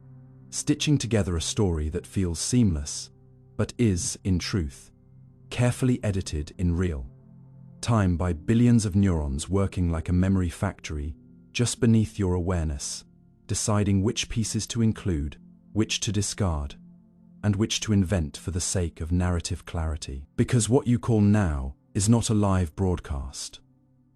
stitching together a story that feels seamless, but is, in truth, carefully edited in real time by billions of neurons working like a memory factory just beneath your awareness, deciding which pieces to include, which to discard, and which to invent for the sake of narrative clarity. Because what you call now is not a live broadcast.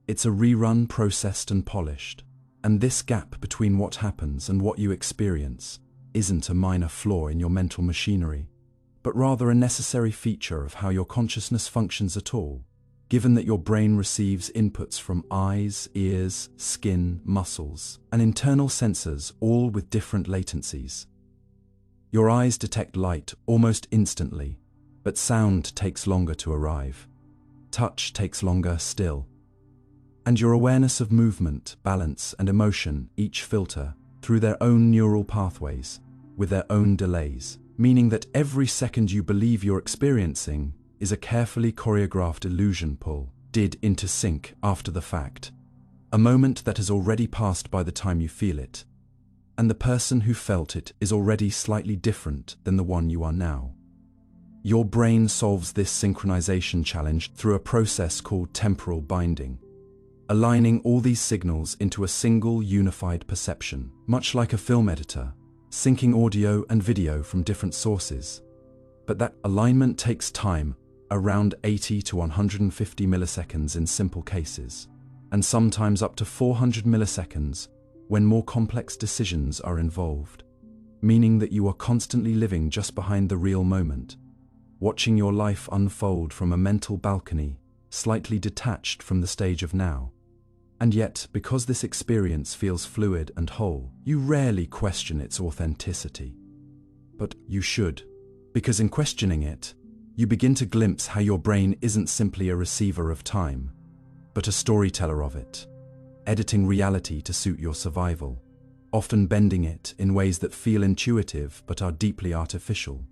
It's a rerun processed and polished. And this gap between what happens and what you experience isn't a minor flaw in your mental machinery, but rather a necessary feature of how your consciousness functions at all, given that your brain receives inputs from eyes, ears, skin, muscles, and internal sensors, all with different latencies. Your eyes detect light almost instantly, but sound takes longer to arrive. Touch takes longer still. And your awareness of movement, balance, and emotion each filter through their own neural pathways, with their own delays, meaning that every second you believe you're experiencing is a carefully choreographed illusion pulled into sync after the fact, a moment that has already passed by the time you feel it, and the person who felt it is already slightly different than the one you are now. Your brain solves this synchronization challenge through a process called temporal binding, aligning all these signals into a single unified perception, much like a film editor, syncing audio and video from different sources. But that alignment takes time, around 80 to 150 milliseconds in simple cases, and sometimes up to 400 milliseconds when more complex decisions are involved, meaning that you are constantly living just behind the real moment, watching your life unfold from a mental balcony, slightly detached from the stage of now. And yet, because this experience feels fluid and whole, you rarely question its authenticity. But you should, because in questioning it, you begin to glimpse how your brain isn't simply a receiver of time, but a storyteller of it, editing reality to suit your survival, often bending it in ways that feel intuitive but are deeply artificial.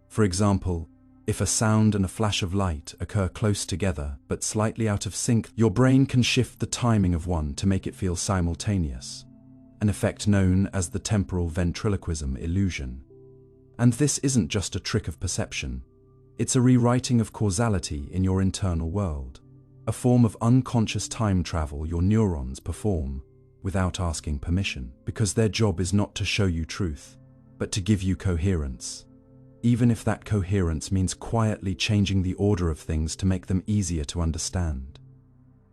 For example, if a sound and a flash of light occur close together but slightly out of sync, your brain can shift the timing of one to make it feel simultaneous, an effect known as the temporal ventriloquism illusion. And this isn't just a trick of perception, it's a rewriting of causality in your internal world, a form of unconscious time travel your neurons perform without asking permission, because their job is not to show you truth, but to give you coherence, even if that coherence means quietly changing the order of things to make them easier to understand.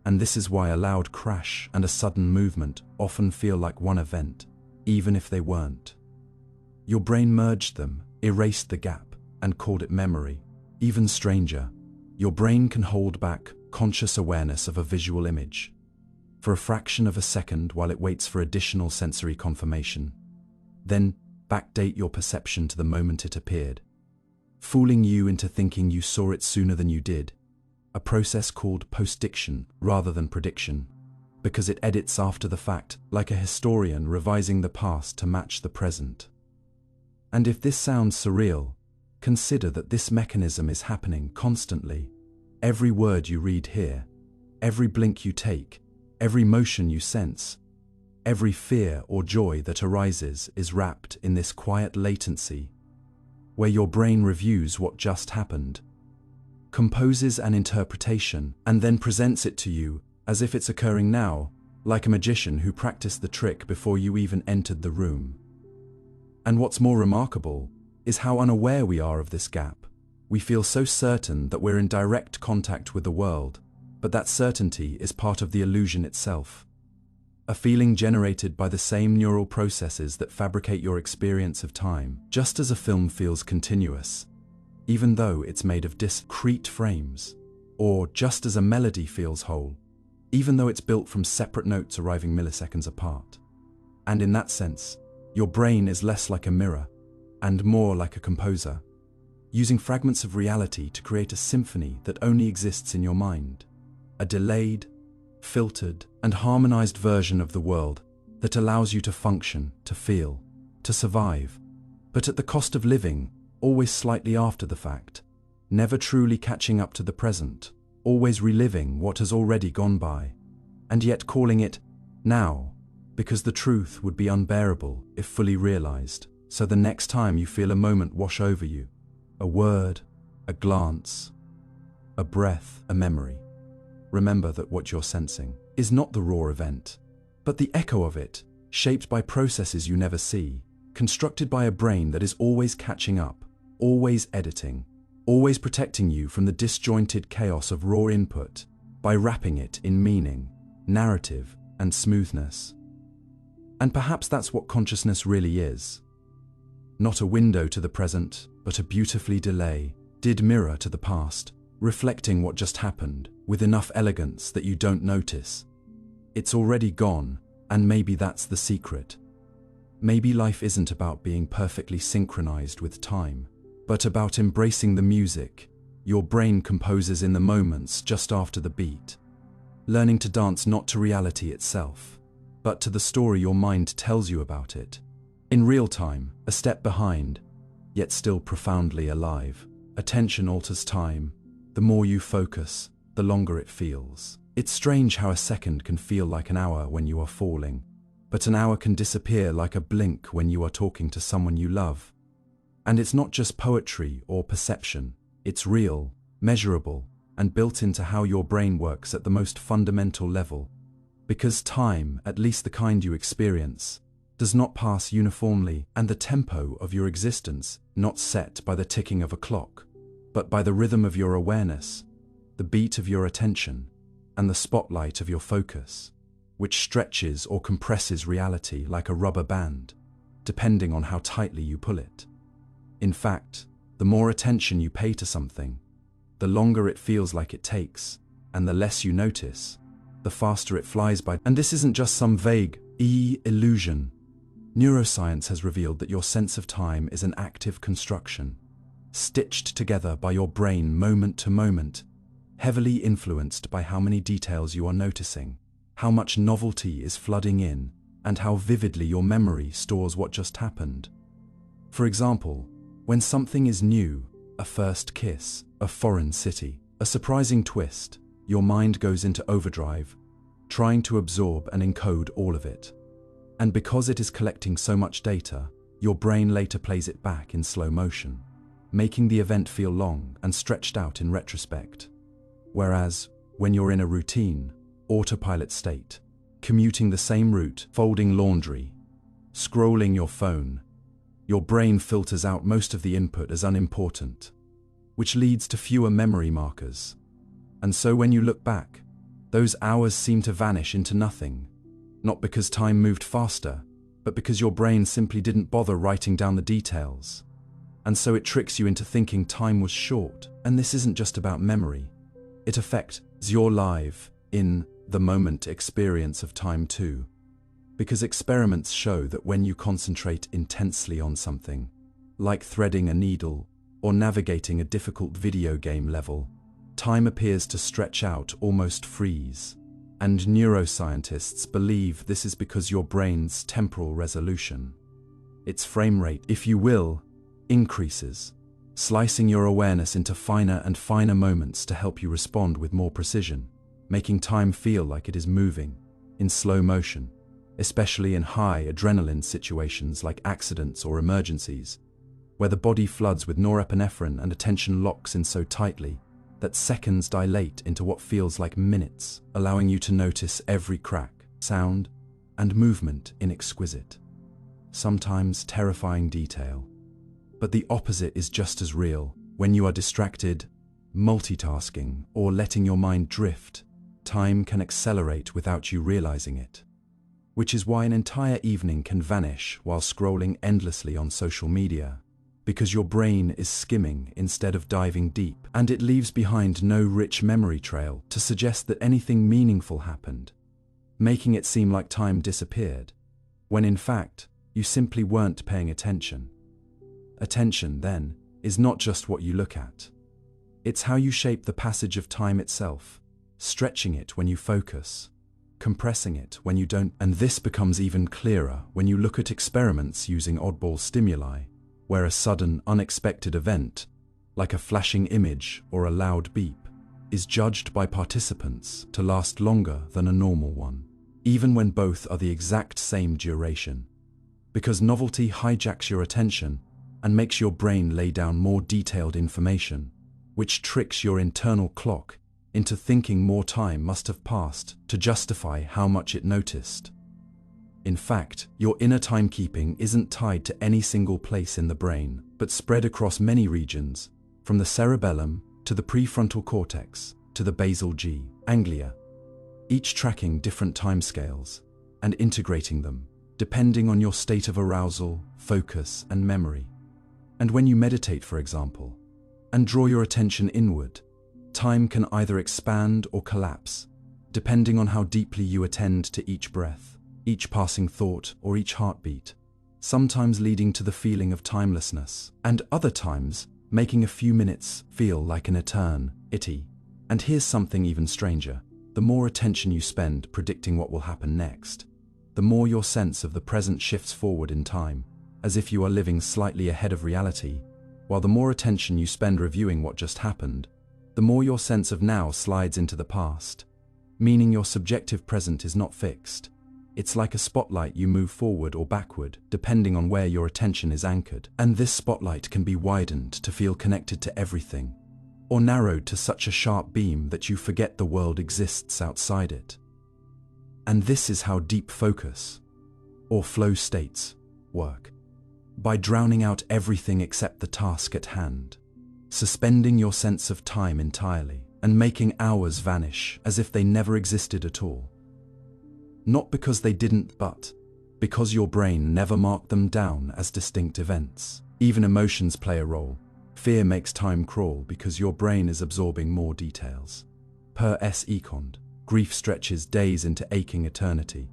And this is why a loud crash and a sudden movement often feel like one event, even if they weren't. Your brain merged them, erased the gap, and called it memory. Even stranger, your brain can hold back conscious awareness of a visual image for a fraction of a second while it waits for additional sensory confirmation. Then backdate your perception to the moment it appeared, fooling you into thinking you saw it sooner than you did, a process called postdiction rather than prediction, because it edits after the fact like a historian revising the past to match the present. And if this sounds surreal, consider that this mechanism is happening constantly. Every word you read here, every blink you take, every motion you sense, every fear or joy that arises is wrapped in this quiet latency, where your brain reviews what just happened, composes an interpretation, and then presents it to you as if it's occurring now, like a magician who practiced the trick before you even entered the room. And what's more remarkable is how unaware we are of this gap. We feel so certain that we're in direct contact with the world, but that certainty is part of the illusion itself. A feeling generated by the same neural processes that fabricate your experience of time, just as a film feels continuous, even though it's made of discrete frames, or just as a melody feels whole, even though it's built from separate notes arriving milliseconds apart. And in that sense, your brain is less like a mirror and more like a composer, using fragments of reality to create a symphony that only exists in your mind, a delayed, filtered, and harmonized version of the world that allows you to function, to feel, to survive, but at the cost of living, always slightly after the fact, never truly catching up to the present, always reliving what has already gone by, and yet calling it now, because the truth would be unbearable if fully realized. So the next time you feel a moment wash over you, a word, a glance, a breath, a memory, remember that what you're sensing is not the raw event, but the echo of it, shaped by processes you never see, constructed by a brain that is always catching up, always editing, always protecting you from the disjointed chaos of raw input by wrapping it in meaning, narrative, and smoothness. And perhaps that's what consciousness really is. Not a window to the present, but a beautifully delayed mirror to the past, reflecting what just happened with enough elegance that you don't notice. It's already gone, and maybe that's the secret. Maybe life isn't about being perfectly synchronized with time, but about embracing the music your brain composes in the moments just after the beat. Learning to dance not to reality itself, but to the story your mind tells you about it. In real time, a step behind, yet still profoundly alive. Attention alters time. The more you focus, the longer it feels. It's strange how a second can feel like an hour when you are falling, but an hour can disappear like a blink when you are talking to someone you love. And it's not just poetry or perception, it's real, measurable, and built into how your brain works at the most fundamental level. Because time, at least the kind you experience, does not pass uniformly, and the tempo of your existence not set by the ticking of a clock, but by the rhythm of your awareness, the beat of your attention, and the spotlight of your focus, which stretches or compresses reality like a rubber band, depending on how tightly you pull it. In fact, the more attention you pay to something, the longer it feels like it takes, and the less you notice, the faster it flies by. And this isn't just some vague illusion. Neuroscience has revealed that your sense of time is an active construction, stitched together by your brain moment to moment, heavily influenced by how many details you are noticing, how much novelty is flooding in, and how vividly your memory stores what just happened. For example, when something is new, a first kiss, a foreign city, a surprising twist, your mind goes into overdrive, trying to absorb and encode all of it. And because it is collecting so much data, your brain later plays it back in slow motion, making the event feel long and stretched out in retrospect. Whereas, when you're in a routine, autopilot state, commuting the same route, folding laundry, scrolling your phone, your brain filters out most of the input as unimportant, which leads to fewer memory markers. And so when you look back, those hours seem to vanish into nothing, not because time moved faster, but because your brain simply didn't bother writing down the details. And so it tricks you into thinking time was short. And this isn't just about memory. It affects your live, in the moment experience of time too. Because experiments show that when you concentrate intensely on something, like threading a needle or navigating a difficult video game level, time appears to stretch out, almost freeze. And neuroscientists believe this is because your brain's temporal resolution, its frame rate, if you will, increases, slicing your awareness into finer and finer moments to help you respond with more precision, making time feel like it is moving in slow motion, especially in high adrenaline situations like accidents or emergencies, where the body floods with norepinephrine and attention locks in so tightly that seconds dilate into what feels like minutes, allowing you to notice every crack, sound, and movement in exquisite, sometimes terrifying detail. But the opposite is just as real. When you are distracted, multitasking, or letting your mind drift, time can accelerate without you realizing it. Which is why an entire evening can vanish while scrolling endlessly on social media, because your brain is skimming instead of diving deep, and it leaves behind no rich memory trail to suggest that anything meaningful happened, making it seem like time disappeared, when in fact, you simply weren't paying attention. Attention, then, is not just what you look at. It's how you shape the passage of time itself, stretching it when you focus, compressing it when you don't, and this becomes even clearer when you look at experiments using oddball stimuli, where a sudden, unexpected event, like a flashing image or a loud beep, is judged by participants to last longer than a normal one, even when both are the exact same duration. Because novelty hijacks your attention and makes your brain lay down more detailed information, which tricks your internal clock into thinking more time must have passed to justify how much it noticed. In fact, your inner timekeeping isn't tied to any single place in the brain, but spread across many regions, from the cerebellum to the prefrontal cortex to the basal ganglia, each tracking different timescales and integrating them, depending on your state of arousal, focus, and memory. And when you meditate, for example, and draw your attention inward, time can either expand or collapse, depending on how deeply you attend to each breath, each passing thought, or each heartbeat, sometimes leading to the feeling of timelessness, and other times making a few minutes feel like an eternity. And here's something even stranger. The more attention you spend predicting what will happen next, the more your sense of the present shifts forward in time, as if you are living slightly ahead of reality, while the more attention you spend reviewing what just happened, the more your sense of now slides into the past, meaning your subjective present is not fixed. It's like a spotlight. You move forward or backward, depending on where your attention is anchored. And this spotlight can be widened to feel connected to everything, or narrowed to such a sharp beam that you forget the world exists outside it. And this is how deep focus, or flow states, work. By drowning out everything except the task at hand, suspending your sense of time entirely, and making hours vanish as if they never existed at all. Not because they didn't, but because your brain never marked them down as distinct events. Even emotions play a role. Fear makes time crawl because your brain is absorbing more details. Per second, grief stretches days into aching eternity,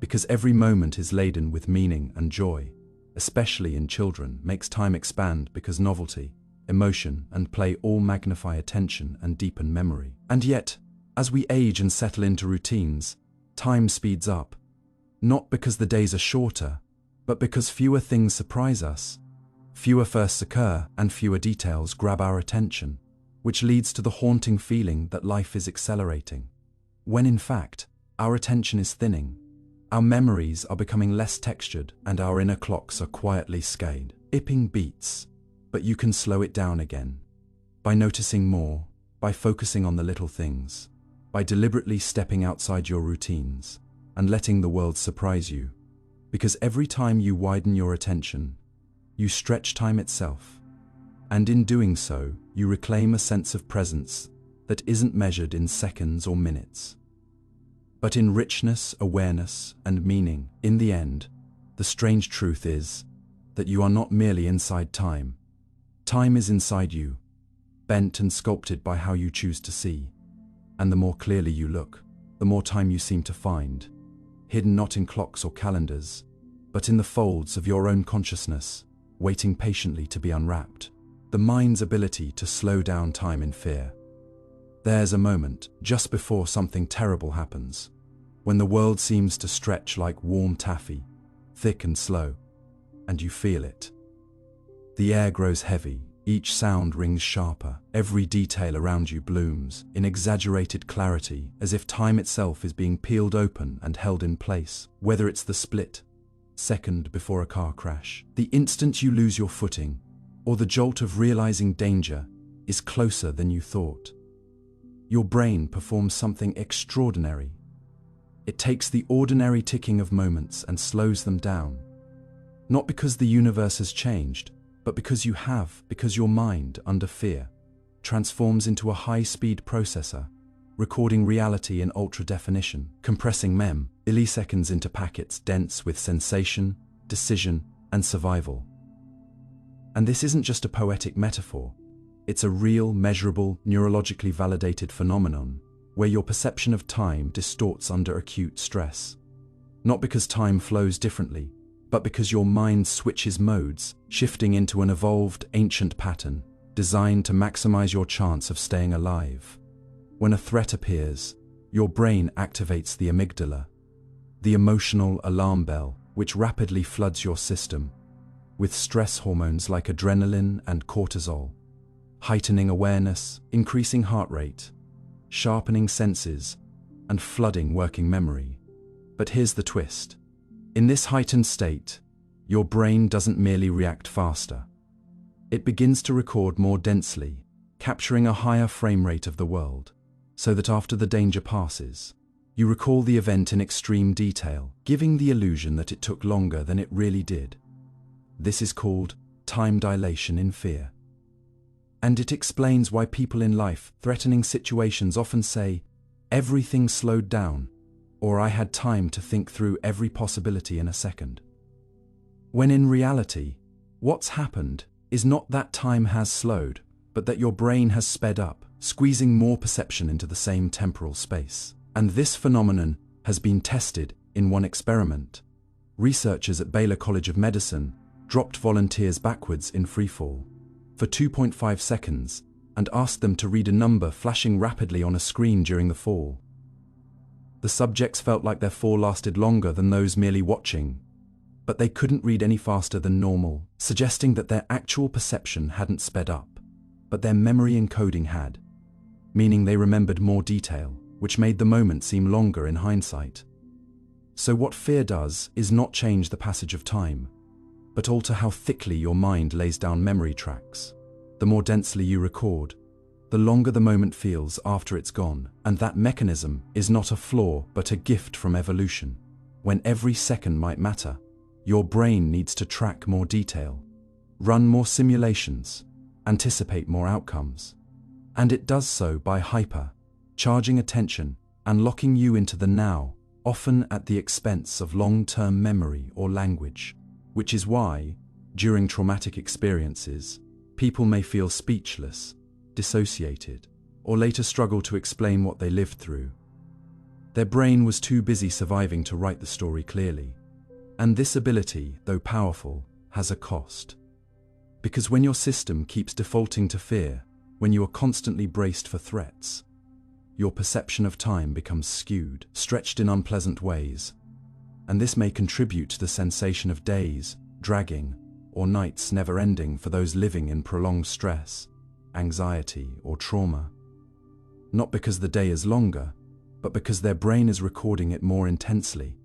because every moment is laden with meaning and joy, especially in children, makes time expand because novelty, emotion, and play all magnify attention and deepen memory. And yet, as we age and settle into routines, time speeds up, not because the days are shorter, but because fewer things surprise us, fewer firsts occur, and fewer details grab our attention, which leads to the haunting feeling that life is accelerating, when in fact, our attention is thinning, our memories are becoming less textured, and our inner clocks are quietly skipping beats. But you can slow it down again, by noticing more, by focusing on the little things, by deliberately stepping outside your routines and letting the world surprise you, because every time you widen your attention, you stretch time itself, and in doing so, you reclaim a sense of presence that isn't measured in seconds or minutes, but in richness, awareness, and meaning. In the end, the strange truth is that you are not merely inside time. Time is inside you, bent and sculpted by how you choose to see. And the more clearly you look, the more time you seem to find, hidden not in clocks or calendars, but in the folds of your own consciousness, waiting patiently to be unwrapped. The mind's ability to slow down time in fear. There's a moment, just before something terrible happens, when the world seems to stretch like warm taffy, thick and slow, and you feel it. The air grows heavy, each sound rings sharper, every detail around you blooms in exaggerated clarity, as if time itself is being peeled open and held in place. Whether it's the split second before a car crash, the instant you lose your footing, or the jolt of realizing danger is closer than you thought, your brain performs something extraordinary. It takes the ordinary ticking of moments and slows them down. Not because the universe has changed, but because you have, because your mind, under fear, transforms into a high-speed processor, recording reality in ultra-definition, compressing milliseconds into packets dense with sensation, decision, and survival. And this isn't just a poetic metaphor, it's a real, measurable, neurologically validated phenomenon, where your perception of time distorts under acute stress. Not because time flows differently, but because your mind switches modes, shifting into an evolved, ancient pattern, designed to maximize your chance of staying alive. When a threat appears, your brain activates the amygdala, the emotional alarm bell, which rapidly floods your system with stress hormones like adrenaline and cortisol, heightening awareness, increasing heart rate, sharpening senses, and flooding working memory. But here's the twist. In this heightened state, your brain doesn't merely react faster. It begins to record more densely, capturing a higher frame rate of the world, so that after the danger passes, you recall the event in extreme detail, giving the illusion that it took longer than it really did. This is called time dilation in fear. And it explains why people in life-threatening situations often say, "Everything slowed down," or "I had time to think through every possibility in a second." When in reality, what's happened is not that time has slowed, but that your brain has sped up, squeezing more perception into the same temporal space. And this phenomenon has been tested in one experiment. Researchers at Baylor College of Medicine dropped volunteers backwards in freefall for 2.5 seconds and asked them to read a number flashing rapidly on a screen during the fall. The subjects felt like their fall lasted longer than those merely watching, but they couldn't read any faster than normal, suggesting that their actual perception hadn't sped up, but their memory encoding had, meaning they remembered more detail, which made the moment seem longer in hindsight. So what fear does is not change the passage of time, but alter how thickly your mind lays down memory tracks. The more densely you record, the longer the moment feels after it's gone, and that mechanism is not a flaw but a gift from evolution. When every second might matter, your brain needs to track more detail, run more simulations, anticipate more outcomes. And it does so by charging attention and locking you into the now, often at the expense of long-term memory or language. Which is why, during traumatic experiences, people may feel speechless, dissociated, or later struggle to explain what they lived through. Their brain was too busy surviving to write the story clearly. And this ability, though powerful, has a cost. Because when your system keeps defaulting to fear, when you are constantly braced for threats, your perception of time becomes skewed, stretched in unpleasant ways. And this may contribute to the sensation of days dragging or nights never ending for those living in prolonged stress, anxiety, or trauma. Not because the day is longer, but because their brain is recording it more intensely,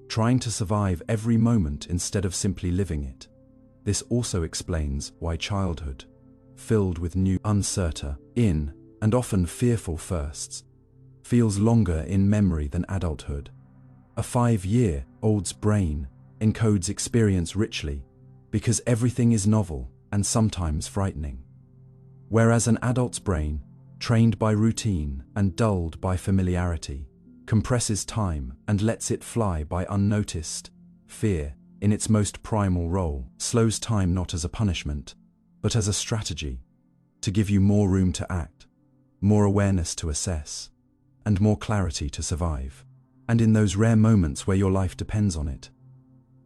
trying to survive every moment instead of simply living it. This also explains why childhood, filled with new, uncertain, and often fearful firsts, feels longer in memory than adulthood. A 5-year-old's brain encodes experience richly because everything is novel and sometimes frightening. Whereas an adult's brain, trained by routine and dulled by familiarity, compresses time and lets it fly by unnoticed. Fear, in its most primal role, slows time not as a punishment, but as a strategy to give you more room to act, more awareness to assess, and more clarity to survive. And in those rare moments where your life depends on it,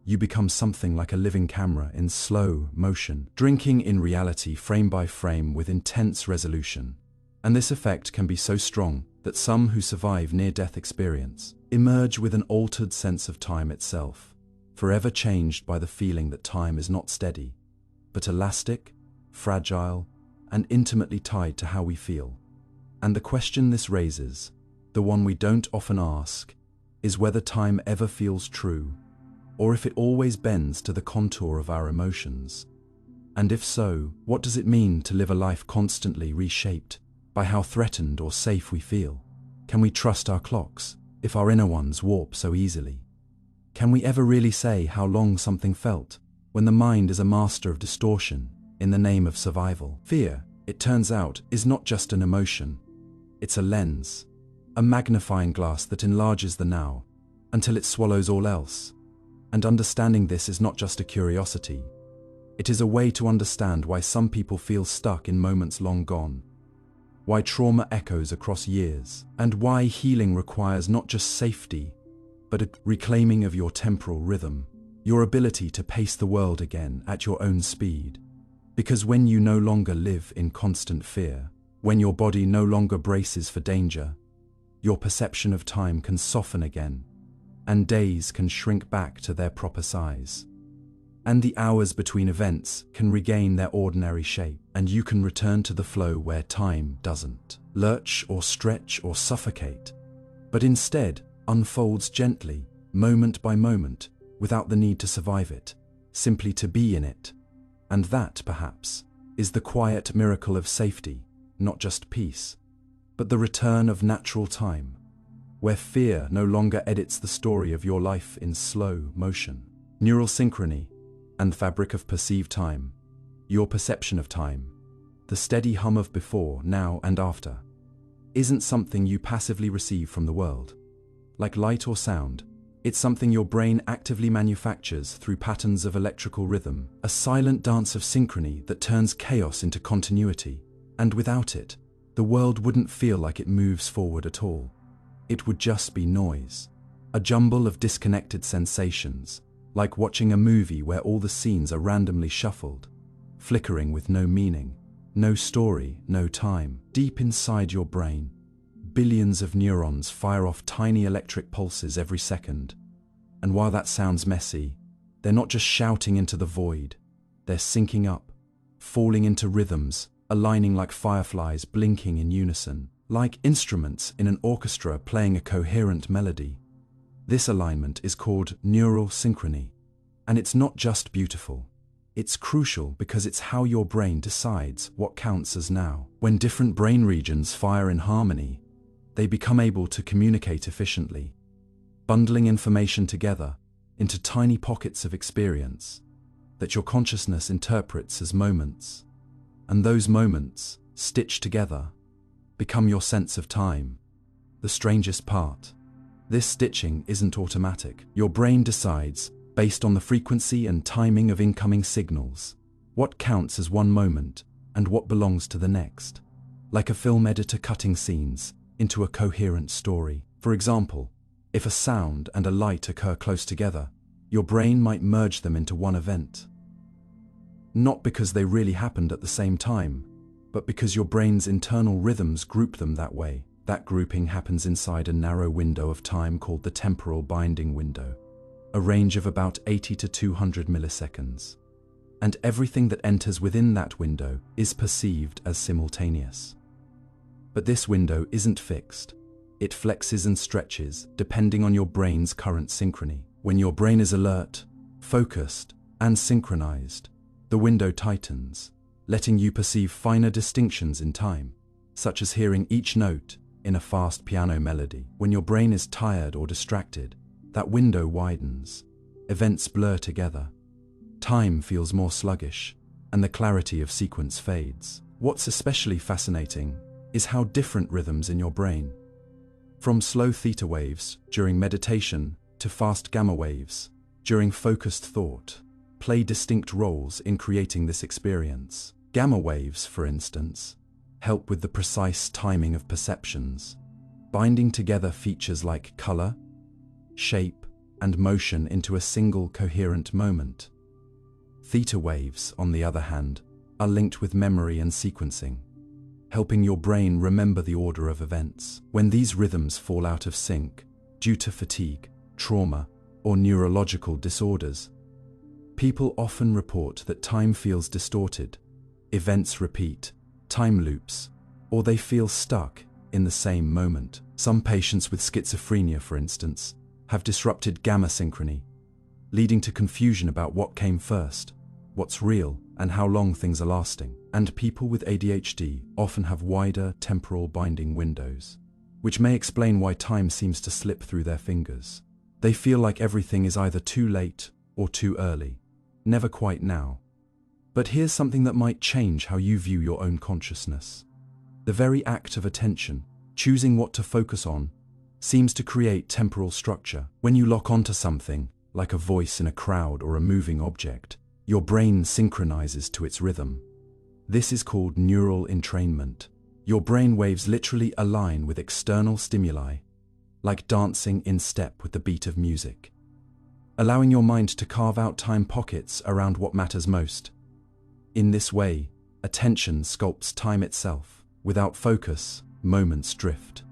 you become something like a living camera in slow motion, drinking in reality frame by frame with intense resolution. And this effect can be so strong that some who survive near-death experience emerge with an altered sense of time itself, forever changed by the feeling that time is not steady, but elastic, fragile, and intimately tied to how we feel. And the question this raises, the one we don't often ask, is whether time ever feels true, or if it always bends to the contour of our emotions. And if so, what does it mean to live a life constantly reshaped by how threatened or safe we feel? Can we trust our clocks if our inner ones warp so easily? Can we ever really say how long something felt when the mind is a master of distortion in the name of survival? Fear, it turns out, is not just an emotion. It's a lens, a magnifying glass that enlarges the now until it swallows all else. And understanding this is not just a curiosity. It is a way to understand why some people feel stuck in moments long gone, why trauma echoes across years, and why healing requires not just safety, but a reclaiming of your temporal rhythm, your ability to pace the world again at your own speed. Because when you no longer live in constant fear, when your body no longer braces for danger, your perception of time can soften again, and days can shrink back to their proper size. And the hours between events can regain their ordinary shape, and you can return to the flow where time doesn't lurch or stretch or suffocate, but instead unfolds gently, moment by moment, without the need to survive it, simply to be in it. And that, perhaps, is the quiet miracle of safety, not just peace, but the return of natural time, where fear no longer edits the story of your life in slow motion. Neural synchrony and fabric of perceived time, your perception of time, the steady hum of before, now, and after, isn't something you passively receive from the world. Like light or sound, it's something your brain actively manufactures through patterns of electrical rhythm, a silent dance of synchrony that turns chaos into continuity. And without it, the world wouldn't feel like it moves forward at all. It would just be noise, a jumble of disconnected sensations, like watching a movie where all the scenes are randomly shuffled, flickering with no meaning, no story, no time. Deep inside your brain, billions of neurons fire off tiny electric pulses every second. And while that sounds messy, they're not just shouting into the void, they're syncing up, falling into rhythms, aligning like fireflies blinking in unison, like instruments in an orchestra playing a coherent melody. This alignment is called neural synchrony, and it's not just beautiful. It's crucial because it's how your brain decides what counts as now. When different brain regions fire in harmony, they become able to communicate efficiently, bundling information together into tiny pockets of experience that your consciousness interprets as moments. And those moments, stitched together, become your sense of time. The strangest part: this stitching isn't automatic. Your brain decides, based on the frequency and timing of incoming signals, what counts as one moment and what belongs to the next, like a film editor cutting scenes into a coherent story. For example, if a sound and a light occur close together, your brain might merge them into one event. Not because they really happened at the same time, but because your brain's internal rhythms group them that way. That grouping happens inside a narrow window of time called the temporal binding window, a range of about 80 to 200 milliseconds. And everything that enters within that window is perceived as simultaneous. But this window isn't fixed. It flexes and stretches depending on your brain's current synchrony. When your brain is alert, focused, and synchronized, the window tightens, letting you perceive finer distinctions in time, such as hearing each note in a fast piano melody. When your brain is tired or distracted, that window widens, events blur together, time feels more sluggish, and the clarity of sequence fades. What's especially fascinating is how different rhythms in your brain, from slow theta waves during meditation to fast gamma waves during focused thought, play distinct roles in creating this experience. Gamma waves, for instance, help with the precise timing of perceptions, binding together features like color, shape, and motion into a single coherent moment. Theta waves, on the other hand, are linked with memory and sequencing, helping your brain remember the order of events. When these rhythms fall out of sync due to fatigue, trauma, or neurological disorders, people often report that time feels distorted, events repeat, time loops, or they feel stuck in the same moment. Some patients with schizophrenia, for instance, have disrupted gamma synchrony, leading to confusion about what came first, what's real, and how long things are lasting. And people with ADHD often have wider temporal binding windows, which may explain why time seems to slip through their fingers. They feel like everything is either too late or too early, never quite now. But here's something that might change how you view your own consciousness. The very act of attention, choosing what to focus on, seems to create temporal structure. When you lock onto something, like a voice in a crowd or a moving object, your brain synchronizes to its rhythm. This is called neural entrainment. Your brain waves literally align with external stimuli, like dancing in step with the beat of music, allowing your mind to carve out time pockets around what matters most. In this way, attention sculpts time itself. Without focus, moments drift.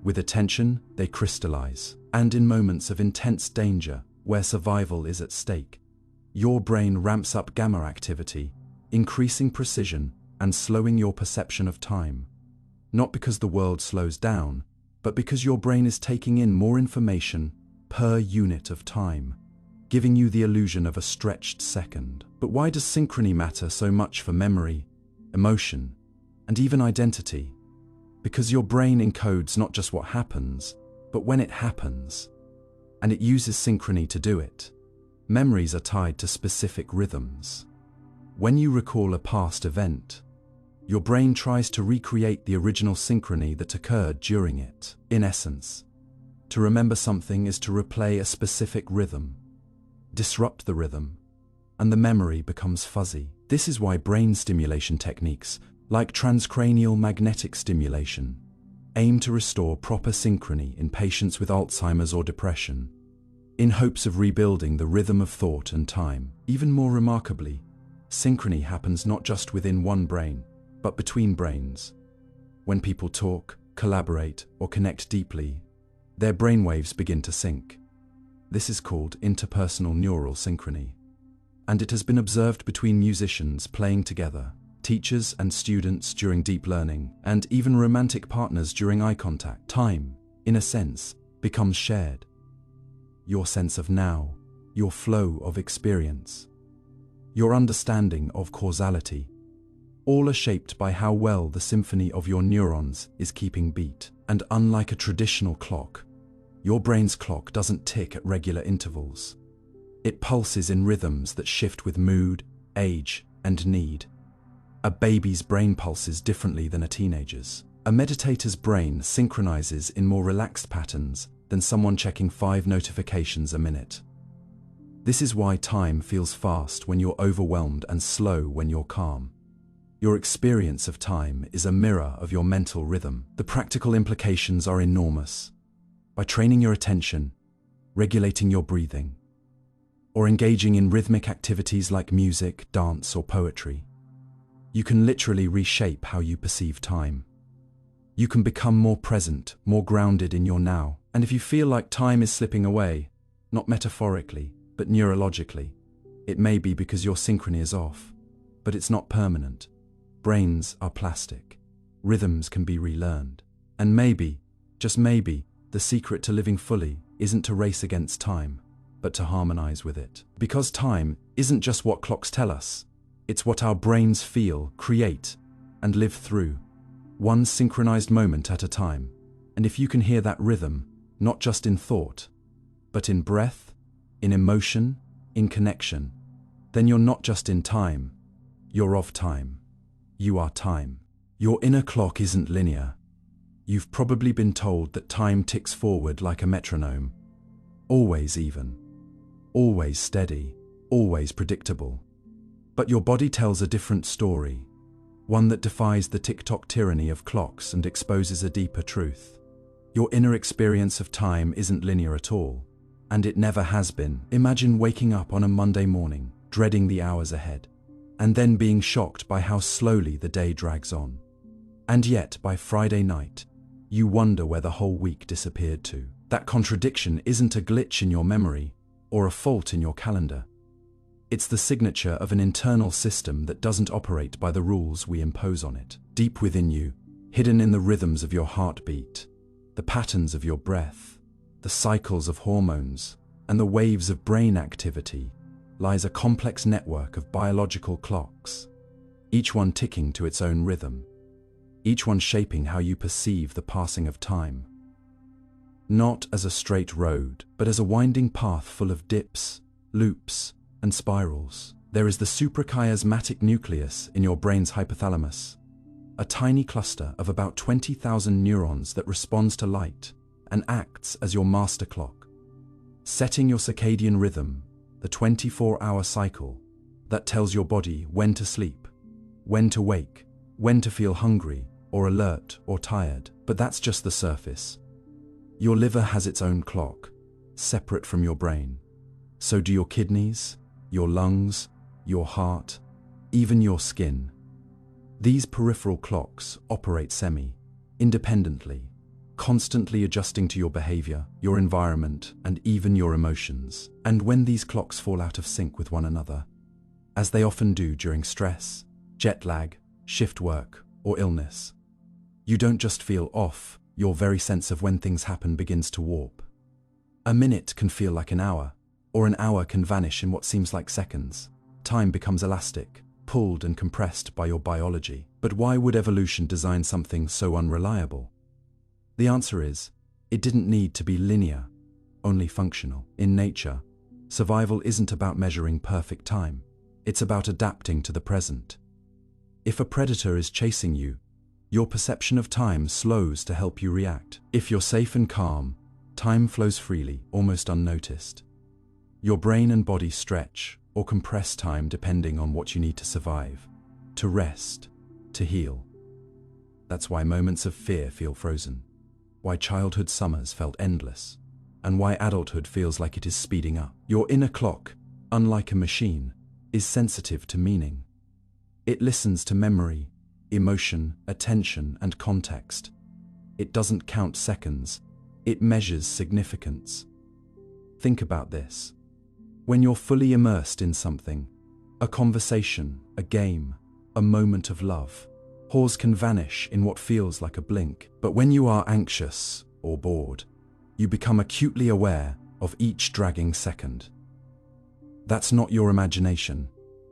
With attention, they crystallize. And in moments of intense danger, where survival is at stake, your brain ramps up gamma activity, increasing precision and slowing your perception of time. Not because the world slows down, but because your brain is taking in more information per unit of time, giving you the illusion of a stretched second. But why does synchrony matter so much for memory, emotion, and even identity? Because your brain encodes not just what happens, but when it happens, and it uses synchrony to do it. Memories are tied to specific rhythms. When you recall a past event, your brain tries to recreate the original synchrony that occurred during it. In essence, to remember something is to replay a specific rhythm, disrupt the rhythm, and the memory becomes fuzzy. This is why brain stimulation techniques, like transcranial magnetic stimulation, aim to restore proper synchrony in patients with Alzheimer's or depression, in hopes of rebuilding the rhythm of thought and time. Even more remarkably, synchrony happens not just within one brain, but between brains. When people talk, collaborate, or connect deeply, their brainwaves begin to sync. This is called interpersonal neural synchrony. And it has been observed between musicians playing together, teachers and students during deep learning, and even romantic partners during eye contact. Time, in a sense, becomes shared. Your sense of now, your flow of experience, your understanding of causality, all are shaped by how well the symphony of your neurons is keeping beat. And unlike a traditional clock, your brain's clock doesn't tick at regular intervals. It pulses in rhythms that shift with mood, age, and need. A baby's brain pulses differently than a teenager's. A meditator's brain synchronizes in more relaxed patterns than someone checking 5 notifications a minute. This is why time feels fast when you're overwhelmed and slow when you're calm. Your experience of time is a mirror of your mental rhythm. The practical implications are enormous. By training your attention, regulating your breathing, or engaging in rhythmic activities like music, dance, or poetry, you can literally reshape how you perceive time. You can become more present, more grounded in your now. And if you feel like time is slipping away, not metaphorically, but neurologically, it may be because your synchrony is off. But it's not permanent. Brains are plastic. Rhythms can be relearned. And maybe, just maybe, the secret to living fully isn't to race against time, but to harmonize with it. Because time isn't just what clocks tell us, it's what our brains feel, create, and live through, one synchronized moment at a time. And if you can hear that rhythm, not just in thought, but in breath, in emotion, in connection, then you're not just in time, you're of time. You are time. Your inner clock isn't linear. You've probably been told that time ticks forward like a metronome. Always even. Always steady. Always predictable. But your body tells a different story. One that defies the tick-tock tyranny of clocks and exposes a deeper truth. Your inner experience of time isn't linear at all. And it never has been. Imagine waking up on a Monday morning, dreading the hours ahead, and then being shocked by how slowly the day drags on. And yet, by Friday night, you wonder where the whole week disappeared to. That contradiction isn't a glitch in your memory or a fault in your calendar. It's the signature of an internal system that doesn't operate by the rules we impose on it. Deep within you, hidden in the rhythms of your heartbeat, the patterns of your breath, the cycles of hormones, and the waves of brain activity, lies a complex network of biological clocks, each one ticking to its own rhythm, each one shaping how you perceive the passing of time. Not as a straight road, but as a winding path full of dips, loops, and spirals. There is the suprachiasmatic nucleus in your brain's hypothalamus, a tiny cluster of about 20,000 neurons that responds to light and acts as your master clock, setting your circadian rhythm, the 24-hour cycle that tells your body when to sleep, when to wake, when to feel hungry or alert or tired. But that's just the surface. Your liver has its own clock, separate from your brain. So do your kidneys, your lungs, your heart, even your skin. These peripheral clocks operate semi-independently, constantly adjusting to your behavior, your environment, and even your emotions. And when these clocks fall out of sync with one another, as they often do during stress, jet lag, shift work, or illness, you don't just feel off, your very sense of when things happen begins to warp. A minute can feel like an hour, or an hour can vanish in what seems like seconds. Time becomes elastic, pulled and compressed by your biology. But why would evolution design something so unreliable? The answer is, it didn't need to be linear, only functional. In nature, survival isn't about measuring perfect time. It's about adapting to the present. If a predator is chasing you, your perception of time slows to help you react. If you're safe and calm, time flows freely, almost unnoticed. Your brain and body stretch or compress time depending on what you need to survive, to rest, to heal. That's why moments of fear feel frozen, why childhood summers felt endless, and why adulthood feels like it is speeding up. Your inner clock, unlike a machine, is sensitive to meaning. It listens to memory, emotion, attention, and context. It doesn't count seconds, it measures significance. Think about this. When you're fully immersed in something, a conversation, a game, a moment of love, pause can vanish in what feels like a blink. But when you are anxious or bored, you become acutely aware of each dragging second. That's not your imagination.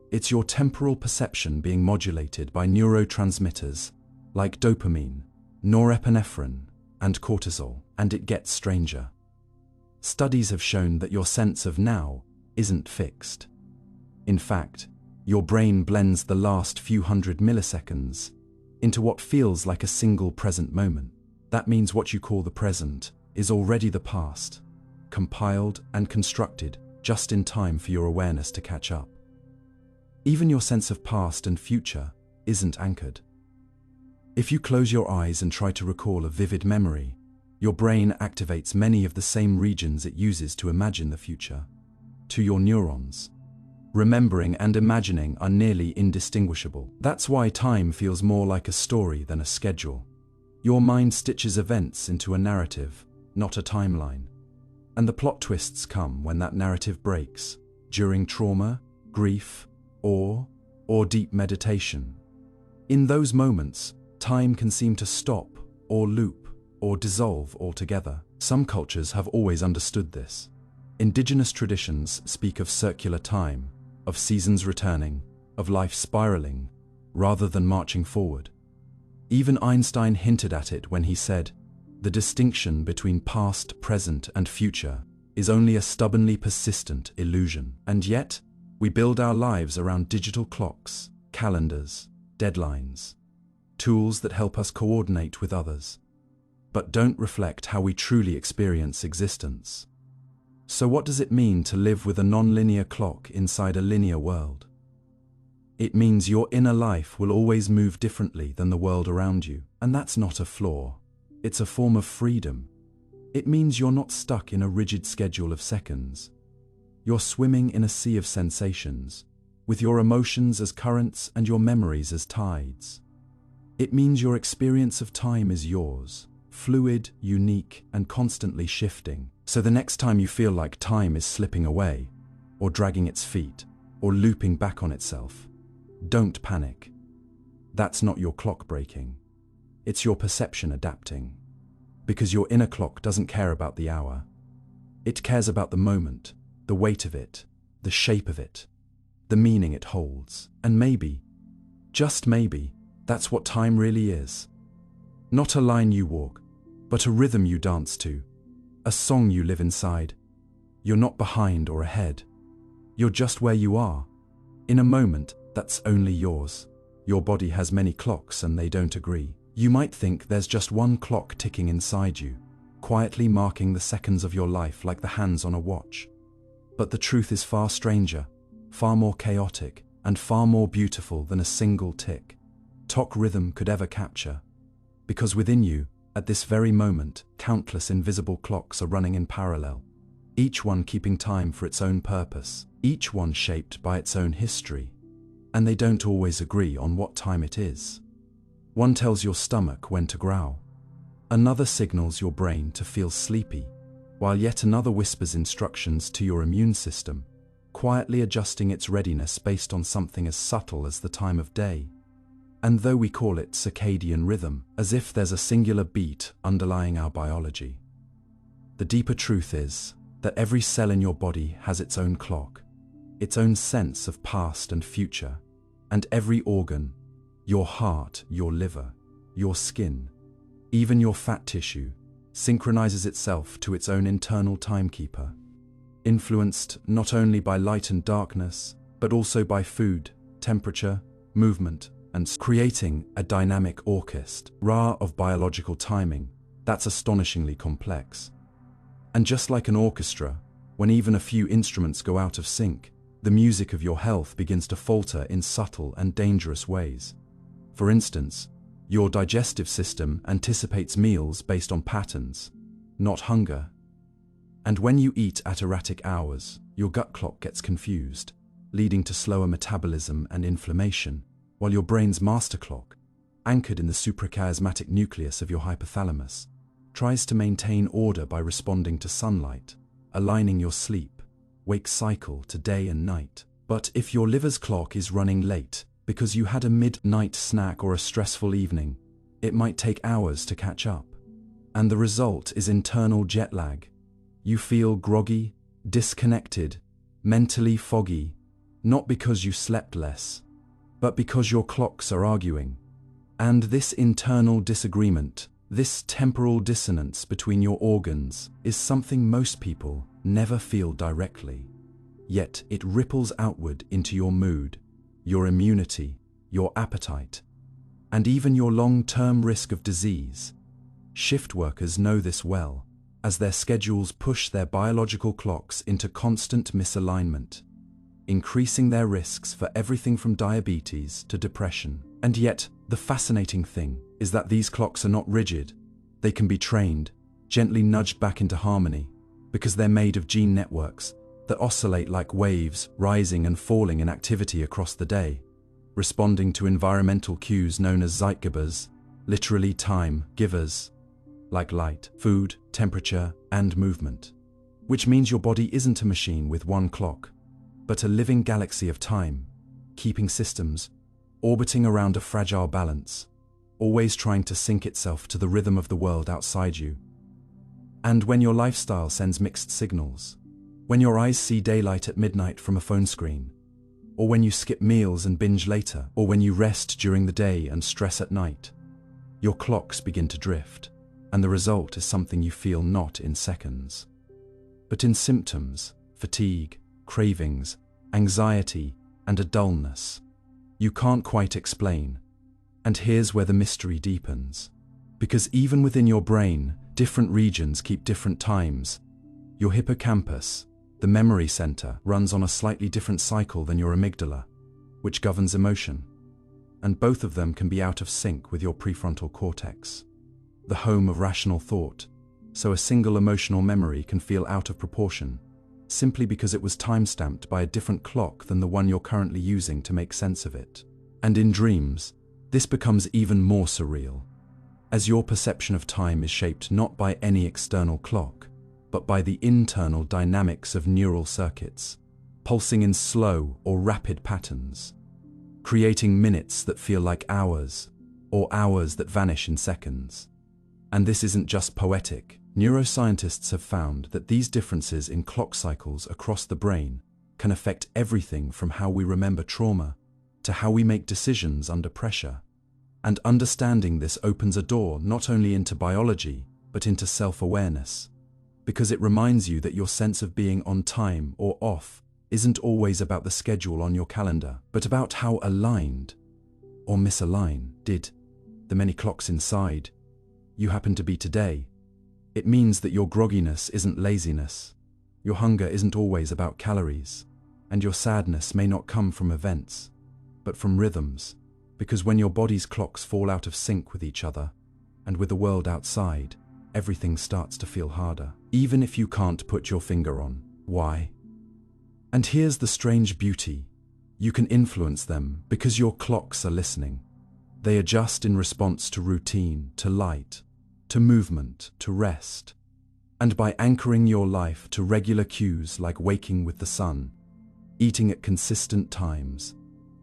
It's your temporal perception being modulated by neurotransmitters like dopamine, norepinephrine, and cortisol. And it gets stranger. Studies have shown that your sense of now isn't fixed. In fact, your brain blends the last few hundred milliseconds into what feels like a single present moment. That means what you call the present is already the past, compiled and constructed just in time for your awareness to catch up. Even your sense of past and future isn't anchored. If you close your eyes and try to recall a vivid memory, your brain activates many of the same regions it uses to imagine the future. To your neurons, remembering and imagining are nearly indistinguishable. That's why time feels more like a story than a schedule. Your mind stitches events into a narrative, not a timeline. And the plot twists come when that narrative breaks, during trauma, grief, awe, or deep meditation. In those moments, time can seem to stop, or loop, or dissolve altogether. Some cultures have always understood this. Indigenous traditions speak of circular time, of seasons returning, of life spiraling, rather than marching forward. Even Einstein hinted at it when he said, "The distinction between past, present, and future is only a stubbornly persistent illusion." And yet, we build our lives around digital clocks, calendars, deadlines, tools that help us coordinate with others, but don't reflect how we truly experience existence. So what does it mean to live with a non-linear clock inside a linear world? It means your inner life will always move differently than the world around you, and that's not a flaw. It's a form of freedom. It means you're not stuck in a rigid schedule of seconds. You're swimming in a sea of sensations, with your emotions as currents and your memories as tides. It means your experience of time is yours, fluid, unique, and constantly shifting. So the next time you feel like time is slipping away, or dragging its feet, or looping back on itself, don't panic. That's not your clock breaking. It's your perception adapting. Because your inner clock doesn't care about the hour. It cares about the moment, the weight of it, the shape of it, the meaning it holds. And maybe, just maybe, that's what time really is. Not a line you walk, but a rhythm you dance to, a song you live inside. You're not behind or ahead. You're just where you are, in a moment that's only yours. Your body has many clocks and they don't agree. You might think there's just one clock ticking inside you, quietly marking the seconds of your life like the hands on a watch. But the truth is far stranger, far more chaotic, and far more beautiful than a single tick, tock rhythm could ever capture. Because within you, at this very moment, countless invisible clocks are running in parallel, each one keeping time for its own purpose, each one shaped by its own history. And they don't always agree on what time it is. One tells your stomach when to growl. Another signals your brain to feel sleepy, while yet another whispers instructions to your immune system, quietly adjusting its readiness based on something as subtle as the time of day. And though we call it circadian rhythm, as if there's a singular beat underlying our biology, the deeper truth is that every cell in your body has its own clock, its own sense of past and future, and every organ, your heart, your liver, your skin, even your fat tissue, synchronizes itself to its own internal timekeeper, influenced not only by light and darkness, but also by food, temperature, movement, and creating a dynamic orchestra of biological timing that's astonishingly complex. And just like an orchestra, when even a few instruments go out of sync, the music of your health begins to falter in subtle and dangerous ways. For instance, your digestive system anticipates meals based on patterns, not hunger. And when you eat at erratic hours, your gut clock gets confused, leading to slower metabolism and inflammation, while your brain's master clock, anchored in the suprachiasmatic nucleus of your hypothalamus, tries to maintain order by responding to sunlight, aligning your sleep-wake cycle to day and night. But if your liver's clock is running late because you had a midnight snack or a stressful evening, it might take hours to catch up. And the result is internal jet lag. You feel groggy, disconnected, mentally foggy, not because you slept less, but because your clocks are arguing. And this internal disagreement, this temporal dissonance between your organs, is something most people never feel directly. Yet it ripples outward into your mood, your immunity, your appetite, and even your long-term risk of disease. Shift workers know this well, as their schedules push their biological clocks into constant misalignment, increasing their risks for everything from diabetes to depression. And yet, the fascinating thing is that these clocks are not rigid. They can be trained, gently nudged back into harmony, because they're made of gene networks that oscillate like waves, rising and falling in activity across the day, responding to environmental cues known as zeitgebers, literally time givers, like light, food, temperature, and movement. Which means your body isn't a machine with one clock, but a living galaxy of time, keeping systems, orbiting around a fragile balance, always trying to sync itself to the rhythm of the world outside you. And when your lifestyle sends mixed signals, when your eyes see daylight at midnight from a phone screen, or when you skip meals and binge later, or when you rest during the day and stress at night, your clocks begin to drift, and the result is something you feel not in seconds, but in symptoms, fatigue, cravings, anxiety, and a dullness you can't quite explain. And here's where the mystery deepens. Because even within your brain, different regions keep different times. Your hippocampus, the memory center, runs on a slightly different cycle than your amygdala, which governs emotion. And both of them can be out of sync with your prefrontal cortex, the home of rational thought. So a single emotional memory can feel out of proportion, simply because it was time-stamped by a different clock than the one you're currently using to make sense of it. And in dreams, this becomes even more surreal, as your perception of time is shaped not by any external clock, but by the internal dynamics of neural circuits, pulsing in slow or rapid patterns, creating minutes that feel like hours, or hours that vanish in seconds. And this isn't just poetic. Neuroscientists have found that these differences in clock cycles across the brain can affect everything from how we remember trauma to how we make decisions under pressure. And understanding this opens a door not only into biology, but into self-awareness, because it reminds you that your sense of being on time or off isn't always about the schedule on your calendar, but about how aligned or misaligned the many clocks inside you happen to be today. It means that your grogginess isn't laziness, your hunger isn't always about calories, and your sadness may not come from events, but from rhythms, because when your body's clocks fall out of sync with each other, and with the world outside, everything starts to feel harder, even if you can't put your finger on why. And here's the strange beauty. You can influence them because your clocks are listening. They adjust in response to routine, to light, to movement, to rest. And by anchoring your life to regular cues like waking with the sun, eating at consistent times,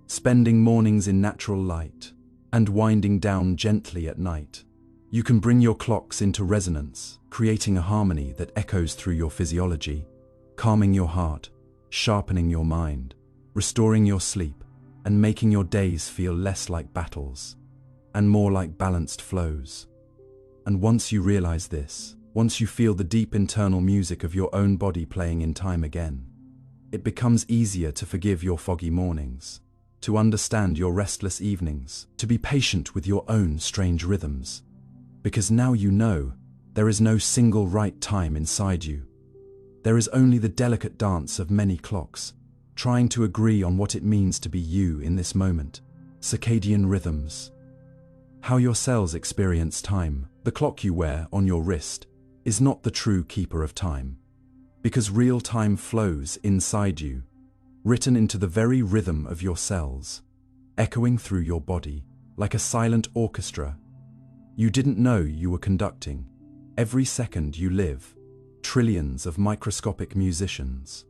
spending mornings in natural light, and winding down gently at night, you can bring your clocks into resonance, creating a harmony that echoes through your physiology, calming your heart, sharpening your mind, restoring your sleep, and making your days feel less like battles and more like balanced flows. And once you realize this, once you feel the deep internal music of your own body playing in time again, it becomes easier to forgive your foggy mornings, to understand your restless evenings, to be patient with your own strange rhythms. Because now you know, there is no single right time inside you. There is only the delicate dance of many clocks, trying to agree on what it means to be you in this moment. Circadian rhythms. How your cells experience time, the clock you wear on your wrist, is not the true keeper of time. Because real time flows inside you, written into the very rhythm of your cells, echoing through your body, like a silent orchestra you didn't know you were conducting. Every second you live, trillions of microscopic musicians.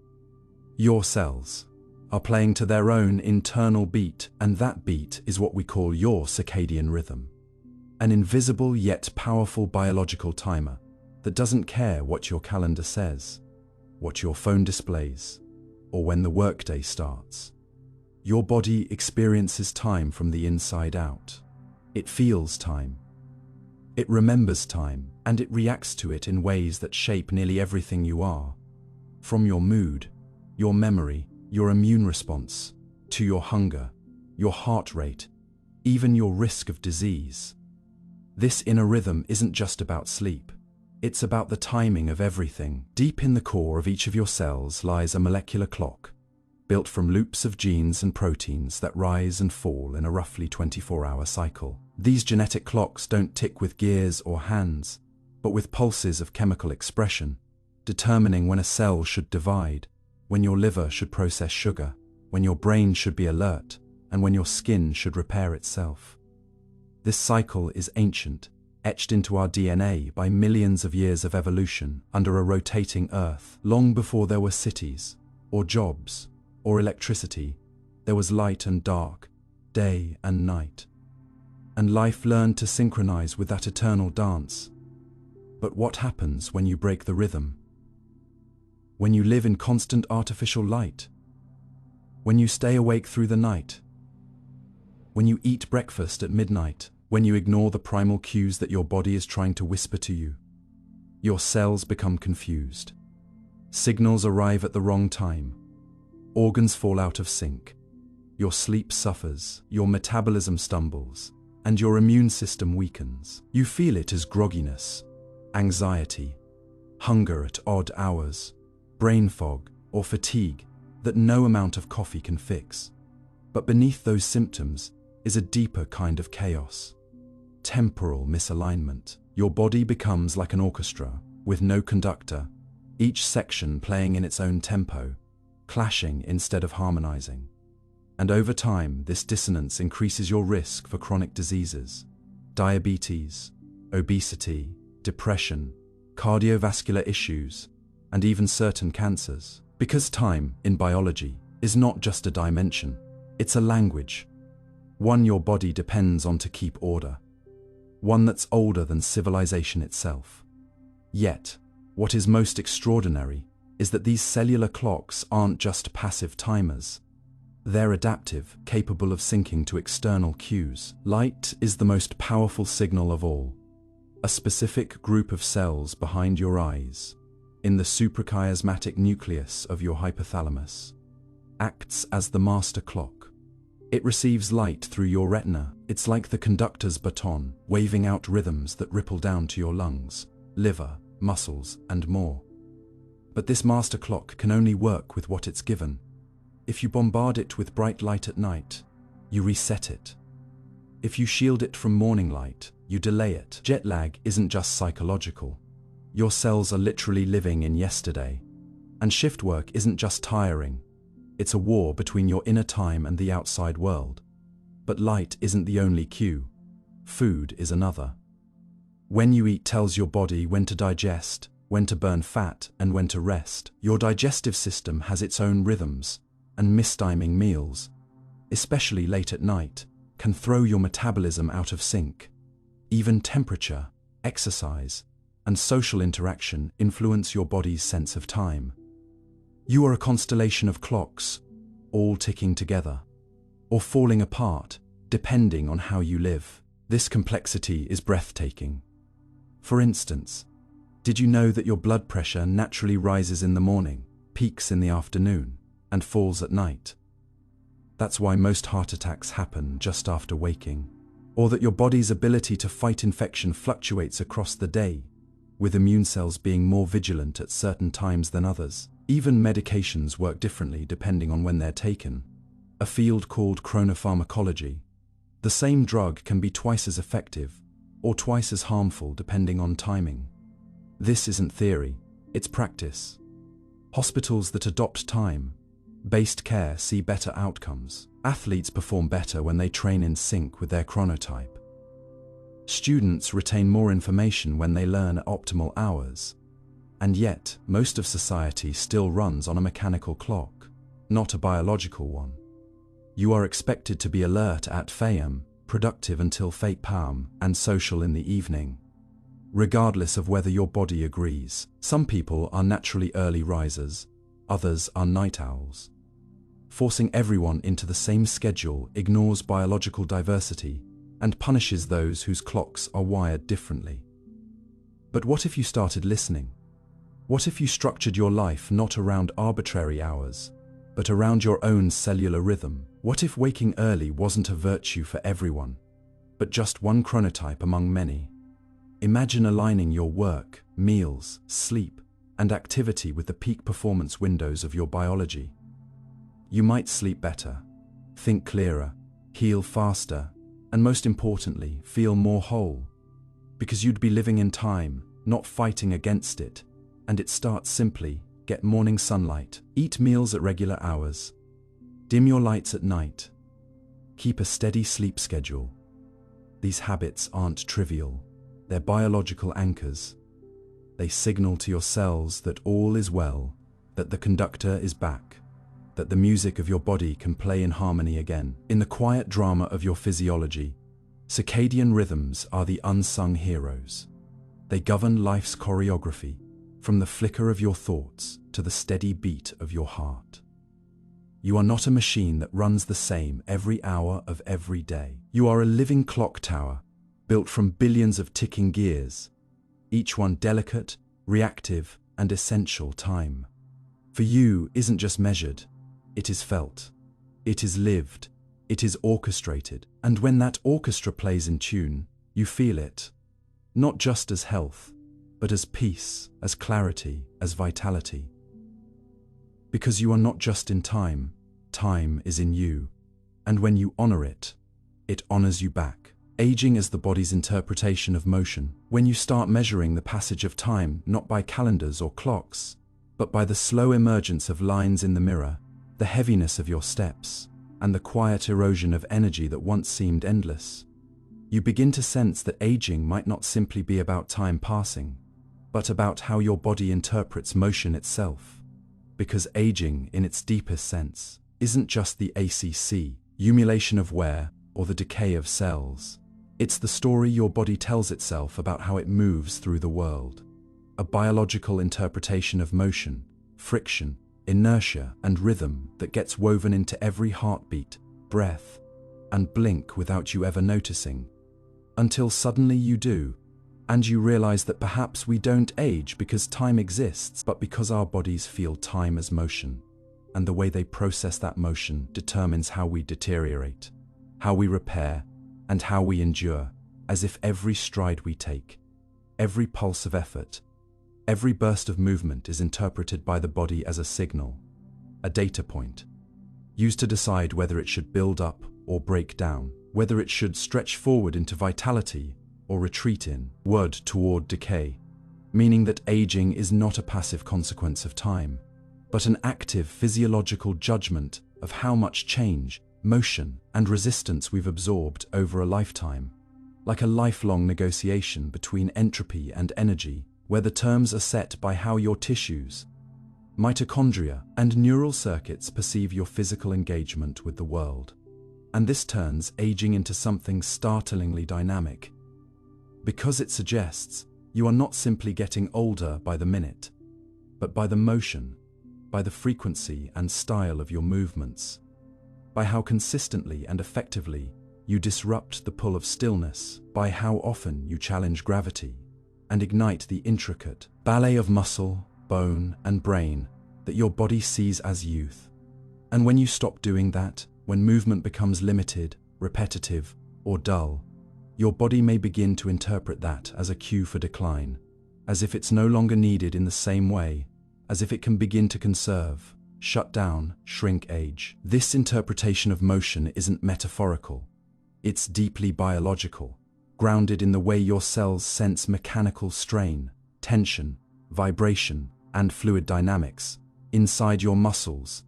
Your cells are playing to their own internal beat, and that beat is what we call your circadian rhythm. An invisible yet powerful biological timer that doesn't care what your calendar says, what your phone displays, or when the workday starts. Your body experiences time from the inside out. It feels time. It remembers time, and it reacts to it in ways that shape nearly everything you are. From your mood, your memory, your immune response, to your hunger, your heart rate, even your risk of disease. This inner rhythm isn't just about sleep. It's about the timing of everything. Deep in the core of each of your cells lies a molecular clock, built from loops of genes and proteins that rise and fall in a roughly 24-hour cycle. These genetic clocks don't tick with gears or hands, but with pulses of chemical expression, determining when a cell should divide, when your liver should process sugar, when your brain should be alert, and when your skin should repair itself. This cycle is ancient, etched into our DNA by millions of years of evolution under a rotating Earth. Long before there were cities, or jobs, or electricity, there was light and dark, day and night. And life learned to synchronize with that eternal dance. But what happens when you break the rhythm? When you live in constant artificial light? When you stay awake through the night? When you eat breakfast at midnight? When you ignore the primal cues that your body is trying to whisper to you? Your cells become confused. Signals arrive at the wrong time. Organs fall out of sync. Your sleep suffers, your metabolism stumbles, and your immune system weakens. You feel it as grogginess, anxiety, hunger at odd hours, brain fog, or fatigue that no amount of coffee can fix. But beneath those symptoms is a deeper kind of chaos. Temporal misalignment. Your body becomes like an orchestra, with no conductor, each section playing in its own tempo, clashing instead of harmonizing. And over time, this dissonance increases your risk for chronic diseases, diabetes, obesity, depression, cardiovascular issues, and even certain cancers. Because time, in biology, is not just a dimension, it's a language. One your body depends on to keep order. One that's older than civilization itself. Yet, what is most extraordinary is that these cellular clocks aren't just passive timers. They're adaptive, capable of syncing to external cues. Light is the most powerful signal of all. A specific group of cells behind your eyes, in the suprachiasmatic nucleus of your hypothalamus, acts as the master clock. It receives light through your retina. It's like the conductor's baton, waving out rhythms that ripple down to your lungs, liver, muscles, and more. But this master clock can only work with what it's given. If you bombard it with bright light at night, you reset it. If you shield it from morning light, you delay it. Jet lag isn't just psychological. Your cells are literally living in yesterday. And shift work isn't just tiring. It's a war between your inner time and the outside world. But light isn't the only cue. Food is another. When you eat tells your body when to digest, when to burn fat, and when to rest. Your digestive system has its own rhythms, and mistiming meals, especially late at night, can throw your metabolism out of sync. Even temperature, exercise, and social interaction influence your body's sense of time. You are a constellation of clocks, all ticking together, or falling apart, depending on how you live. This complexity is breathtaking. For instance, did you know that your blood pressure naturally rises in the morning, peaks in the afternoon, and falls at night? That's why most heart attacks happen just after waking. Or that your body's ability to fight infection fluctuates across the day, with immune cells being more vigilant at certain times than others. Even medications work differently depending on when they're taken, a field called chronopharmacology. The same drug can be twice as effective or twice as harmful depending on timing. This isn't theory, it's practice. Hospitals that adopt time-based care see better outcomes. Athletes perform better when they train in sync with their chronotype. Students retain more information when they learn at optimal hours. And yet, most of society still runs on a mechanical clock, not a biological one. You are expected to be alert at 5 a.m., productive until 8 p.m., and social in the evening, regardless of whether your body agrees. Some people are naturally early risers, others are night owls. Forcing everyone into the same schedule ignores biological diversity and punishes those whose clocks are wired differently. But what if you started listening? What if you structured your life not around arbitrary hours, but around your own cellular rhythm? What if waking early wasn't a virtue for everyone, but just one chronotype among many? Imagine aligning your work, meals, sleep, and activity with the peak performance windows of your biology. You might sleep better, think clearer, heal faster, and most importantly, feel more whole, because you'd be living in time, not fighting against it. And it starts simply: get morning sunlight, eat meals at regular hours, dim your lights at night, keep a steady sleep schedule. These habits aren't trivial, they're biological anchors. They signal to your cells that all is well, that the conductor is back, that the music of your body can play in harmony again. In the quiet drama of your physiology, circadian rhythms are the unsung heroes. They govern life's choreography, from the flicker of your thoughts to the steady beat of your heart. You are not a machine that runs the same every hour of every day. You are a living clock tower, built from billions of ticking gears, each one delicate, reactive, and essential time. For you isn't just measured, it is felt, it is lived, it is orchestrated. And when that orchestra plays in tune, you feel it, not just as health, but as peace, as clarity, as vitality. Because you are not just in time, time is in you. And when you honor it, it honors you back. Aging is the body's interpretation of motion. When you start measuring the passage of time not by calendars or clocks, but by the slow emergence of lines in the mirror, the heaviness of your steps, and the quiet erosion of energy that once seemed endless, you begin to sense that aging might not simply be about time passing, but about how your body interprets motion itself. Because aging, in its deepest sense, isn't just the ACC, accumulation of wear, or the decay of cells. It's the story your body tells itself about how it moves through the world. A biological interpretation of motion, friction, inertia, and rhythm that gets woven into every heartbeat, breath, and blink without you ever noticing. Until suddenly you do, and you realize that perhaps we don't age because time exists, but because our bodies feel time as motion, and the way they process that motion determines how we deteriorate, how we repair, and how we endure, as if every stride we take, every pulse of effort, every burst of movement is interpreted by the body as a signal, a data point, used to decide whether it should build up or break down, whether it should stretch forward into vitality or retreat inward toward decay, meaning that aging is not a passive consequence of time, but an active physiological judgment of how much change, motion, and resistance we've absorbed over a lifetime. like a lifelong negotiation between entropy and energy, where the terms are set by how your tissues, mitochondria, and neural circuits perceive your physical engagement with the world. And this turns aging into something startlingly dynamic, because it suggests you are not simply getting older by the minute, but by the motion, by the frequency and style of your movements, by how consistently and effectively you disrupt the pull of stillness, by how often you challenge gravity and ignite the intricate ballet of muscle, bone, and brain that your body sees as youth. And when you stop doing that, when movement becomes limited, repetitive, or dull, your body may begin to interpret that as a cue for decline, as if it's no longer needed in the same way, as if it can begin to conserve, shut down, shrink age. This interpretation of motion isn't metaphorical. It's deeply biological, grounded in the way your cells sense mechanical strain, tension, vibration, and fluid dynamics. Inside your muscles,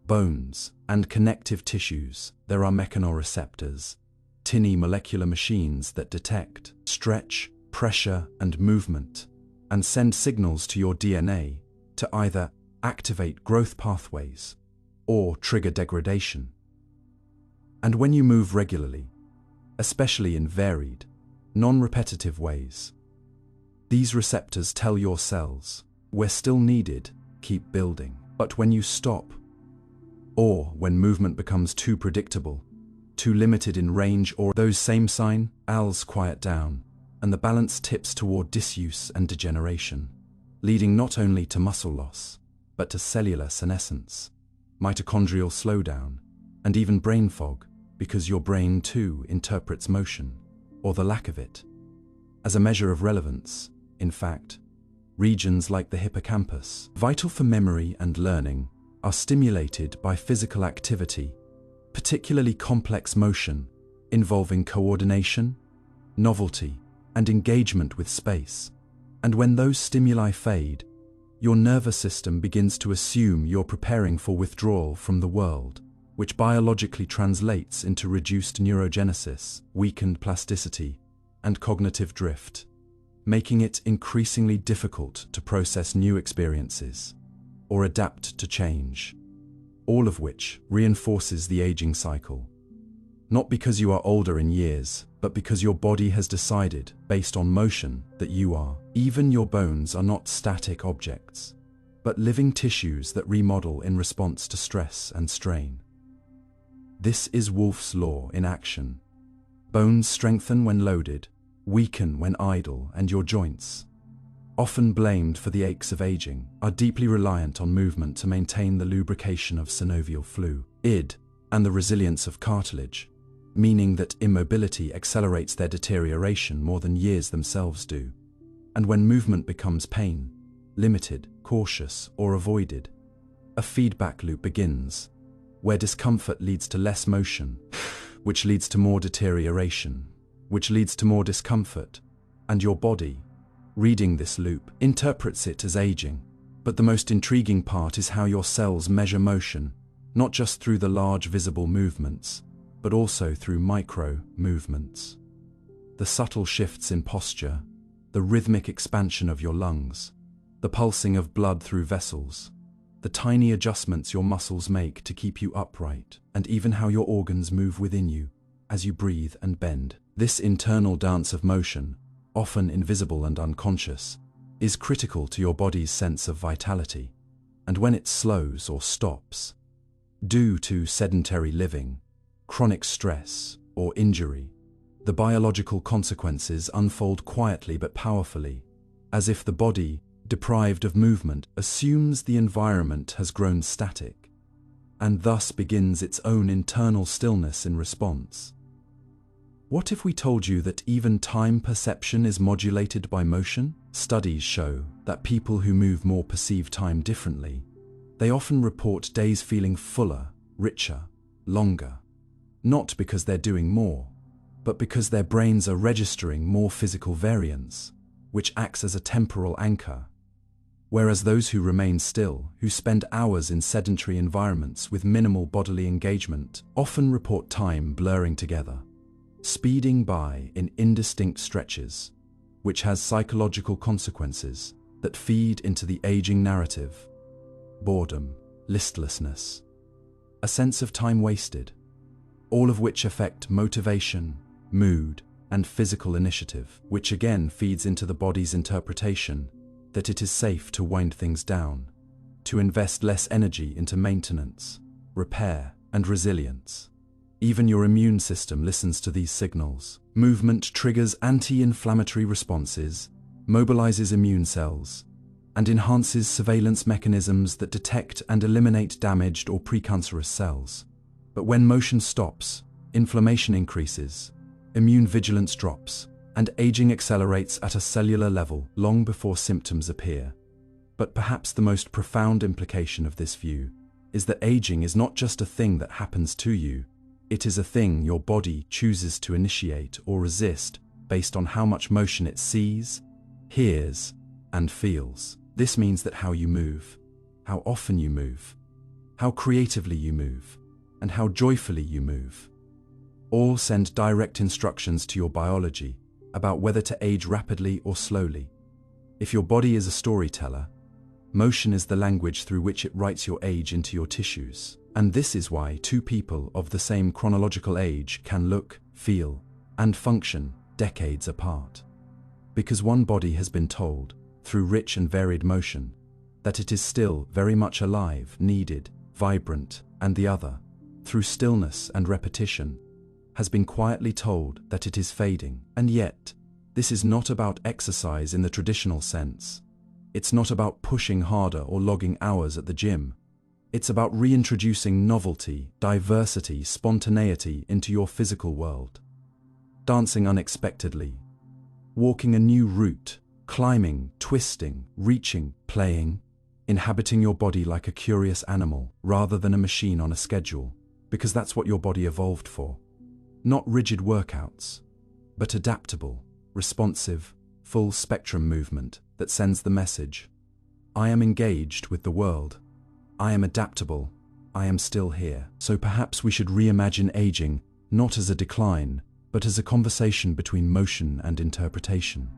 bones, and connective tissues, there are mechanoreceptors, tiny molecular machines that detect stretch, pressure, and movement, and send signals to your DNA to either activate growth pathways or trigger degradation. And when you move regularly, especially in varied, non-repetitive ways, these receptors tell your cells, "We're still needed, keep building." But when you stop, or when movement becomes too predictable, too limited in range, or those same signals quiet down, and the balance tips toward disuse and degeneration, leading not only to muscle loss, but to cellular senescence, mitochondrial slowdown, and even brain fog, because your brain too interprets motion, or the lack of it, as a measure of relevance. In fact, regions like the hippocampus, vital for memory and learning, are stimulated by physical activity, particularly complex motion, involving coordination, novelty, and engagement with space. And when those stimuli fade, your nervous system begins to assume you're preparing for withdrawal from the world, which biologically translates into reduced neurogenesis, weakened plasticity, and cognitive drift, making it increasingly difficult to process new experiences or adapt to change, all of which reinforces the aging cycle. Not because you are older in years, but because your body has decided, based on motion, that you are. Even your bones are not static objects, but living tissues that remodel in response to stress and strain. This is Wolff's law in action. Bones strengthen when loaded, weaken when idle, and your joints, often blamed for the aches of aging, are deeply reliant on movement to maintain the lubrication of synovial fluid and the resilience of cartilage, meaning that immobility accelerates their deterioration more than years themselves do. And when movement becomes pain, limited, cautious, or avoided, a feedback loop begins, where discomfort leads to less motion, which leads to more deterioration, which leads to more discomfort, and your body, reading this loop, interprets it as aging. But the most intriguing part is how your cells measure motion, not just through the large visible movements, but also through micro movements. The subtle shifts in posture, the rhythmic expansion of your lungs, the pulsing of blood through vessels, the tiny adjustments your muscles make to keep you upright, and even how your organs move within you as you breathe and bend. This internal dance of motion, often invisible and unconscious, is critical to your body's sense of vitality. And when it slows or stops, due to sedentary living, chronic stress, or injury, the biological consequences unfold quietly but powerfully, as if the body, deprived of movement, assumes the environment has grown static, and thus begins its own internal stillness in response. What if we told you that even time perception is modulated by motion? Studies show that people who move more perceive time differently. They often report days feeling fuller, richer, longer, not because they're doing more, but because their brains are registering more physical variance, which acts as a temporal anchor. Whereas those who remain still, who spend hours in sedentary environments with minimal bodily engagement, often report time blurring together, speeding by in indistinct stretches, which has psychological consequences that feed into the aging narrative. Boredom, listlessness, a sense of time wasted, all of which affect motivation, mood, and physical initiative, which again feeds into the body's interpretation that it is safe to wind things down, to invest less energy into maintenance, repair, and resilience. Even your immune system listens to these signals. Movement triggers anti-inflammatory responses, mobilizes immune cells, and enhances surveillance mechanisms that detect and eliminate damaged or precancerous cells. But when motion stops, inflammation increases, immune vigilance drops, and aging accelerates at a cellular level long before symptoms appear. But perhaps the most profound implication of this view is that aging is not just a thing that happens to you. It is a thing your body chooses to initiate or resist based on how much motion it sees, hears, and feels. This means that how you move, how often you move, how creatively you move, and how joyfully you move, all send direct instructions to your biology about whether to age rapidly or slowly. If your body is a storyteller, motion is the language through which it writes your age into your tissues. And this is why two people of the same chronological age can look, feel, and function decades apart. Because one body has been told, through rich and varied motion, that it is still very much alive, needed, vibrant, and the other, through stillness and repetition, has been quietly told that it is fading. And yet, this is not about exercise in the traditional sense. It's not about pushing harder or logging hours at the gym. It's about reintroducing novelty, diversity, spontaneity into your physical world. Dancing unexpectedly, walking a new route, climbing, twisting, reaching, playing, inhabiting your body like a curious animal rather than a machine on a schedule, because that's what your body evolved for. Not rigid workouts, but adaptable, responsive, full-spectrum movement that sends the message: I am engaged with the world. I am adaptable. I am still here. So perhaps we should reimagine aging not as a decline, but as a conversation between motion and interpretation.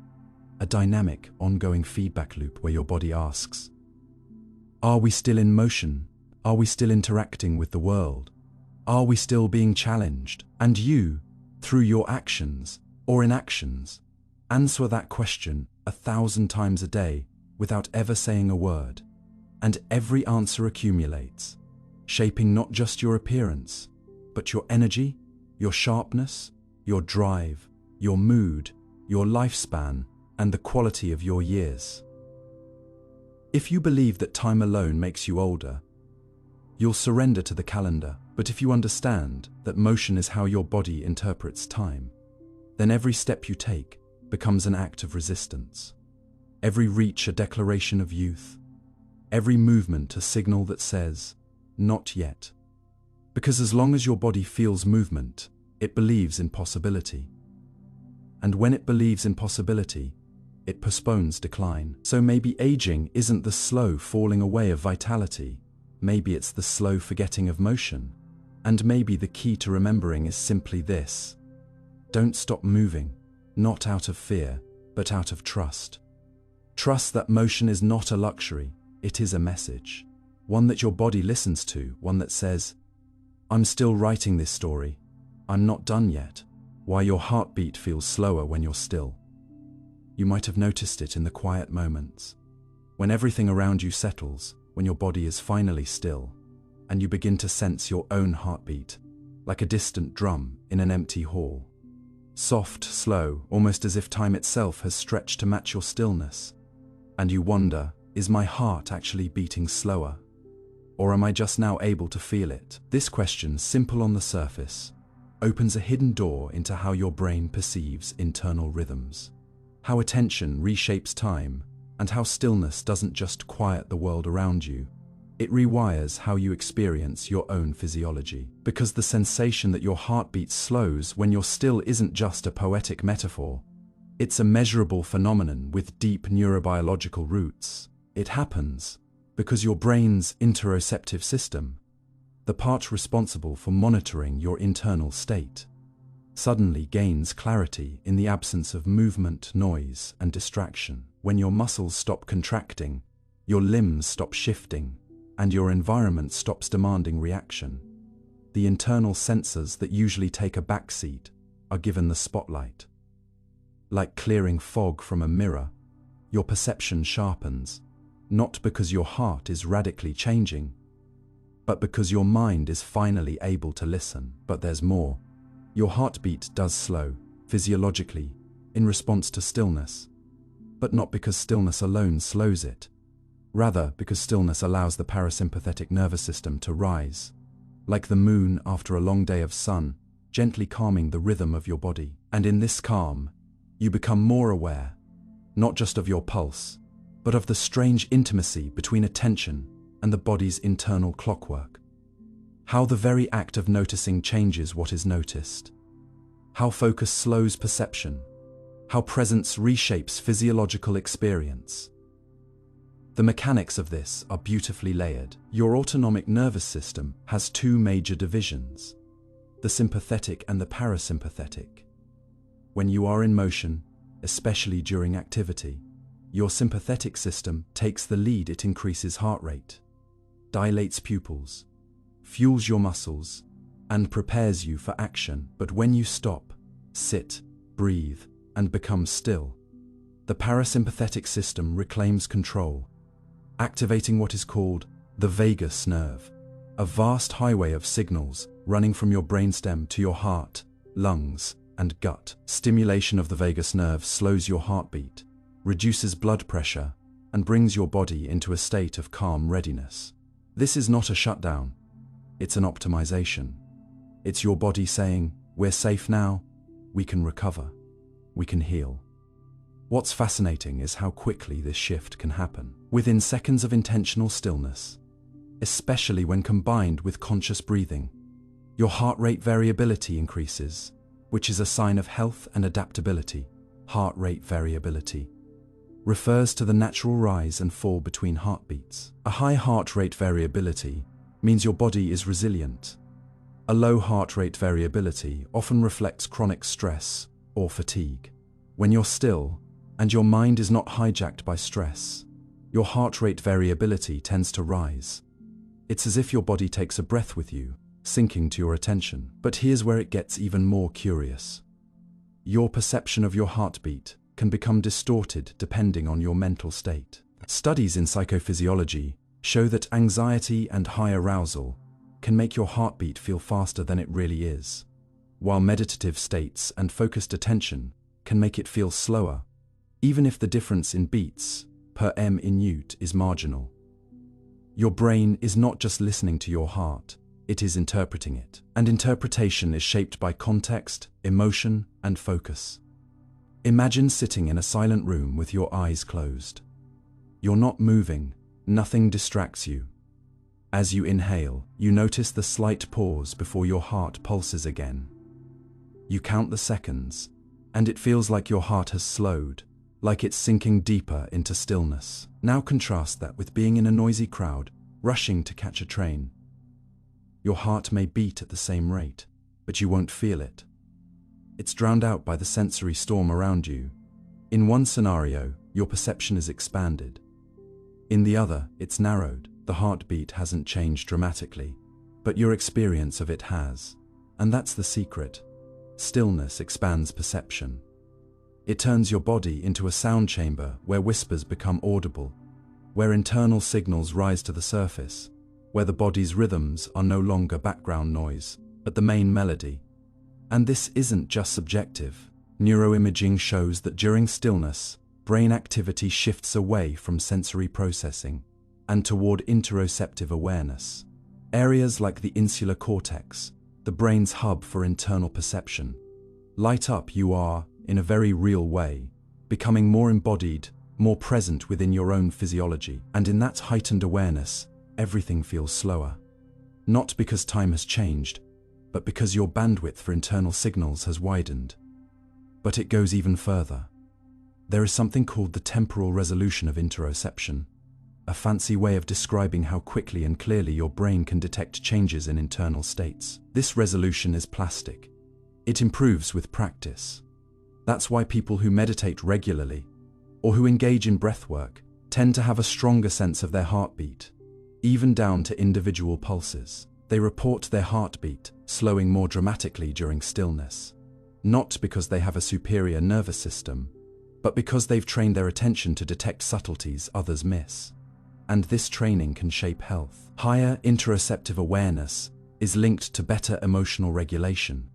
A dynamic, ongoing feedback loop where your body asks, are we still in motion? Are we still interacting with the world? Are we still being challenged? And you, through your actions or inactions, answer that question 1,000 times a day without ever saying a word. And every answer accumulates, shaping not just your appearance, but your energy, your sharpness, your drive, your mood, your lifespan, and the quality of your years. If you believe that time alone makes you older, you'll surrender to the calendar. But if you understand that motion is how your body interprets time, then every step you take becomes an act of resistance. Every reach a declaration of youth. Every movement a signal that says, not yet. Because as long as your body feels movement, it believes in possibility. And when it believes in possibility, it postpones decline. So maybe aging isn't the slow falling away of vitality. Maybe it's the slow forgetting of motion. And maybe the key to remembering is simply this: don't stop moving, not out of fear, but out of trust. Trust that motion is not a luxury. It is a message, one that your body listens to, one that says, I'm still writing this story. I'm not done yet. Why your heartbeat feels slower when you're still. You might have noticed it in the quiet moments, when everything around you settles, when your body is finally still, and you begin to sense your own heartbeat, like a distant drum in an empty hall. Soft, slow, almost as if time itself has stretched to match your stillness. And you wonder, is my heart actually beating slower? Or am I just now able to feel it? This question, simple on the surface, opens a hidden door into how your brain perceives internal rhythms, how attention reshapes time, and how stillness doesn't just quiet the world around you. It rewires how you experience your own physiology. Because the sensation that your heartbeat slows when you're still isn't just a poetic metaphor. It's a measurable phenomenon with deep neurobiological roots. It happens because your brain's interoceptive system, the part responsible for monitoring your internal state, suddenly gains clarity in the absence of movement, noise, and distraction. When your muscles stop contracting, your limbs stop shifting, and your environment stops demanding reaction, the internal sensors that usually take a backseat are given the spotlight. Like clearing fog from a mirror, your perception sharpens, not because your heart is radically changing, but because your mind is finally able to listen. But there's more. Your heartbeat does slow, physiologically, in response to stillness, but not because stillness alone slows it. Rather, because stillness allows the parasympathetic nervous system to rise, like the moon after a long day of sun, gently calming the rhythm of your body. And in this calm, you become more aware, not just of your pulse, but of the strange intimacy between attention and the body's internal clockwork. How the very act of noticing changes what is noticed. How focus slows perception. How presence reshapes physiological experience. The mechanics of this are beautifully layered. Your autonomic nervous system has two major divisions, the sympathetic and the parasympathetic. When you are in motion, especially during activity, your sympathetic system takes the lead. It increases heart rate, dilates pupils, fuels your muscles, and prepares you for action. But when you stop, sit, breathe, and become still, the parasympathetic system reclaims control, activating what is called the vagus nerve, a vast highway of signals running from your brainstem to your heart, lungs, and gut. Stimulation of the vagus nerve slows your heartbeat, reduces blood pressure, and brings your body into a state of calm readiness. This is not a shutdown, it's an optimization. It's your body saying, we're safe now, we can recover, we can heal. What's fascinating is how quickly this shift can happen. Within seconds of intentional stillness, especially when combined with conscious breathing, your heart rate variability increases, which is a sign of health and adaptability. Heart rate variability refers to the natural rise and fall between heartbeats. A high heart rate variability means your body is resilient. A low heart rate variability often reflects chronic stress or fatigue. When you're still, and your mind is not hijacked by stress, your heart rate variability tends to rise. It's as if your body takes a breath with you, sinking to your attention. But here's where it gets even more curious. Your perception of your heartbeat can become distorted depending on your mental state. Studies in psychophysiology show that anxiety and high arousal can make your heartbeat feel faster than it really is, while meditative states and focused attention can make it feel slower, even if the difference in beats per minute is marginal. Your brain is not just listening to your heart, it is interpreting it. And interpretation is shaped by context, emotion, and focus. Imagine sitting in a silent room with your eyes closed. You're not moving, nothing distracts you. As you inhale, you notice the slight pause before your heart pulses again. You count the seconds, and it feels like your heart has slowed, like it's sinking deeper into stillness. Now contrast that with being in a noisy crowd, rushing to catch a train. Your heart may beat at the same rate, but you won't feel it. It's drowned out by the sensory storm around you. In one scenario, your perception is expanded. In the other, it's narrowed. The heartbeat hasn't changed dramatically, but your experience of it has. And that's the secret. Stillness expands perception. It turns your body into a sound chamber where whispers become audible, where internal signals rise to the surface, where the body's rhythms are no longer background noise, but the main melody. And this isn't just subjective. Neuroimaging shows that during stillness, brain activity shifts away from sensory processing and toward interoceptive awareness. Areas like the insular cortex, the brain's hub for internal perception, light up. You are, in a very real way, becoming more embodied, more present within your own physiology. And in that heightened awareness, everything feels slower. Not because time has changed, but because your bandwidth for internal signals has widened. But it goes even further. There is something called the temporal resolution of interoception, a fancy way of describing how quickly and clearly your brain can detect changes in internal states. This resolution is plastic. It improves with practice. That's why people who meditate regularly, or who engage in breathwork, tend to have a stronger sense of their heartbeat, even down to individual pulses. They report their heartbeat slowing more dramatically during stillness, not because they have a superior nervous system, but because they've trained their attention to detect subtleties others miss. And this training can shape health. Higher interoceptive awareness is linked to better emotional regulation,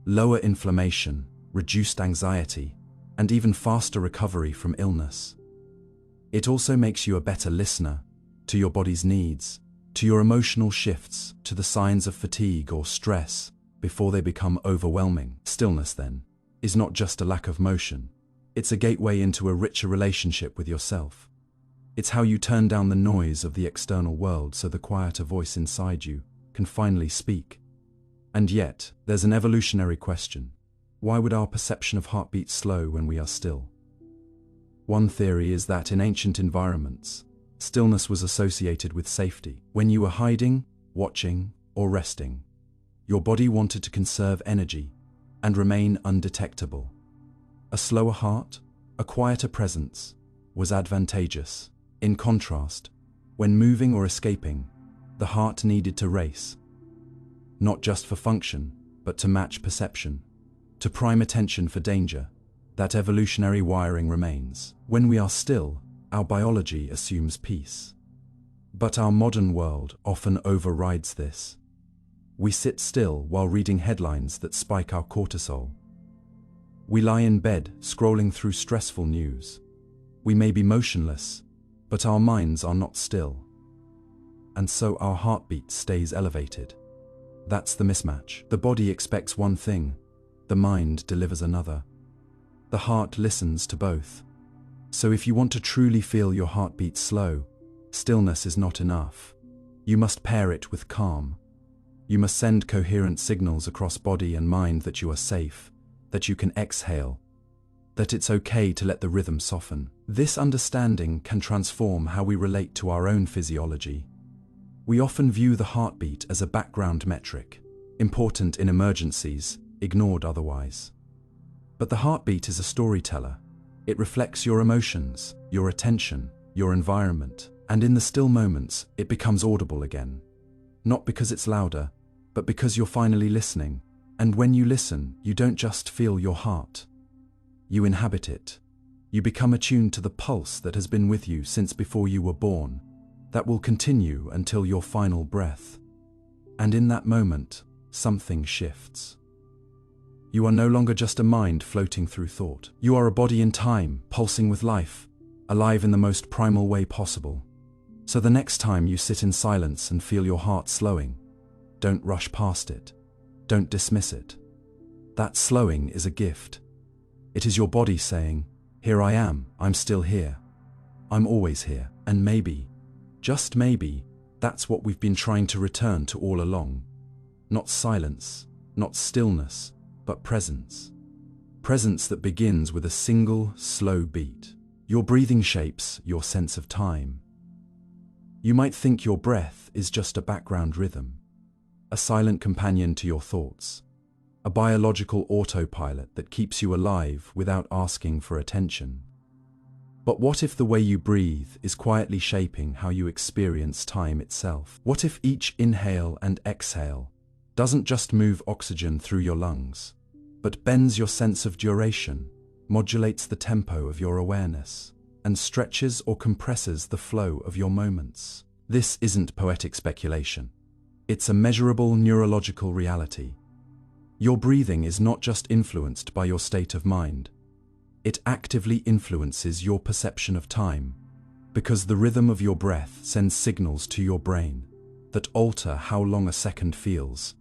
lower inflammation, reduced anxiety, and even faster recovery from illness. It also makes you a better listener to your body's needs, to your emotional shifts, to the signs of fatigue or stress before they become overwhelming. Stillness, then, is not just a lack of motion. It's a gateway into a richer relationship with yourself. It's how you turn down the noise of the external world so the quieter voice inside you can finally speak. And yet, there's an evolutionary question. Why would our perception of heartbeat slow when we are still? One theory is that in ancient environments, stillness was associated with safety. When you were hiding, watching, or resting, your body wanted to conserve energy and remain undetectable. A slower heart, a quieter presence, was advantageous. In contrast, when moving or escaping, the heart needed to race, not just for function, but to match perception, to prime attention for danger. That evolutionary wiring remains. When we are still, our biology assumes peace. But our modern world often overrides this. We sit still while reading headlines that spike our cortisol. We lie in bed scrolling through stressful news. We may be motionless, but our minds are not still. And so our heartbeat stays elevated. That's the mismatch. The body expects one thing, the mind delivers another. The heart listens to both. So if you want to truly feel your heartbeat slow, stillness is not enough. You must pair it with calm. You must send coherent signals across body and mind that you are safe, that you can exhale, that it's okay to let the rhythm soften. This understanding can transform how we relate to our own physiology. We often view the heartbeat as a background metric, important in emergencies, ignored otherwise. But the heartbeat is a storyteller. It reflects your emotions, your attention, your environment, and in the still moments, it becomes audible again. Not because it's louder, but because you're finally listening. And when you listen, you don't just feel your heart. You inhabit it. You become attuned to the pulse that has been with you since before you were born, that will continue until your final breath. And in that moment, something shifts. You are no longer just a mind floating through thought. You are a body in time, pulsing with life, alive in the most primal way possible. So the next time you sit in silence and feel your heart slowing, don't rush past it. Don't dismiss it. That slowing is a gift. It is your body saying, "Here I am, I'm still here. I'm always here." And maybe, just maybe, that's what we've been trying to return to all along. Not silence, not stillness, but presence. Presence that begins with a single, slow beat. Your breathing shapes your sense of time. You might think your breath is just a background rhythm, a silent companion to your thoughts, a biological autopilot that keeps you alive without asking for attention. But what if the way you breathe is quietly shaping how you experience time itself? What if each inhale and exhale doesn't just move oxygen through your lungs, but bends your sense of duration, modulates the tempo of your awareness, and stretches or compresses the flow of your moments? This isn't poetic speculation. It's a measurable neurological reality. Your breathing is not just influenced by your state of mind. It actively influences your perception of time, because the rhythm of your breath sends signals to your brain that alter how long a second feels,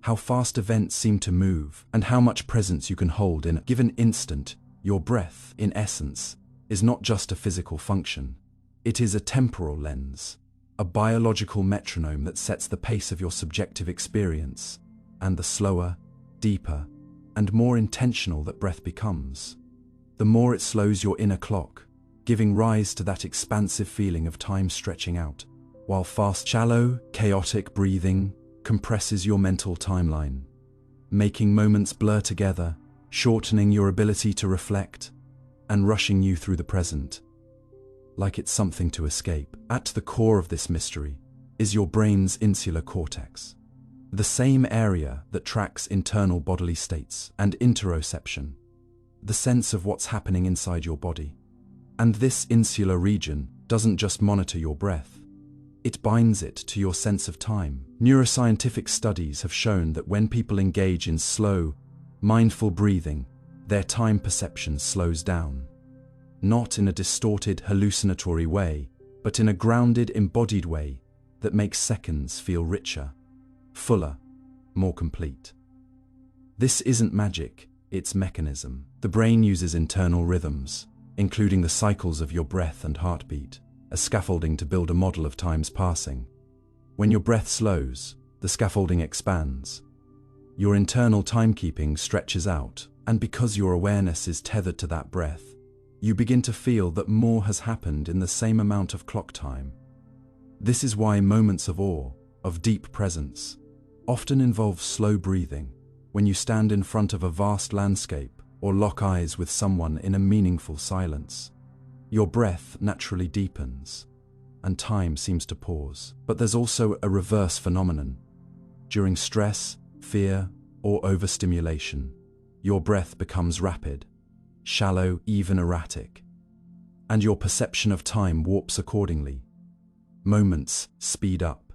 how fast events seem to move, and how much presence you can hold in a given instant. Your breath, in essence, is not just a physical function. It is a temporal lens, a biological metronome that sets the pace of your subjective experience, and the slower, deeper, and more intentional that breath becomes, the more it slows your inner clock, giving rise to that expansive feeling of time stretching out, while fast, shallow, chaotic breathing compresses your mental timeline. making moments blur together, shortening your ability to reflect, and rushing you through the present, like it's something to escape. At the core of this mystery is your brain's insular cortex, the same area that tracks internal bodily states and interoception, the sense of what's happening inside your body. And this insular region doesn't just monitor your breath, it binds it to your sense of time. Neuroscientific studies have shown that when people engage in slow, mindful breathing, their time perception slows down. Not in a distorted, hallucinatory way, but in a grounded, embodied way that makes seconds feel richer, fuller, more complete. This isn't magic, it's mechanism. The brain uses internal rhythms, including the cycles of your breath and heartbeat, as scaffolding to build a model of time's passing. When your breath slows, the scaffolding expands. Your internal timekeeping stretches out, and because your awareness is tethered to that breath, you begin to feel that more has happened in the same amount of clock time. This is why moments of awe, of deep presence, often involve slow breathing, when you stand in front of a vast landscape or lock eyes with someone in a meaningful silence. Your breath naturally deepens, and time seems to pause. But there's also a reverse phenomenon. During stress, fear, or overstimulation, your breath becomes rapid, shallow, even erratic, and your perception of time warps accordingly. Moments speed up.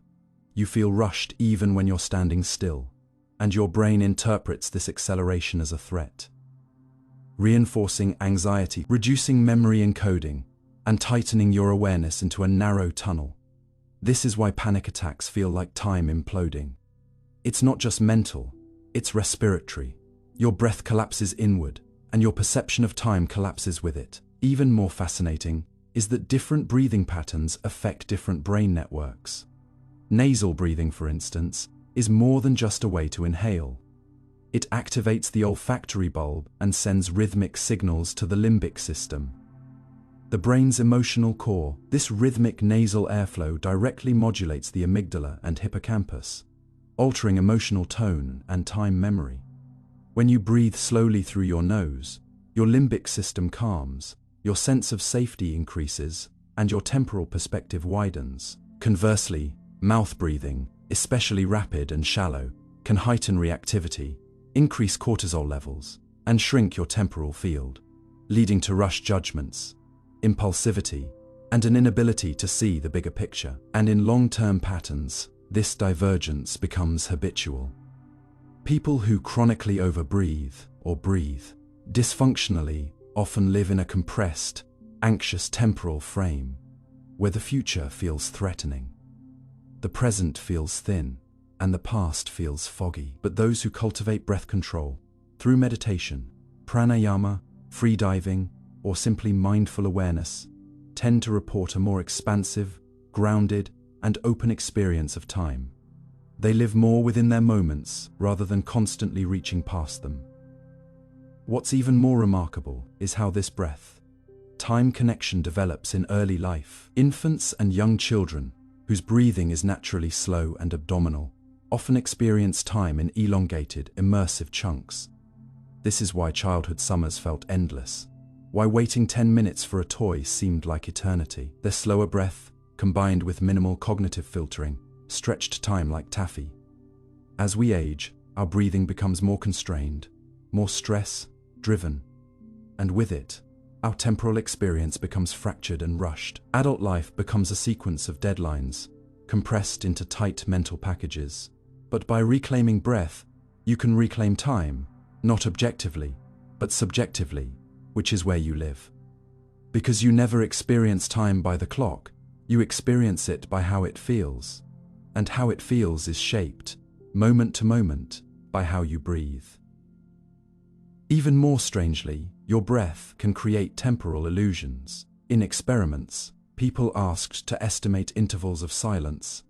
You feel rushed even when you're standing still, and your brain interprets this acceleration as a threat, reinforcing anxiety, reducing memory encoding, and tightening your awareness into a narrow tunnel. This is why panic attacks feel like time imploding. It's not just mental, it's respiratory. Your breath collapses inward, and your perception of time collapses with it. Even more fascinating is that different breathing patterns affect different brain networks. Nasal breathing, for instance, is more than just a way to inhale. It activates the olfactory bulb and sends rhythmic signals to the limbic system, the brain's emotional core. This rhythmic nasal airflow directly modulates the amygdala and hippocampus, altering emotional tone and time memory. When you breathe slowly through your nose, your limbic system calms, your sense of safety increases, and your temporal perspective widens. Conversely, mouth breathing, especially rapid and shallow, can heighten reactivity, increase cortisol levels, and shrink your temporal field, leading to rushed judgments, impulsivity, and an inability to see the bigger picture. And in long-term patterns, this divergence becomes habitual. People who chronically overbreathe or breathe dysfunctionally often live in a compressed, anxious temporal frame, where the future feels threatening, the present feels thin, and the past feels foggy. But those who cultivate breath control through meditation, pranayama, free diving, or simply mindful awareness tend to report a more expansive, grounded, and open experience of time. They live more within their moments rather than constantly reaching past them. What's even more remarkable is how this breath-time connection develops in early life. Infants and young children, whose breathing is naturally slow and abdominal, often experience time in elongated, immersive chunks. This is why childhood summers felt endless, why waiting 10 minutes for a toy seemed like eternity. Their slower breath, combined with minimal cognitive filtering, stretched time like taffy. As we age, our breathing becomes more constrained, more stress-driven, and with it, our temporal experience becomes fractured and rushed. Adult life becomes a sequence of deadlines, compressed into tight mental packages. But by reclaiming breath, you can reclaim time, not objectively, but subjectively, which is where you live. Because you never experience time by the clock, you experience it by how it feels. And how it feels is shaped, moment to moment, by how you breathe. Even more strangely, your breath can create temporal illusions. In experiments, people asked to estimate intervals of silence.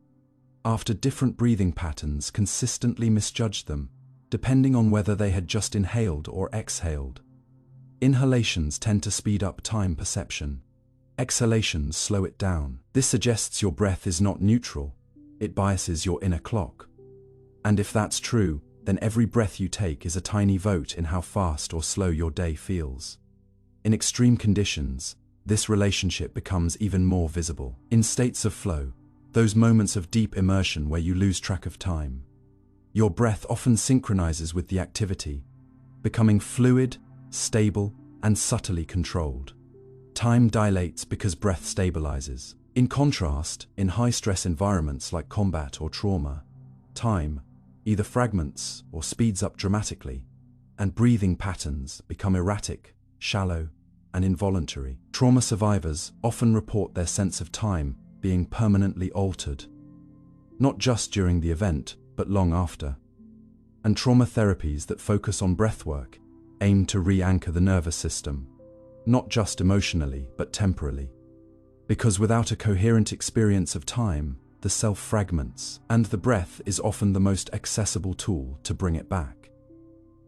After different breathing patterns consistently misjudged them, depending on whether they had just inhaled or exhaled. Inhalations tend to speed up time perception. Exhalations slow it down. This suggests your breath is not neutral. It biases your inner clock. And if that's true, then every breath you take is a tiny vote in how fast or slow your day feels. In extreme conditions, this relationship becomes even more visible. In states of flow, those moments of deep immersion where you lose track of time, your breath often synchronizes with the activity, becoming fluid, stable, and subtly controlled. Time dilates because breath stabilizes. In contrast, in high-stress environments like combat or trauma, time either fragments or speeds up dramatically, and breathing patterns become erratic, shallow, and involuntary. Trauma survivors often report their sense of time being permanently altered, not just during the event, but long after. And trauma therapies that focus on breathwork aim to re-anchor the nervous system, not just emotionally, but temporally. Because without a coherent experience of time, the self fragments, and the breath is often the most accessible tool to bring it back.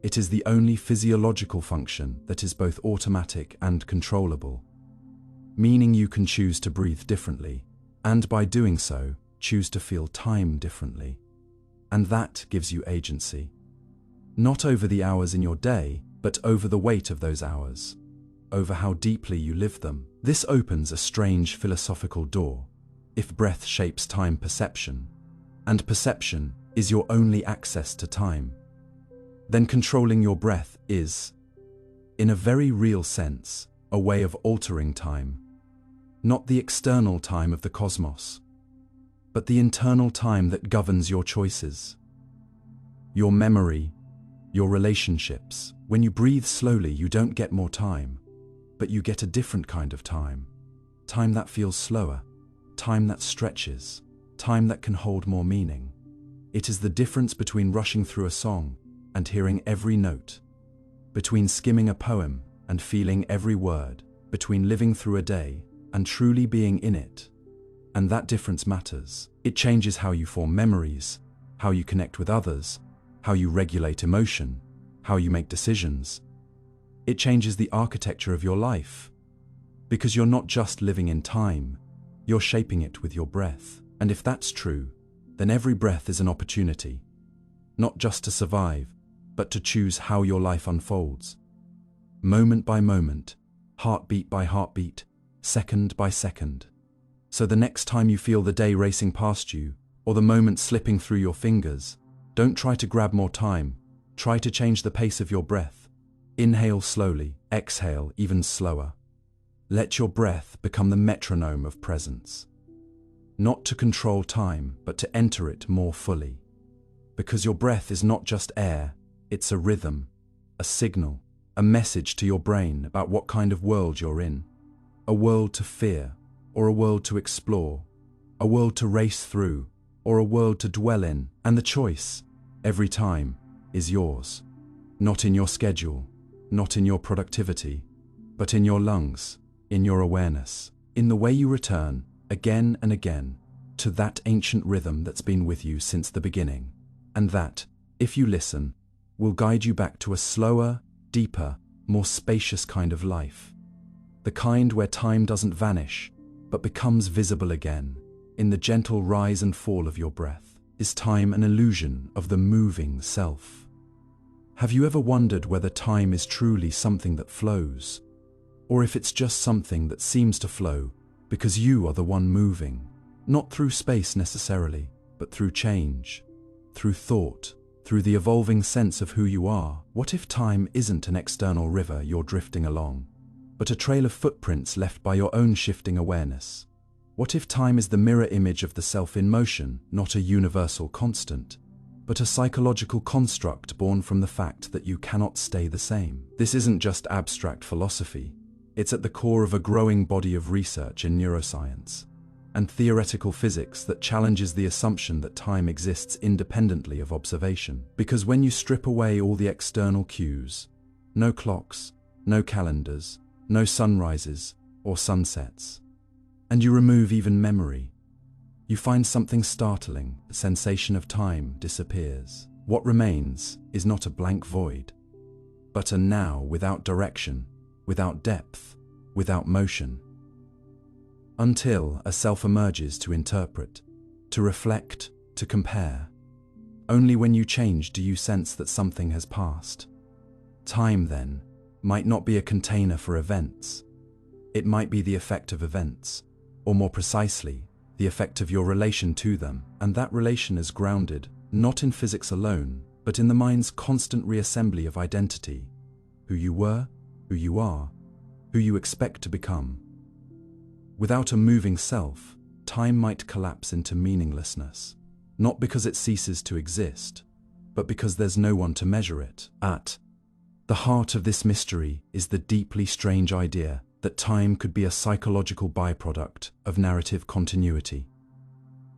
It is the only physiological function that is both automatic and controllable, meaning you can choose to breathe differently, and by doing so, choose to feel time differently. And that gives you agency. Not over the hours in your day, but over the weight of those hours, over how deeply you live them. This opens a strange philosophical door. If breath shapes time perception, and perception is your only access to time, then controlling your breath is, in a very real sense, a way of altering time. Not the external time of the cosmos, but the internal time that governs your choices, your memory, your relationships. When you breathe slowly, you don't get more time, but you get a different kind of time. Time that feels slower, time that stretches, time that can hold more meaning. It is the difference between rushing through a song and hearing every note, between skimming a poem and feeling every word, between living through a day and truly being in it. And that difference matters. It changes how you form memories, how you connect with others, how you regulate emotion, how you make decisions. It changes the architecture of your life, because you're not just living in time, you're shaping it with your breath. And if that's true, then every breath is an opportunity, not just to survive, but to choose how your life unfolds. Moment by moment, heartbeat by heartbeat, second by second. So the next time you feel the day racing past you, or the moment slipping through your fingers, don't try to grab more time, try to change the pace of your breath. Inhale slowly, exhale even slower. Let your breath become the metronome of presence. Not to control time, but to enter it more fully. Because your breath is not just air, it's a rhythm, a signal, a message to your brain about what kind of world you're in. A world to fear, or a world to explore, a world to race through, or a world to dwell in. And the choice, every time, is yours. Not in your schedule, not in your productivity, but in your lungs, in your awareness, in the way you return, again and again, to that ancient rhythm that's been with you since the beginning, and that, if you listen, will guide you back to a slower, deeper, more spacious kind of life. The kind where time doesn't vanish, but becomes visible again, in the gentle rise and fall of your breath. Is time an illusion of the moving self? Have you ever wondered whether time is truly something that flows, or if it's just something that seems to flow because you are the one moving, not through space necessarily, but through change, through thought, through the evolving sense of who you are? What if time isn't an external river you're drifting along, but a trail of footprints left by your own shifting awareness? What if time is the mirror image of the self in motion, not a universal constant, but a psychological construct born from the fact that you cannot stay the same? This isn't just abstract philosophy. It's at the core of a growing body of research in neuroscience and theoretical physics that challenges the assumption that time exists independently of observation. Because when you strip away all the external cues, no clocks, no calendars, no sunrises or sunsets, and you remove even memory, you find something startling. The sensation of time disappears. What remains is not a blank void, but a now without direction, without depth, without motion. Until a self emerges to interpret, to reflect, to compare. Only when you change do you sense that something has passed. Time, then, might not be a container for events. It might be the effect of events, or more precisely, the effect of your relation to them, and that relation is grounded, not in physics alone, but in the mind's constant reassembly of identity, who you were, who you are, who you expect to become. Without a moving self, time might collapse into meaninglessness, not because it ceases to exist, but because there's no one to measure it. At the heart of this mystery is the deeply strange idea that time could be a psychological byproduct of narrative continuity.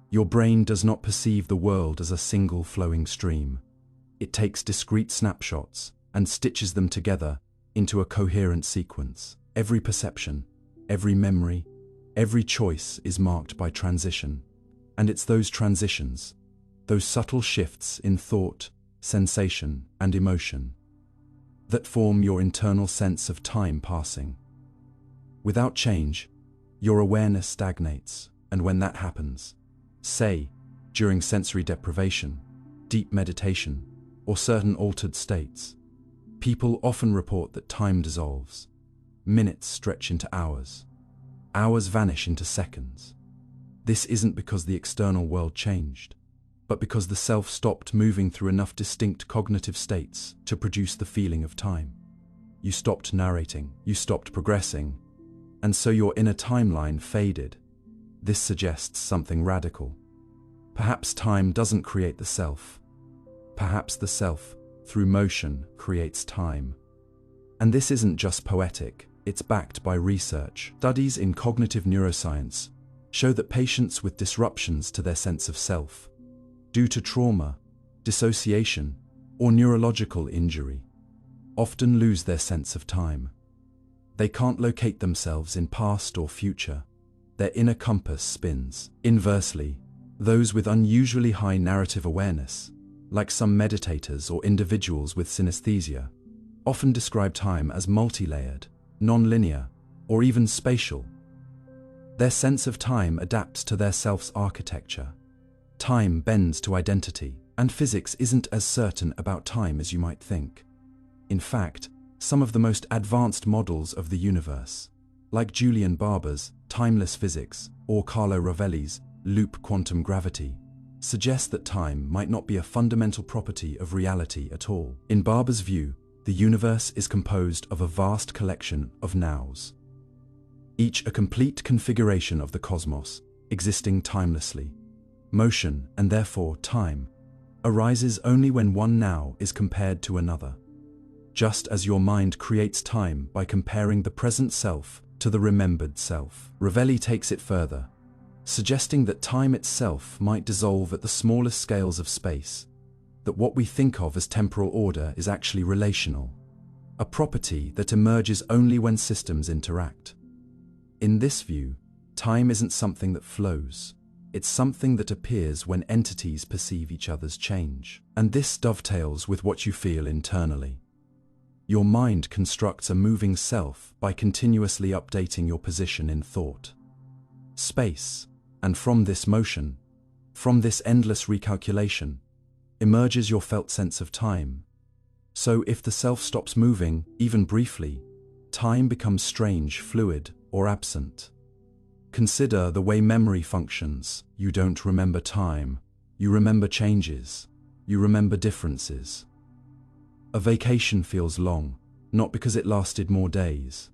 Your brain does not perceive the world as a single flowing stream. It takes discrete snapshots and stitches them together into a coherent sequence. Every perception, every memory, every choice is marked by transition. And it's those transitions, those subtle shifts in thought, sensation, and emotion, that form your internal sense of time passing. Without change, your awareness stagnates, and when that happens, say, during sensory deprivation, deep meditation, or certain altered states, people often report that time dissolves. Minutes stretch into hours. Hours vanish into seconds. This isn't because the external world changed, but because the self stopped moving through enough distinct cognitive states to produce the feeling of time. You stopped narrating, you stopped progressing, and so your inner timeline faded. This suggests something radical. Perhaps time doesn't create the self. Perhaps the self, through motion, creates time. And this isn't just poetic, it's backed by research. Studies in cognitive neuroscience show that patients with disruptions to their sense of self, due to trauma, dissociation, or neurological injury, often lose their sense of time. They can't locate themselves in past or future. Their inner compass spins. Inversely, those with unusually high narrative awareness, like some meditators or individuals with synesthesia, often describe time as multi-layered, non-linear, or even spatial. Their sense of time adapts to their self's architecture. Time bends to identity, and physics isn't as certain about time as you might think. In fact, some of the most advanced models of the universe, like Julian Barber's timeless physics or Carlo Rovelli's loop quantum gravity, suggest that time might not be a fundamental property of reality at all. In Barber's view, the universe is composed of a vast collection of nows, each a complete configuration of the cosmos, existing timelessly. Motion, and therefore time, arises only when one now is compared to another. Just as your mind creates time by comparing the present self to the remembered self. Rovelli takes it further, suggesting that time itself might dissolve at the smallest scales of space, that what we think of as temporal order is actually relational, a property that emerges only when systems interact. In this view, time isn't something that flows. It's something that appears when entities perceive each other's change. And this dovetails with what you feel internally. Your mind constructs a moving self by continuously updating your position in thought, space, and from this motion, from this endless recalculation, emerges your felt sense of time. So if the self stops moving, even briefly, time becomes strange, fluid, or absent. Consider the way memory functions. You don't remember time. You remember changes. You remember differences. A vacation feels long, not because it lasted more days,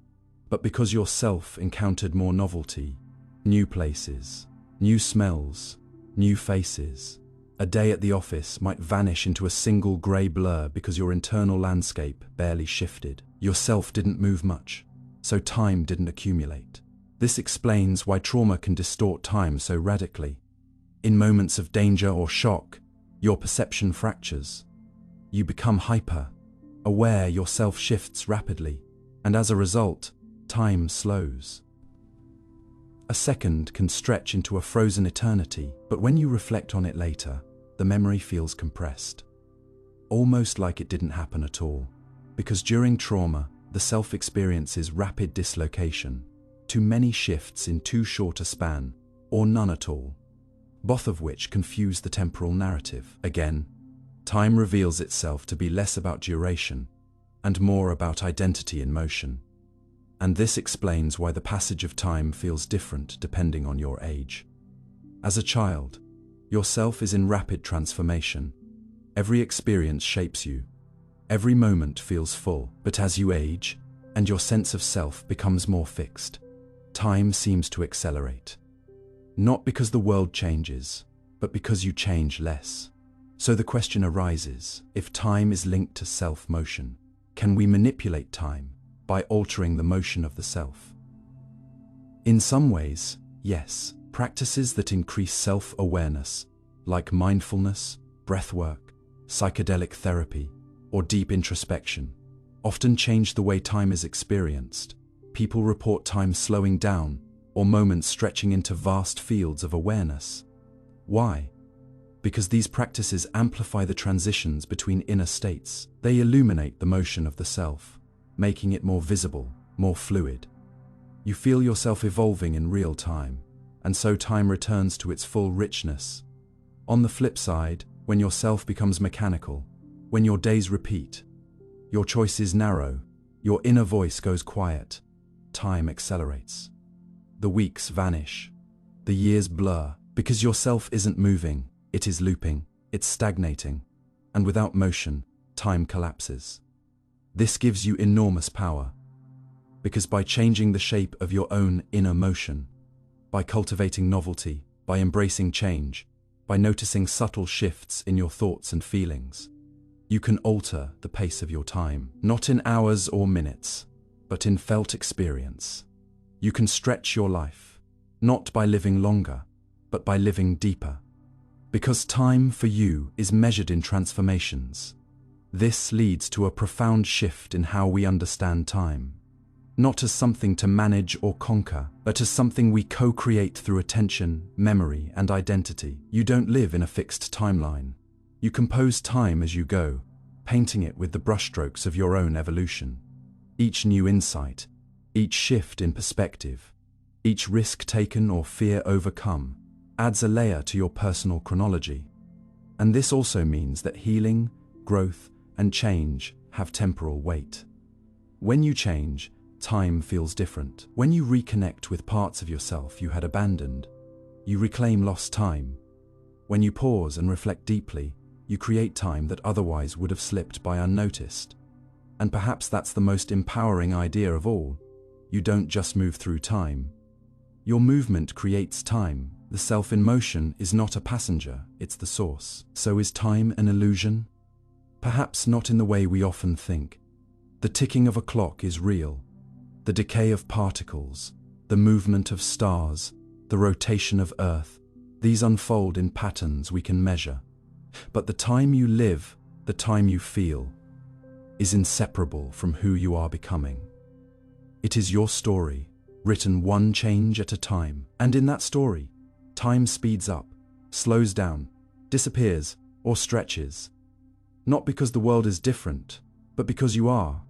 but because yourself encountered more novelty, new places, new smells, new faces. A day at the office might vanish into a single grey blur because your internal landscape barely shifted. Yourself didn't move much, so time didn't accumulate. This explains why trauma can distort time so radically. In moments of danger or shock, your perception fractures. You become hyper, aware, yourself shifts rapidly, and as a result, time slows. A second can stretch into a frozen eternity, but when you reflect on it later, the memory feels compressed, almost like it didn't happen at all. Because during trauma, the self experiences rapid dislocation, too many shifts in too short a span, or none at all, both of which confuse the temporal narrative. Again, time reveals itself to be less about duration and more about identity in motion. And this explains why the passage of time feels different depending on your age. As a child, yourself is in rapid transformation. Every experience shapes you. Every moment feels full. But as you age, and your sense of self becomes more fixed, time seems to accelerate. Not because the world changes, but because you change less. So the question arises, if time is linked to self-motion, can we manipulate time by altering the motion of the self? In some ways, yes. Practices that increase self-awareness, like mindfulness, breathwork, psychedelic therapy, or deep introspection, often change the way time is experienced. People report time slowing down or moments stretching into vast fields of awareness. Why? Because these practices amplify the transitions between inner states. They illuminate the motion of the self, making it more visible, more fluid. You feel yourself evolving in real time, and so time returns to its full richness. On the flip side, when your self becomes mechanical, when your days repeat, your choices narrow, your inner voice goes quiet, time accelerates. The weeks vanish, the years blur, because your self isn't moving, it is looping, it's stagnating, and without motion, time collapses. This gives you enormous power, because by changing the shape of your own inner motion, by cultivating novelty, by embracing change, by noticing subtle shifts in your thoughts and feelings, you can alter the pace of your time, not in hours or minutes, but in felt experience. You can stretch your life, not by living longer, but by living deeper. Because time for you is measured in transformations. This leads to a profound shift in how we understand time. Not as something to manage or conquer, but as something we co-create through attention, memory, and identity. You don't live in a fixed timeline. You compose time as you go, painting it with the brushstrokes of your own evolution. Each new insight, each shift in perspective, each risk taken or fear overcome, adds a layer to your personal chronology. And this also means that healing, growth, and change have temporal weight. When you change, time feels different. When you reconnect with parts of yourself you had abandoned, you reclaim lost time. When you pause and reflect deeply, you create time that otherwise would have slipped by unnoticed. And perhaps that's the most empowering idea of all. You don't just move through time. Your movement creates time. The self in motion is not a passenger, it's the source. So is time an illusion? Perhaps not in the way we often think. The ticking of a clock is real. The decay of particles, the movement of stars, the rotation of Earth, these unfold in patterns we can measure. But the time you live, the time you feel, is inseparable from who you are becoming. It is your story, written one change at a time. And in that story, time speeds up, slows down, disappears, or stretches. Not because the world is different, but because you are.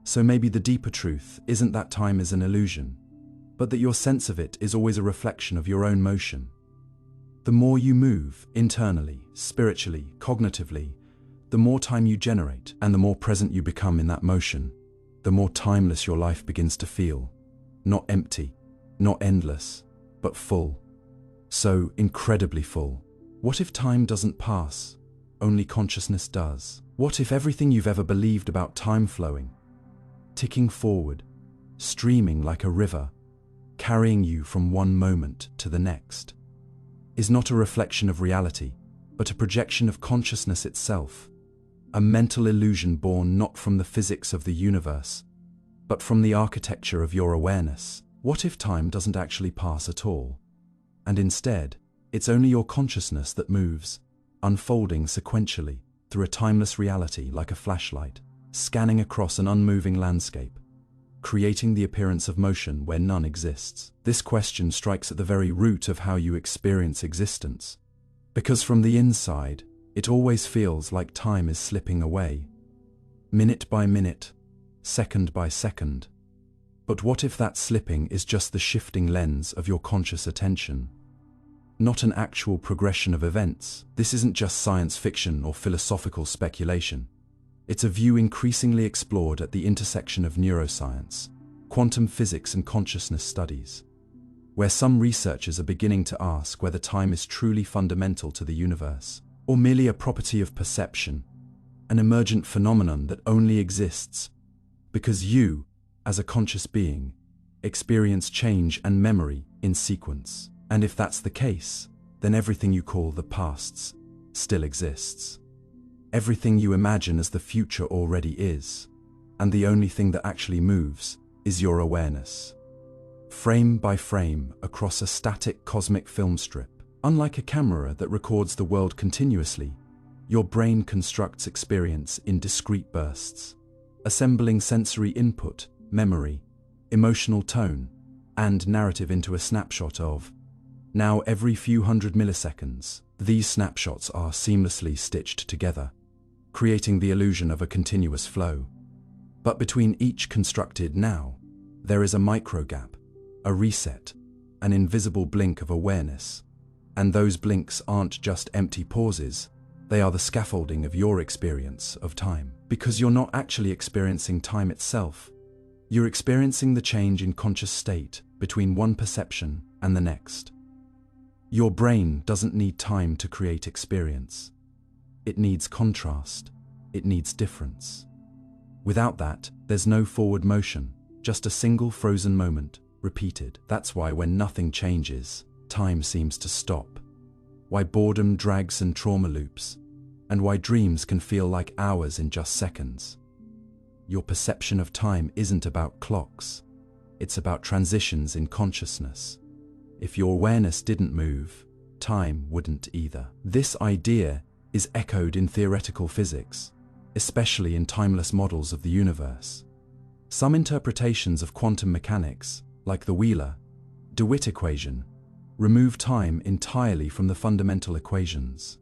So maybe the deeper truth isn't that time is an illusion, but that your sense of it is always a reflection of your own motion. The more you move, internally, spiritually, cognitively, the more time you generate, and the more present you become in that motion, the more timeless your life begins to feel. Not empty, not endless, but full. So incredibly full. What if time doesn't pass? Only consciousness does. What if everything you've ever believed about time flowing, ticking forward, streaming like a river, carrying you from one moment to the next, is not a reflection of reality, but a projection of consciousness itself, a mental illusion born not from the physics of the universe, but from the architecture of your awareness? What if time doesn't actually pass at all, and instead, it's only your consciousness that moves, unfolding sequentially through a timeless reality like a flashlight, scanning across an unmoving landscape, creating the appearance of motion where none exists? This question strikes at the very root of how you experience existence, because from the inside, it always feels like time is slipping away, minute by minute, second by second. But what if that slipping is just the shifting lens of your conscious attention? not an actual progression of events. This isn't just science fiction or philosophical speculation. It's a view increasingly explored at the intersection of neuroscience, quantum physics and consciousness studies, where some researchers are beginning to ask whether time is truly fundamental to the universe, or merely a property of perception, an emergent phenomenon that only exists because you, as a conscious being, experience change and memory in sequence. And if that's the case, then everything you call the past still exists. Everything you imagine as the future already is, and the only thing that actually moves is your awareness. Frame by frame across a static cosmic film strip, unlike a camera that records the world continuously, your brain constructs experience in discrete bursts, assembling sensory input, memory, emotional tone, and narrative into a snapshot of, now every few hundred milliseconds. These snapshots are seamlessly stitched together, creating the illusion of a continuous flow. But between each constructed now, there is a micro gap, a reset, an invisible blink of awareness. And those blinks aren't just empty pauses, they are the scaffolding of your experience of time. Because you're not actually experiencing time itself, you're experiencing the change in conscious state between one perception and the next. Your brain doesn't need time to create experience. It needs contrast. It needs difference. Without that, there's no forward motion, just a single frozen moment, repeated. That's why when nothing changes, time seems to stop. Why boredom drags and trauma loops, and why dreams can feel like hours in just seconds. Your perception of time isn't about clocks. It's about transitions in consciousness. If your awareness didn't move, time wouldn't either. This idea is echoed in theoretical physics, especially in timeless models of the universe. Some interpretations of quantum mechanics, like the Wheeler-DeWitt equation, remove time entirely from the fundamental equations.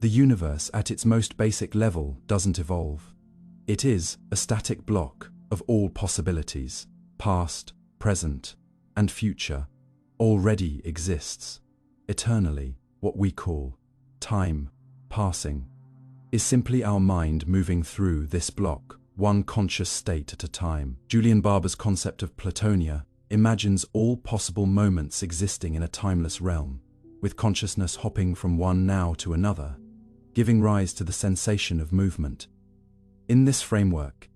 The universe at its most basic level doesn't evolve. It is a static block of all possibilities, past, present, and future, already exists. Eternally, what we call time passing is simply our mind moving through this block, one conscious state at a time. Julian Barber's concept of Platonia imagines all possible moments existing in a timeless realm, with consciousness hopping from one now to another, giving rise to the sensation of movement. In this framework,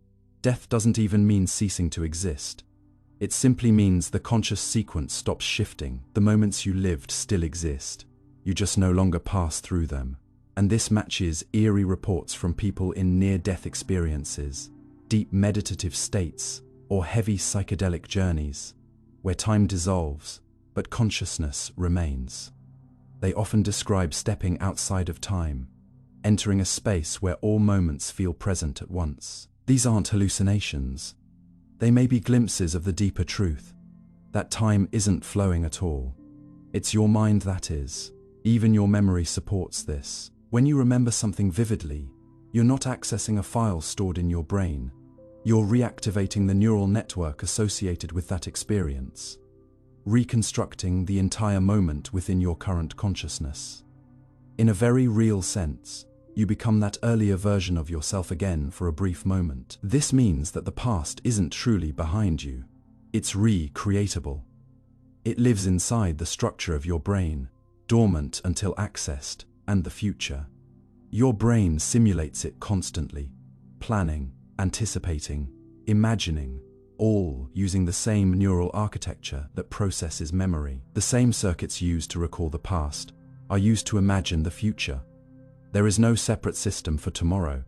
death doesn't even mean ceasing to exist. It simply means the conscious sequence stops shifting. The moments you lived still exist. You just no longer pass through them. And this matches eerie reports from people in near-death experiences, deep meditative states, or heavy psychedelic journeys, where time dissolves, but consciousness remains. They often describe stepping outside of time, entering a space where all moments feel present at once. These aren't hallucinations. They may be glimpses of the deeper truth, that time isn't flowing at all. It's your mind that is. Even your memory supports this. When you remember something vividly, you're not accessing a file stored in your brain. You're reactivating the neural network associated with that experience, reconstructing the entire moment within your current consciousness. In a very real sense, you become that earlier version of yourself again for a brief moment. This means that the past isn't truly behind you. It's recreatable. It lives inside the structure of your brain, dormant until accessed, and the future. Your brain simulates it constantly, planning, anticipating, imagining, all using the same neural architecture that processes memory. The same circuits used to recall the past are used to imagine the future. There is no separate system for tomorrow.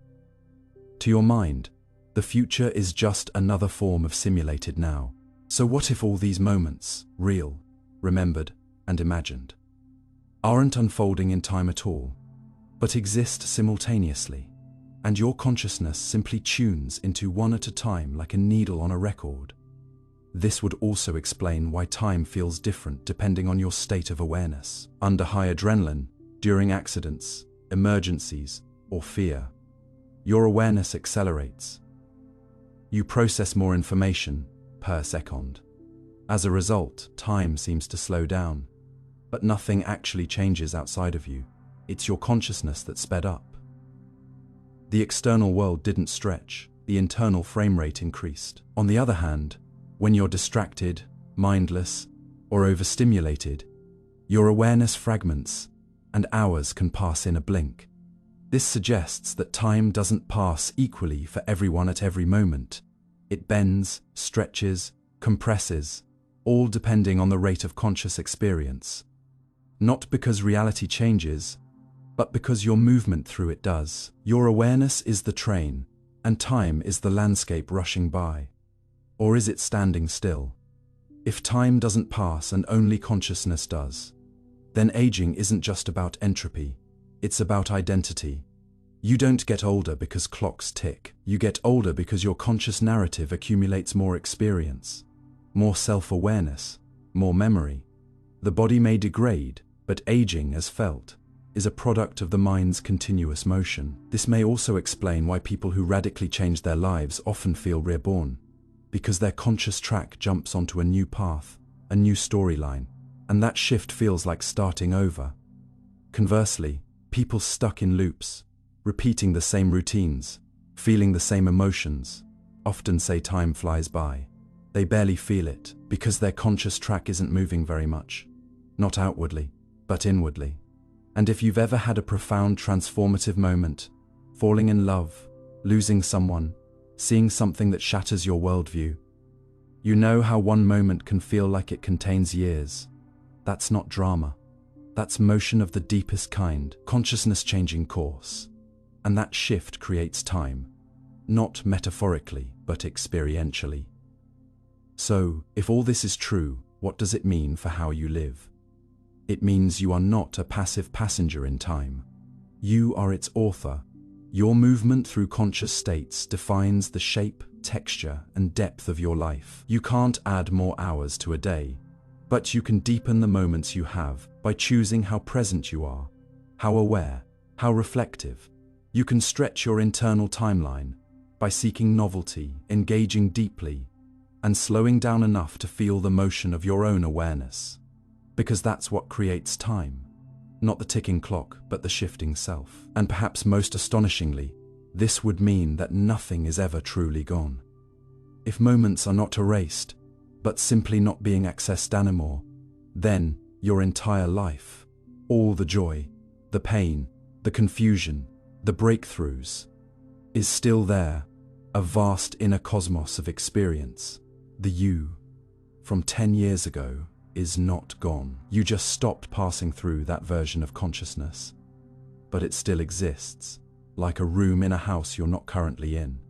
To your mind, the future is just another form of simulated now. So what if all these moments, real, remembered, and imagined, aren't unfolding in time at all, but exist simultaneously, and your consciousness simply tunes into one at a time like a needle on a record? This would also explain why time feels different depending on your state of awareness. Under high adrenaline, during accidents, emergencies, or fear, your awareness accelerates. You process more information per second. As a result, time seems to slow down. but nothing actually changes outside of you. It's your consciousness that sped up. The external world didn't stretch, the internal frame rate increased. On the other hand, when you're distracted, mindless, or overstimulated, your awareness fragments, and hours can pass in a blink. This suggests that time doesn't pass equally for everyone at every moment. It bends, stretches, compresses, all depending on the rate of conscious experience. Not because reality changes, but because your movement through it does. Your awareness is the train, and time is the landscape rushing by. Or is it standing still? If time doesn't pass and only consciousness does, then aging isn't just about entropy, it's about identity. You don't get older because clocks tick. You get older because your conscious narrative accumulates more experience, more self-awareness, more memory. The body may degrade, but aging, as felt, is a product of the mind's continuous motion. This may also explain why people who radically change their lives often feel reborn, because their conscious track jumps onto a new path, a new storyline, and that shift feels like starting over. Conversely, people stuck in loops, repeating the same routines, feeling the same emotions, often say time flies by. They barely feel it because their conscious track isn't moving very much, not outwardly, but inwardly. And if you've ever had a profound transformative moment, falling in love, losing someone, seeing something that shatters your worldview, you know how one moment can feel like it contains years. That's not drama. That's motion of the deepest kind, consciousness changing course. And that shift creates time, not metaphorically, but experientially. So, if all this is true, what does it mean for how you live? It means you are not a passive passenger in time. You are its author. Your movement through conscious states defines the shape, texture, and depth of your life. You can't add more hours to a day, but you can deepen the moments you have by choosing how present you are, how aware, how reflective. You can stretch your internal timeline by seeking novelty, engaging deeply, and slowing down enough to feel the motion of your own awareness. Because that's what creates time. Not the ticking clock, but the shifting self. And perhaps most astonishingly, this would mean that nothing is ever truly gone. If moments are not erased, but simply not being accessed anymore, then your entire life, all the joy, the pain, the confusion, the breakthroughs, is still there, a vast inner cosmos of experience. The you from 10 years ago is not gone. You just stopped passing through that version of consciousness. But it still exists, like a room in a house you're not currently in.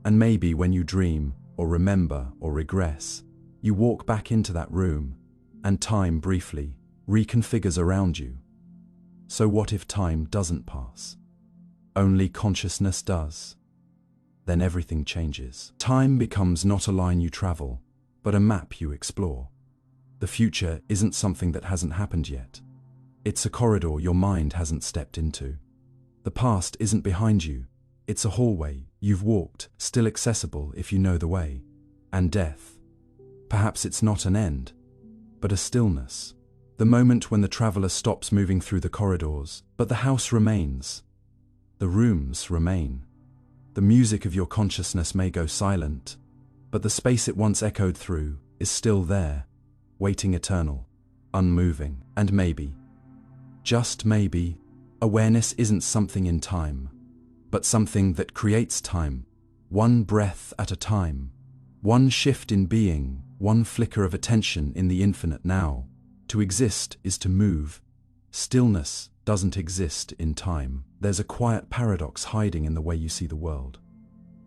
And maybe when you dream, or remember, or regress, you walk back into that room, and time briefly reconfigures around you. So what if time doesn't pass? Only consciousness does. Then everything changes. Time becomes not a line you travel, but a map you explore. The future isn't something that hasn't happened yet. It's a corridor your mind hasn't stepped into. The past isn't behind you. It's a hallway you've walked, still accessible if you know the way. And death. Perhaps it's not an end, but a stillness. The moment when the traveler stops moving through the corridors, but the house remains. The rooms remain. The music of your consciousness may go silent, but the space it once echoed through is still there, waiting eternal, unmoving. And maybe, just maybe, awareness isn't something in time, but something that creates time, one breath at a time, one shift in being, one flicker of attention in the infinite now. To exist is to move. Stillness doesn't exist in time. There's a quiet paradox hiding in the way you see the world.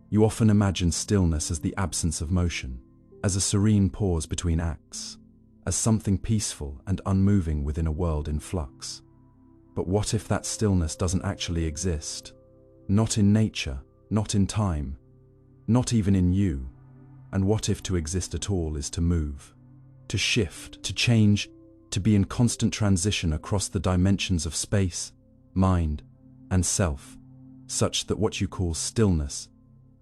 You often imagine stillness as the absence of motion, as a serene pause between acts, as something peaceful and unmoving within a world in flux. But what if that stillness doesn't actually exist? Not in nature, not in time, not even in you. And what if to exist at all is to move, to shift, to change, to be in constant transition across the dimensions of space, mind, and self, such that what you call stillness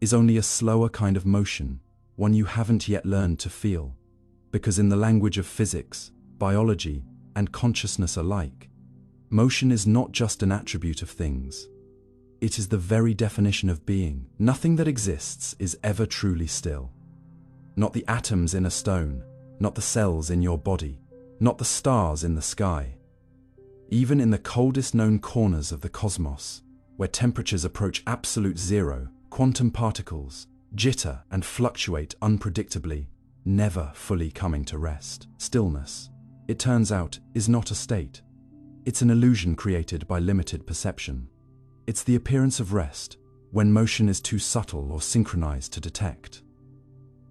is only a slower kind of motion, one you haven't yet learned to feel. Because in the language of physics, biology, and consciousness alike. Motion is not just an attribute of things. It is the very definition of being. Nothing that exists is ever truly still. Not the atoms in a stone, not the cells in your body, not the stars in the sky. Even in the coldest known corners of the cosmos, where temperatures approach absolute zero, quantum particles jitter and fluctuate unpredictably, never fully coming to rest. Stillness, it turns out, is not a state. It's an illusion created by limited perception. It's the appearance of rest, when motion is too subtle or synchronized to detect.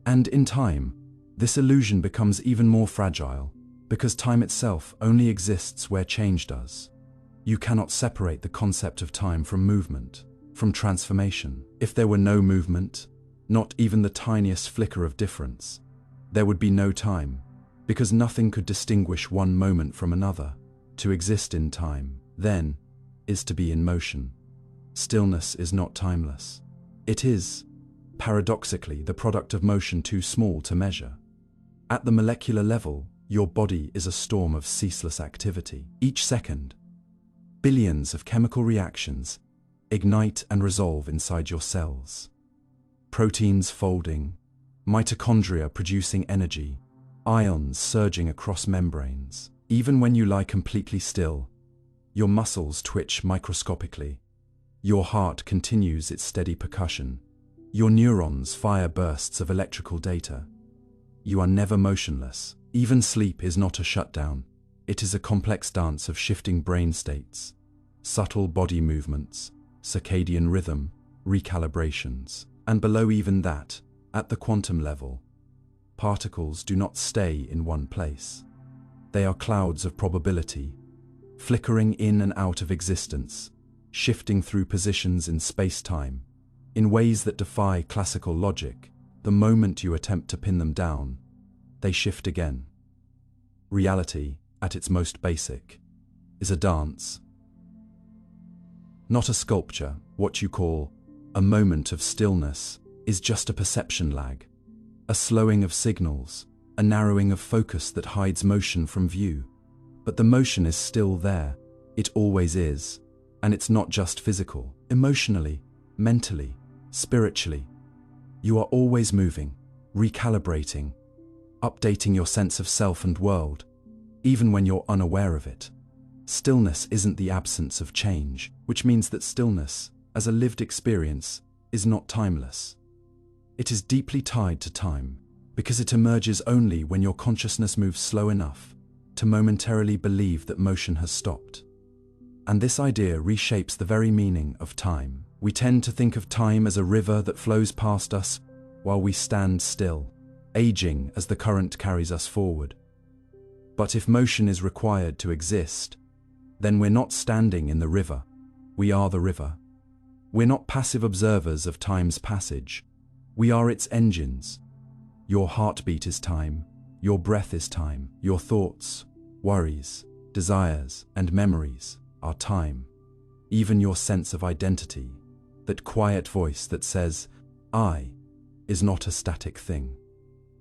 And in time, this illusion becomes even more fragile, because time itself only exists where change does. You cannot separate the concept of time from movement, from transformation. If there were no movement, not even the tiniest flicker of difference, there would be no time, because nothing could distinguish one moment from another. To exist in time, then, is to be in motion. Stillness is not timeless. It is, paradoxically, the product of motion too small to measure. At the molecular level, your body is a storm of ceaseless activity. Each second, billions of chemical reactions ignite and resolve inside your cells. Proteins folding, mitochondria producing energy, ions surging across membranes. Even when you lie completely still, your muscles twitch microscopically. Your heart continues its steady percussion. Your neurons fire bursts of electrical data. You are never motionless. Even sleep is not a shutdown. It is a complex dance of shifting brain states, subtle body movements, circadian rhythm, recalibrations. And below even that, at the quantum level, particles do not stay in one place. They are clouds of probability, flickering in and out of existence, shifting through positions in space-time, in ways that defy classical logic. The moment you attempt to pin them down, they shift again. Reality, at its most basic, is a dance, not a sculpture. What you call a moment of stillness is just a perception lag, a slowing of signals, a narrowing of focus that hides motion from view. But the motion is still there. It always is. And it's not just physical. Emotionally, mentally, spiritually, you are always moving, recalibrating, updating your sense of self and world, even when you're unaware of it. Stillness isn't the absence of change, which means that stillness, as a lived experience, is not timeless. It is deeply tied to time, because it emerges only when your consciousness moves slow enough to momentarily believe that motion has stopped. And this idea reshapes the very meaning of time. We tend to think of time as a river that flows past us while we stand still, aging as the current carries us forward. But if motion is required to exist, then we're not standing in the river, we are the river. We're not passive observers of time's passage, we are its engines. Your heartbeat is time, your breath is time, your thoughts, worries, desires, and memories are time. Even your sense of identity, that quiet voice that says, I, is not a static thing.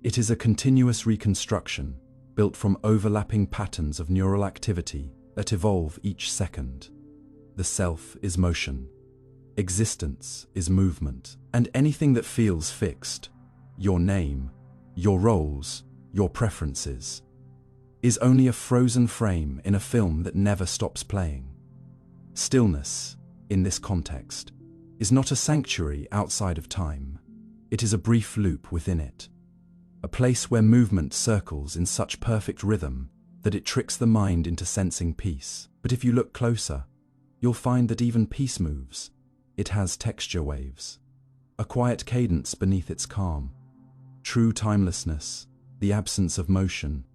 It is a continuous reconstruction, built from overlapping patterns of neural activity that evolve each second. The self is motion. Existence is movement. And anything that feels fixed, your name, your roles, your preferences, is only a frozen frame in a film that never stops playing. Stillness, in this context, is not a sanctuary outside of time. It is a brief loop within it. A place where movement circles in such perfect rhythm that it tricks the mind into sensing peace. But if you look closer, you'll find that even peace moves. It has texture waves, a quiet cadence beneath its calm. True timelessness, the absence of motion,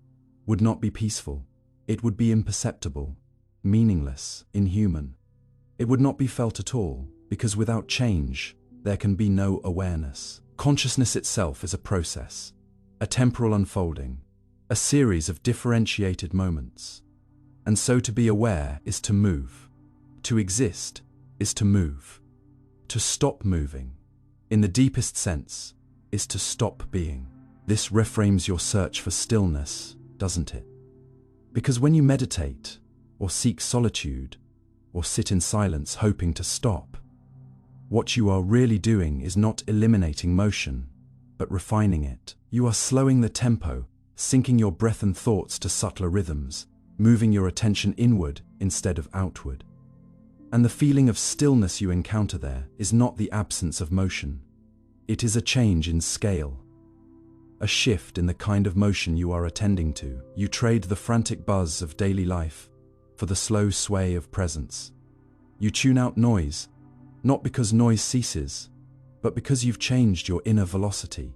would not be peaceful. It would be imperceptible, meaningless, inhuman. It would not be felt at all, because without change, there can be no awareness. Consciousness itself is a process, a temporal unfolding, a series of differentiated moments. And so to be aware is to move. To exist is to move. To stop moving, in the deepest sense, is to stop being. This reframes your search for stillness, doesn't it? Because when you meditate, or seek solitude, or sit in silence hoping to stop, what you are really doing is not eliminating motion, but refining it. You are slowing the tempo, syncing your breath and thoughts to subtler rhythms, moving your attention inward instead of outward. And the feeling of stillness you encounter there is not the absence of motion. It is a change in scale, a shift in the kind of motion you are attending to. You trade the frantic buzz of daily life for the slow sway of presence. You tune out noise, not because noise ceases, but because you've changed your inner velocity.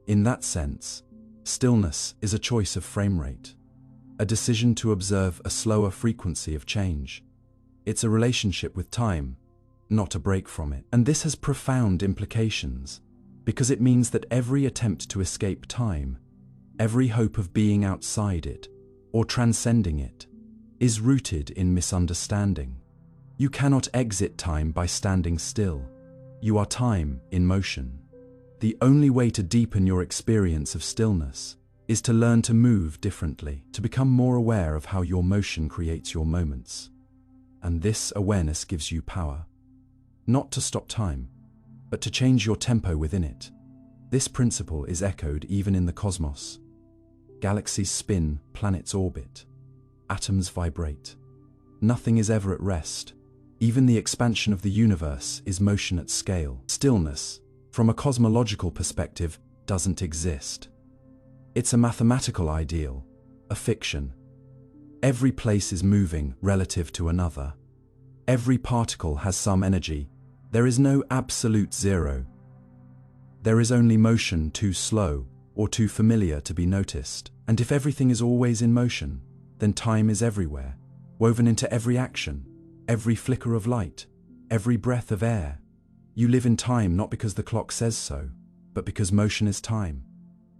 In that sense, stillness is a choice of frame rate, a decision to observe a slower frequency of change. It's a relationship with time, not a break from it. And this has profound implications, because it means that every attempt to escape time, every hope of being outside it, or transcending it, is rooted in misunderstanding. You cannot exit time by standing still. You are time in motion. The only way to deepen your experience of stillness is to learn to move differently, to become more aware of how your motion creates your moments. And this awareness gives you power, not to stop time, but to change your tempo within it. This principle is echoed even in the cosmos. Galaxies spin, planets orbit, atoms vibrate. Nothing is ever at rest. Even the expansion of the universe is motion at scale. Stillness, from a cosmological perspective, doesn't exist. It's a mathematical ideal, a fiction. Every place is moving relative to another. Every particle has some energy. There is no absolute zero. There is only motion too slow or too familiar to be noticed. And if everything is always in motion, then time is everywhere, woven into every action, every flicker of light, every breath of air. You live in time not because the clock says so, but because motion is time.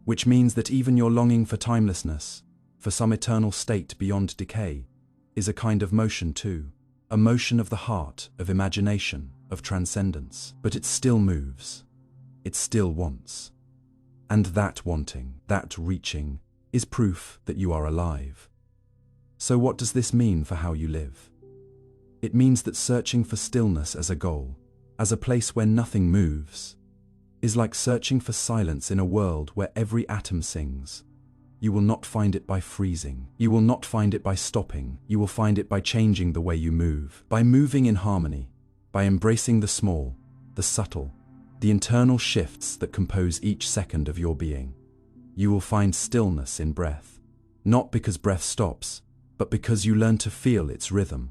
Which means that even your longing for timelessness, for some eternal state beyond decay, is a kind of motion too. A motion of the heart, of imagination, of transcendence. But it still moves. It still wants. And that wanting, that reaching, is proof that you are alive. So what does this mean for how you live? It means that searching for stillness as a goal, as a place where nothing moves, is like searching for silence in a world where every atom sings. You will not find it by freezing. You will not find it by stopping. You will find it by changing the way you move, by moving in harmony, by embracing the small, the subtle, the internal shifts that compose each second of your being. You will find stillness in breath, not because breath stops, but because you learn to feel its rhythm.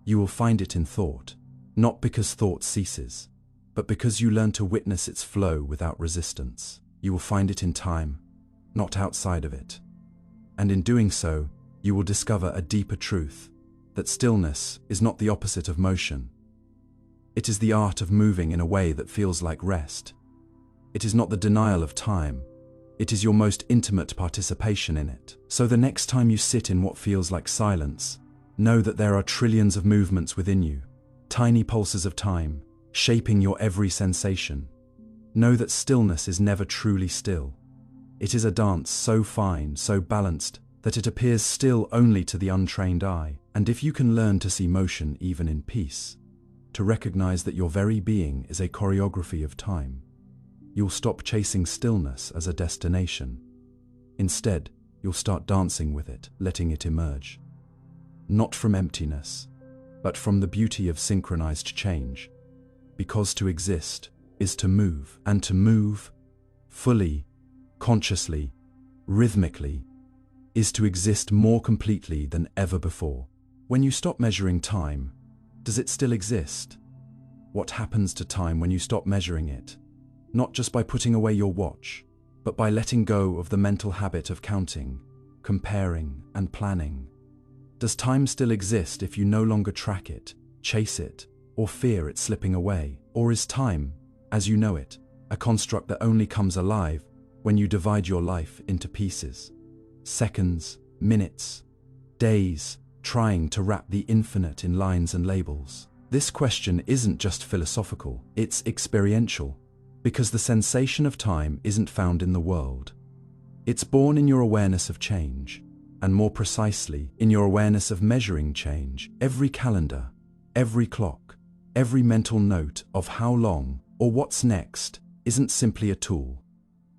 You will find it in thought, not because thought ceases, but because you learn to witness its flow without resistance. You will find it in time, not outside of it. And in doing so, you will discover a deeper truth, that stillness is not the opposite of motion. It is the art of moving in a way that feels like rest. It is not the denial of time. It is your most intimate participation in it. So the next time you sit in what feels like silence, know that there are trillions of movements within you, tiny pulses of time, shaping your every sensation. Know that stillness is never truly still. It is a dance so fine, so balanced, that it appears still only to the untrained eye. And if you can learn to see motion even in peace, to recognize that your very being is a choreography of time, you'll stop chasing stillness as a destination. Instead, you'll start dancing with it, letting it emerge. Not from emptiness, but from the beauty of synchronized change. Because to exist is to move, and to move fully, consciously, rhythmically, is to exist more completely than ever before. When you stop measuring time, does it still exist? What happens to time when you stop measuring it? Not just by putting away your watch, but by letting go of the mental habit of counting, comparing, and planning. Does time still exist if you no longer track it, chase it, or fear it slipping away? Or is time, as you know it, a construct that only comes alive when you divide your life into pieces? Seconds, minutes, days, trying to wrap the infinite in lines and labels. This question isn't just philosophical, it's experiential, because the sensation of time isn't found in the world. It's born in your awareness of change, and more precisely, in your awareness of measuring change. Every calendar, every clock, every mental note of how long or what's next isn't simply a tool.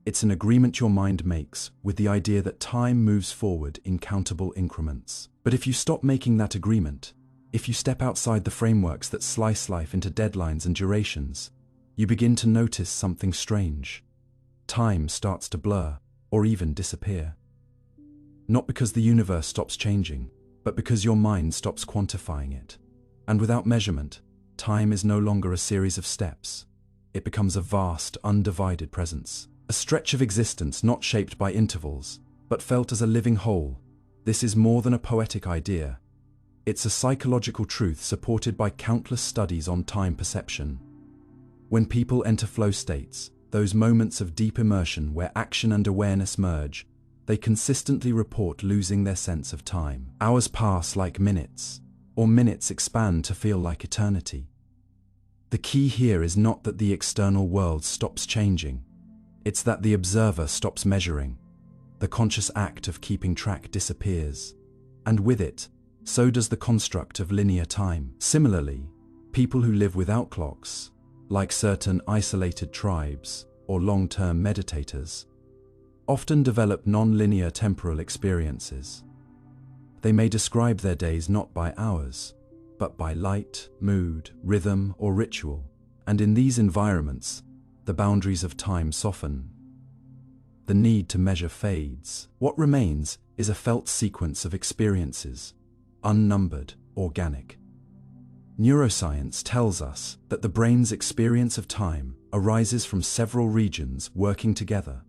It's an agreement your mind makes with the idea that time moves forward in countable increments. But if you stop making that agreement, if you step outside the frameworks that slice life into deadlines and durations, you begin to notice something strange. Time starts to blur, or even disappear. Not because the universe stops changing, but because your mind stops quantifying it. And without measurement, time is no longer a series of steps. It becomes a vast, undivided presence. A stretch of existence not shaped by intervals, but felt as a living whole. This is more than a poetic idea. It's a psychological truth supported by countless studies on time perception. When people enter flow states, those moments of deep immersion where action and awareness merge, they consistently report losing their sense of time. Hours pass like minutes, or minutes expand to feel like eternity. The key here is not that the external world stops changing. It's that the observer stops measuring. The conscious act of keeping track disappears. And with it, so does the construct of linear time. Similarly, people who live without clocks, like certain isolated tribes or long-term meditators, often develop non-linear temporal experiences. They may describe their days not by hours, but by light, mood, rhythm, or ritual. And in these environments, the boundaries of time soften. The need to measure fades. What remains is a felt sequence of experiences, unnumbered, organic. Neuroscience tells us that the brain's experience of time arises from several regions working together,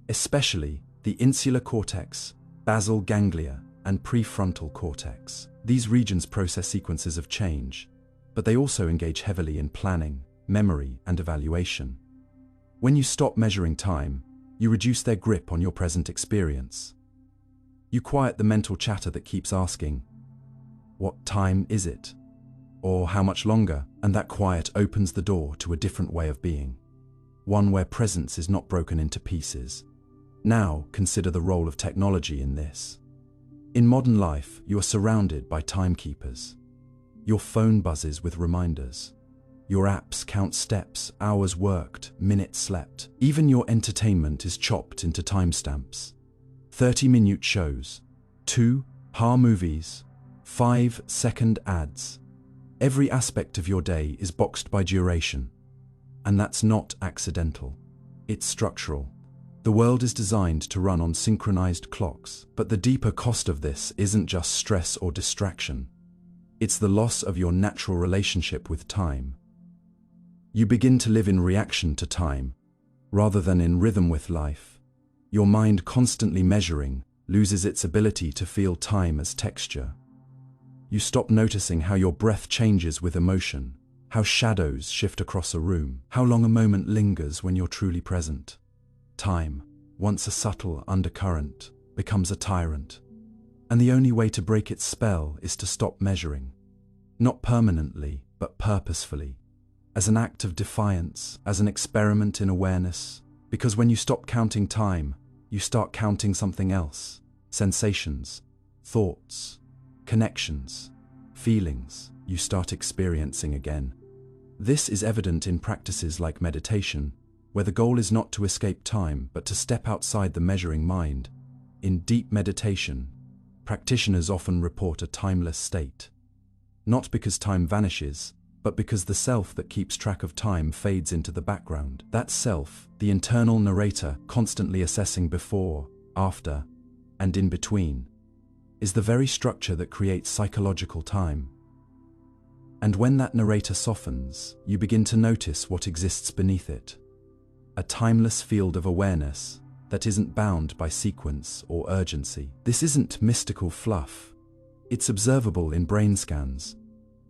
especially the insular cortex, basal ganglia, and prefrontal cortex. These regions process sequences of change, but they also engage heavily in planning, memory, and evaluation. When you stop measuring time, you reduce their grip on your present experience. You quiet the mental chatter that keeps asking, "What time is it?" Or "How much longer?" And that quiet opens the door to a different way of being, one where presence is not broken into pieces. Now, consider the role of technology in this. In modern life, you are surrounded by timekeepers. Your phone buzzes with reminders. Your apps count steps, hours worked, minutes slept. Even your entertainment is chopped into timestamps. 30-minute shows, 2-hour movies, 5-second ads. Every aspect of your day is boxed by duration. And that's not accidental. It's structural. The world is designed to run on synchronized clocks, but the deeper cost of this isn't just stress or distraction. It's the loss of your natural relationship with time. You begin to live in reaction to time, rather than in rhythm with life. Your mind, constantly measuring, loses its ability to feel time as texture. You stop noticing how your breath changes with emotion, how shadows shift across a room, how long a moment lingers when you're truly present. Time, once a subtle undercurrent, becomes a tyrant. And the only way to break its spell is to stop measuring. Not permanently, but purposefully. As an act of defiance, as an experiment in awareness. Because when you stop counting time, you start counting something else. Sensations, thoughts, connections, feelings you start experiencing again. This is evident in practices like meditation, where the goal is not to escape time, but to step outside the measuring mind. In deep meditation, practitioners often report a timeless state. Not because time vanishes, but because the self that keeps track of time fades into the background. That self, the internal narrator constantly assessing before, after, and in between, is the very structure that creates psychological time. And when that narrator softens, you begin to notice what exists beneath it. A timeless field of awareness that isn't bound by sequence or urgency. This isn't mystical fluff. It's observable in brain scans.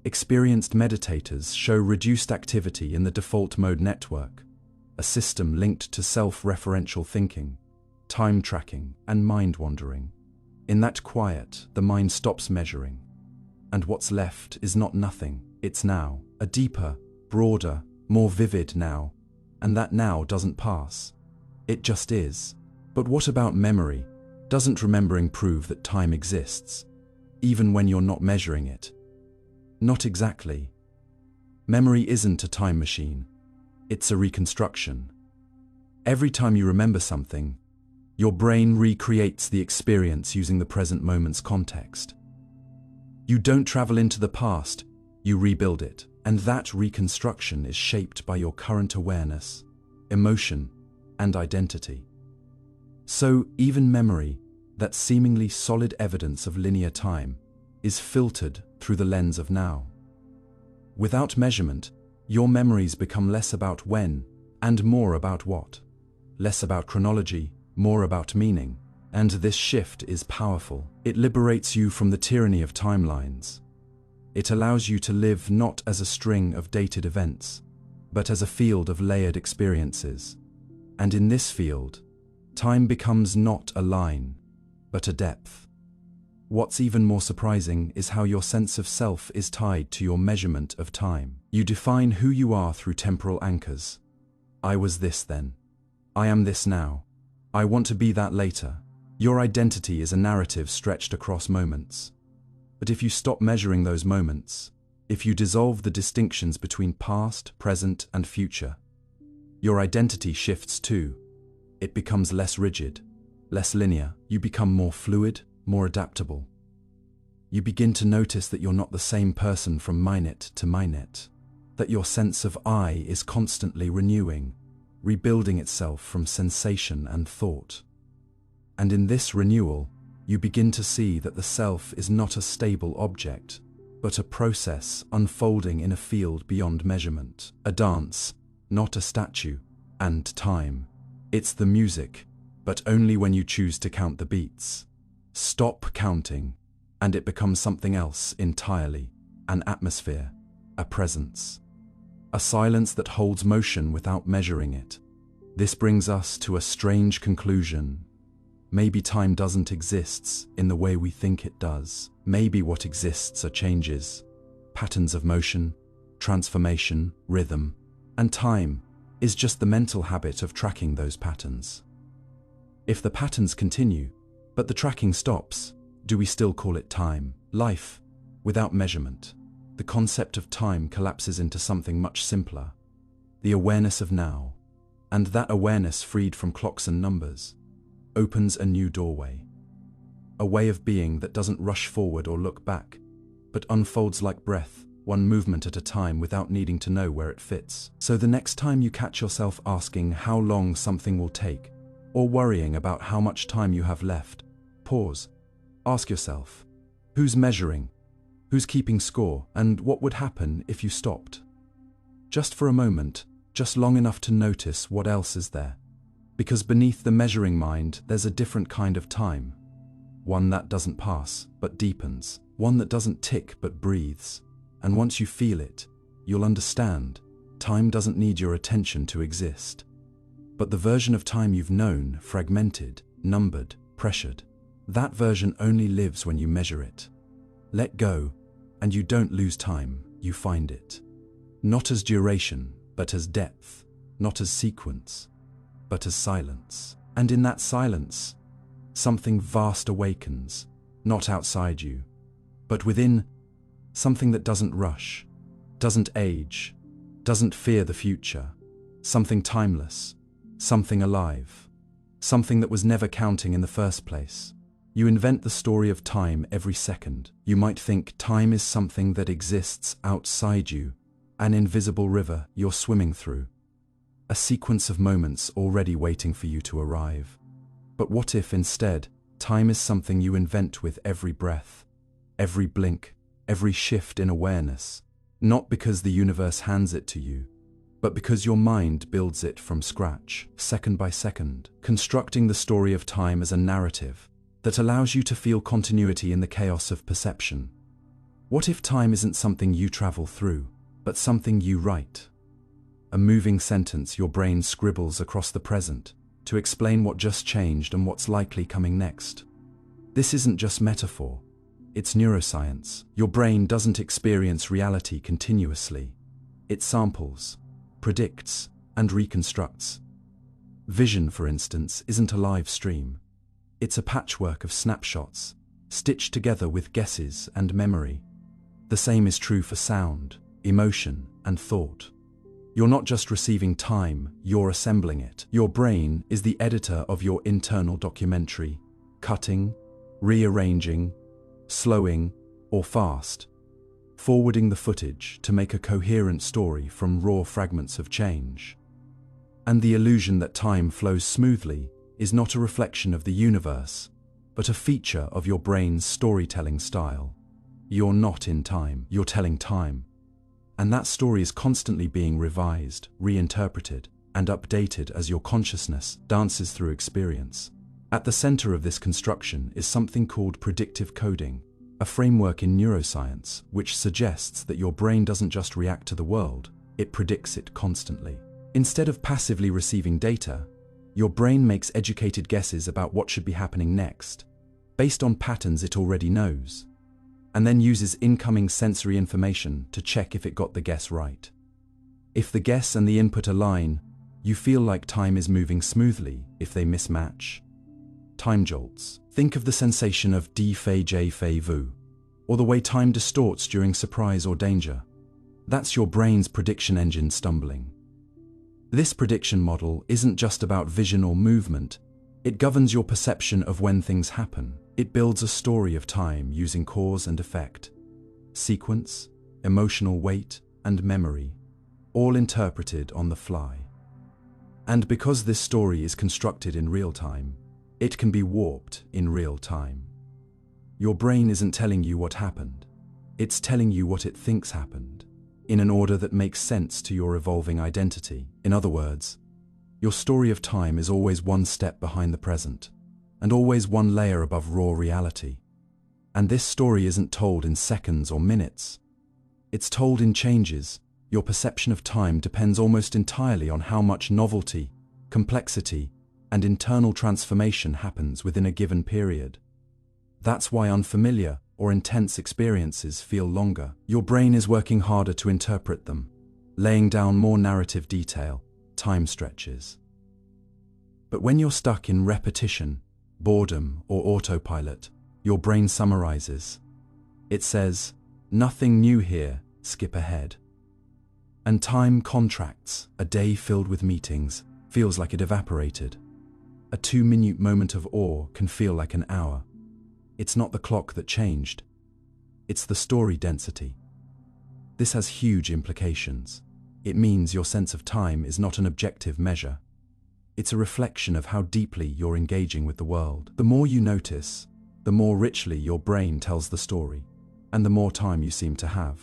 Experienced meditators show reduced activity in the default mode network, a system linked to self-referential thinking, time tracking, and mind wandering. In that quiet, the mind stops measuring. And what's left is not nothing, it's now, a deeper, broader, more vivid now. And that now doesn't pass. It just is. But what about memory? Doesn't remembering prove that time exists, even when you're not measuring it? Not exactly. Memory isn't a time machine. It's a reconstruction. Every time you remember something, your brain recreates the experience using the present moment's context. You don't travel into the past, you rebuild it, and that reconstruction is shaped by your current awareness, emotion, and identity. So even memory, that seemingly solid evidence of linear time, is filtered through the lens of now. Without measurement, your memories become less about when and more about what. Less about chronology, more about meaning. And this shift is powerful. It liberates you from the tyranny of timelines. It allows you to live not as a string of dated events, but as a field of layered experiences. And in this field, time becomes not a line, but a depth. What's even more surprising is how your sense of self is tied to your measurement of time. You define who you are through temporal anchors. I was this then. I am this now. I want to be that later. Your identity is a narrative stretched across moments. But if you stop measuring those moments, if you dissolve the distinctions between past, present, and future, your identity shifts too. It becomes less rigid, less linear. You become more fluid, more adaptable. You begin to notice that you're not the same person from minute to minute, that your sense of I is constantly renewing, rebuilding itself from sensation and thought. And in this renewal, you begin to see that the self is not a stable object, but a process unfolding in a field beyond measurement. A dance, not a statue. And time. It's the music, but only when you choose to count the beats. Stop counting, and it becomes something else entirely. An atmosphere, a presence. A silence that holds motion without measuring it. This brings us to a strange conclusion. Maybe time doesn't exist in the way we think it does. Maybe what exists are changes, patterns of motion, transformation, rhythm, and time is just the mental habit of tracking those patterns. If the patterns continue, but the tracking stops, do we still call it time? Life, without measurement. The concept of time collapses into something much simpler. The awareness of now. And that awareness, freed from clocks and numbers, opens a new doorway. A way of being that doesn't rush forward or look back, but unfolds like breath, one movement at a time without needing to know where it fits. So the next time you catch yourself asking how long something will take, or worrying about how much time you have left, pause. Ask yourself, who's measuring? Who's keeping score? And what would happen if you stopped? Just for a moment, just long enough to notice what else is there. Because beneath the measuring mind, there's a different kind of time. One that doesn't pass, but deepens. One that doesn't tick, but breathes. And once you feel it, you'll understand. Time doesn't need your attention to exist. But the version of time you've known, fragmented, numbered, pressured, that version only lives when you measure it. Let go, and you don't lose time, you find it. Not as duration, but as depth. Not as sequence, but as silence. And in that silence, something vast awakens, not outside you, but within. Something that doesn't rush, doesn't age, doesn't fear the future. Something timeless, something alive, something that was never counting in the first place. You invent the story of time every second. You might think time is something that exists outside you, an invisible river you're swimming through, a sequence of moments already waiting for you to arrive. But what if instead, time is something you invent with every breath, every blink, every shift in awareness, not because the universe hands it to you, but because your mind builds it from scratch, second by second, constructing the story of time as a narrative that allows you to feel continuity in the chaos of perception. What if time isn't something you travel through, but something you write? A moving sentence your brain scribbles across the present to explain what just changed and what's likely coming next. This isn't just metaphor. It's neuroscience. Your brain doesn't experience reality continuously. It samples, predicts, and reconstructs. Vision, for instance, isn't a live stream. It's a patchwork of snapshots, stitched together with guesses and memory. The same is true for sound, emotion, and thought. You're not just receiving time, you're assembling it. Your brain is the editor of your internal documentary, cutting, rearranging, slowing, or fast, forwarding the footage to make a coherent story from raw fragments of change. And the illusion that time flows smoothly is not a reflection of the universe, but a feature of your brain's storytelling style. You're not in time, you're telling time. And that story is constantly being revised, reinterpreted, and updated as your consciousness dances through experience. At the center of this construction is something called predictive coding, a framework in neuroscience which suggests that your brain doesn't just react to the world, it predicts it constantly. Instead of passively receiving data, your brain makes educated guesses about what should be happening next, based on patterns it already knows, and then uses incoming sensory information to check if it got the guess right. If the guess and the input align, you feel like time is moving smoothly. If they mismatch, time jolts. Think of the sensation of déjà vu, or the way time distorts during surprise or danger. That's your brain's prediction engine stumbling. This prediction model isn't just about vision or movement, it governs your perception of when things happen. It builds a story of time using cause and effect, sequence, emotional weight, and memory, all interpreted on the fly. And because this story is constructed in real time, it can be warped in real time. Your brain isn't telling you what happened, it's telling you what it thinks happened, in an order that makes sense to your evolving identity. In other words, your story of time is always one step behind the present, and always one layer above raw reality. And this story isn't told in seconds or minutes. It's told in changes. Your perception of time depends almost entirely on how much novelty, complexity, and internal transformation happens within a given period. That's why unfamiliar or intense experiences feel longer. Your brain is working harder to interpret them, laying down more narrative detail, time stretches. But when you're stuck in repetition, boredom, or autopilot, your brain summarizes. It says, "Nothing new here, skip ahead." And time contracts. A day filled with meetings feels like it evaporated. A 2-minute moment of awe can feel like an hour. It's not the clock that changed. It's the story density. This has huge implications. It means your sense of time is not an objective measure. It's a reflection of how deeply you're engaging with the world. The more you notice, the more richly your brain tells the story, and the more time you seem to have.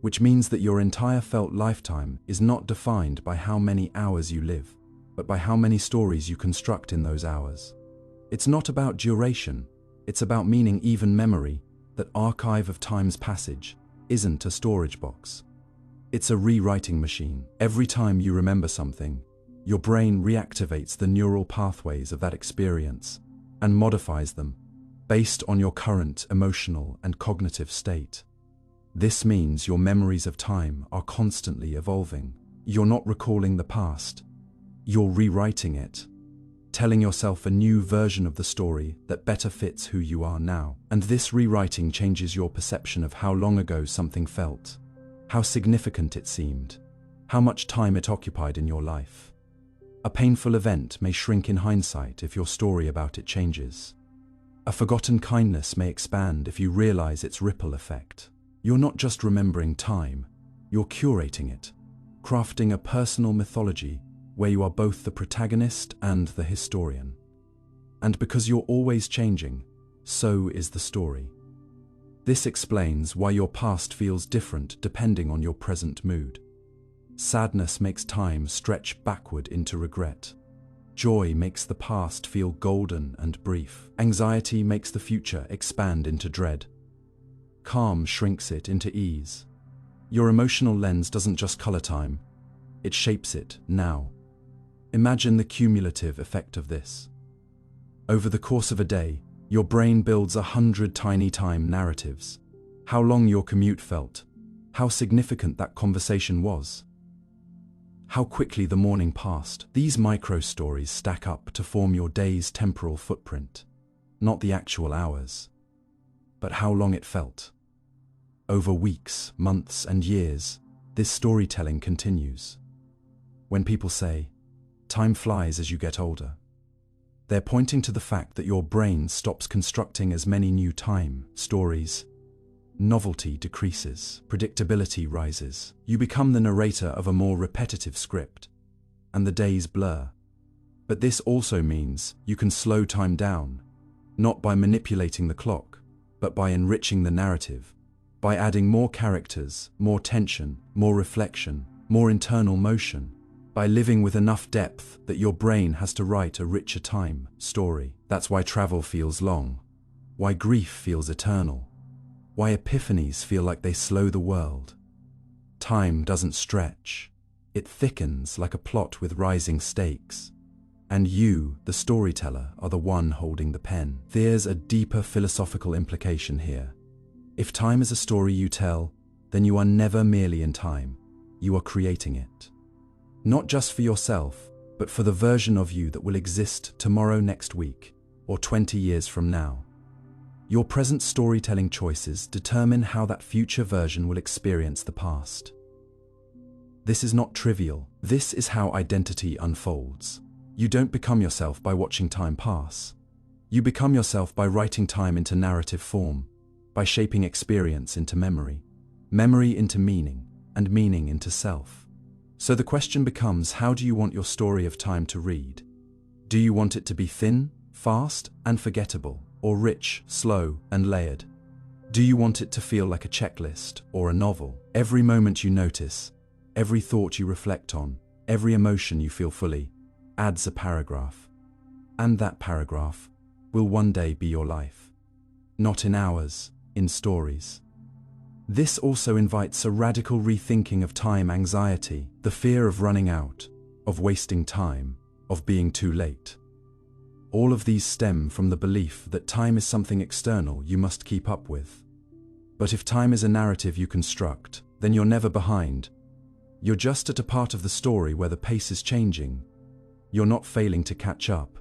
Which means that your entire felt lifetime is not defined by how many hours you live, but by how many stories you construct in those hours. It's not about duration, it's about meaning. Even memory, that archive of time's passage, isn't a storage box. It's a rewriting machine. Every time you remember something, your brain reactivates the neural pathways of that experience and modifies them based on your current emotional and cognitive state. This means your memories of time are constantly evolving. You're not recalling the past, you're rewriting it, telling yourself a new version of the story that better fits who you are now. And this rewriting changes your perception of how long ago something felt, how significant it seemed, how much time it occupied in your life. A painful event may shrink in hindsight if your story about it changes. A forgotten kindness may expand if you realize its ripple effect. You're not just remembering time, you're curating it, crafting a personal mythology where you are both the protagonist and the historian. And because you're always changing, so is the story. This explains why your past feels different depending on your present mood. Sadness makes time stretch backward into regret. Joy makes the past feel golden and brief. Anxiety makes the future expand into dread. Calm shrinks it into ease. Your emotional lens doesn't just color time, it shapes it now. Imagine the cumulative effect of this. Over the course of a day, your brain builds 100 tiny time narratives. How long your commute felt, how significant that conversation was, how quickly the morning passed. These micro-stories stack up to form your day's temporal footprint, not the actual hours, but how long it felt. Over weeks, months, and years, this storytelling continues. When people say, "Time flies as you get older," they're pointing to the fact that your brain stops constructing as many new time stories. Novelty decreases, predictability rises. You become the narrator of a more repetitive script, and the days blur. But this also means you can slow time down, not by manipulating the clock, but by enriching the narrative, by adding more characters, more tension, more reflection, more internal motion, by living with enough depth that your brain has to write a richer time story. That's why travel feels long, why grief feels eternal, why epiphanies feel like they slow the world. Time doesn't stretch. It thickens like a plot with rising stakes. And you, the storyteller, are the one holding the pen. There's a deeper philosophical implication here. If time is a story you tell, then you are never merely in time. You are creating it. Not just for yourself, but for the version of you that will exist tomorrow, next week, or 20 years from now. Your present storytelling choices determine how that future version will experience the past. This is not trivial. This is how identity unfolds. You don't become yourself by watching time pass. You become yourself by writing time into narrative form, by shaping experience into memory, memory into meaning, and meaning into self. So the question becomes, how do you want your story of time to read? Do you want it to be thin, fast, and forgettable, or rich, slow, and layered? Do you want it to feel like a checklist or a novel? Every moment you notice, every thought you reflect on, every emotion you feel fully, adds a paragraph. And that paragraph will one day be your life. Not in hours, in stories. This also invites a radical rethinking of time anxiety, the fear of running out, of wasting time, of being too late. All of these stem from the belief that time is something external you must keep up with. But if time is a narrative you construct, then you're never behind. You're just at a part of the story where the pace is changing. You're not failing to catch up.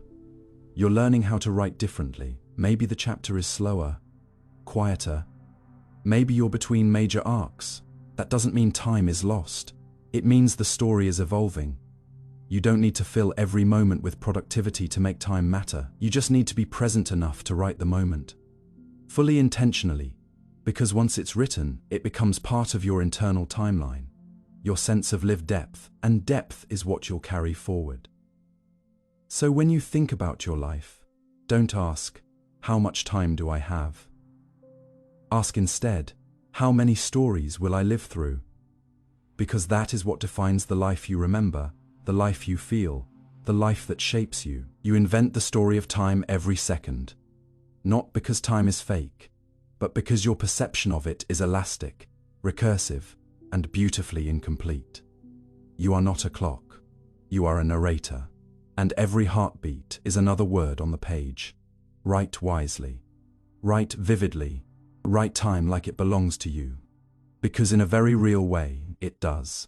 You're learning how to write differently. Maybe the chapter is slower, quieter. Maybe you're between major arcs. That doesn't mean time is lost. It means the story is evolving. You don't need to fill every moment with productivity to make time matter. You just need to be present enough to write the moment. Fully intentionally, because once it's written, it becomes part of your internal timeline, your sense of lived depth, and depth is what you'll carry forward. So when you think about your life, don't ask, how much time do I have? Ask instead, how many stories will I live through? Because that is what defines the life you remember, the life you feel, the life that shapes you. You invent the story of time every second. Not because time is fake, but because your perception of it is elastic, recursive, and beautifully incomplete. You are not a clock. You are a narrator. And every heartbeat is another word on the page. Write wisely. Write vividly. Write time like it belongs to you. Because in a very real way, it does.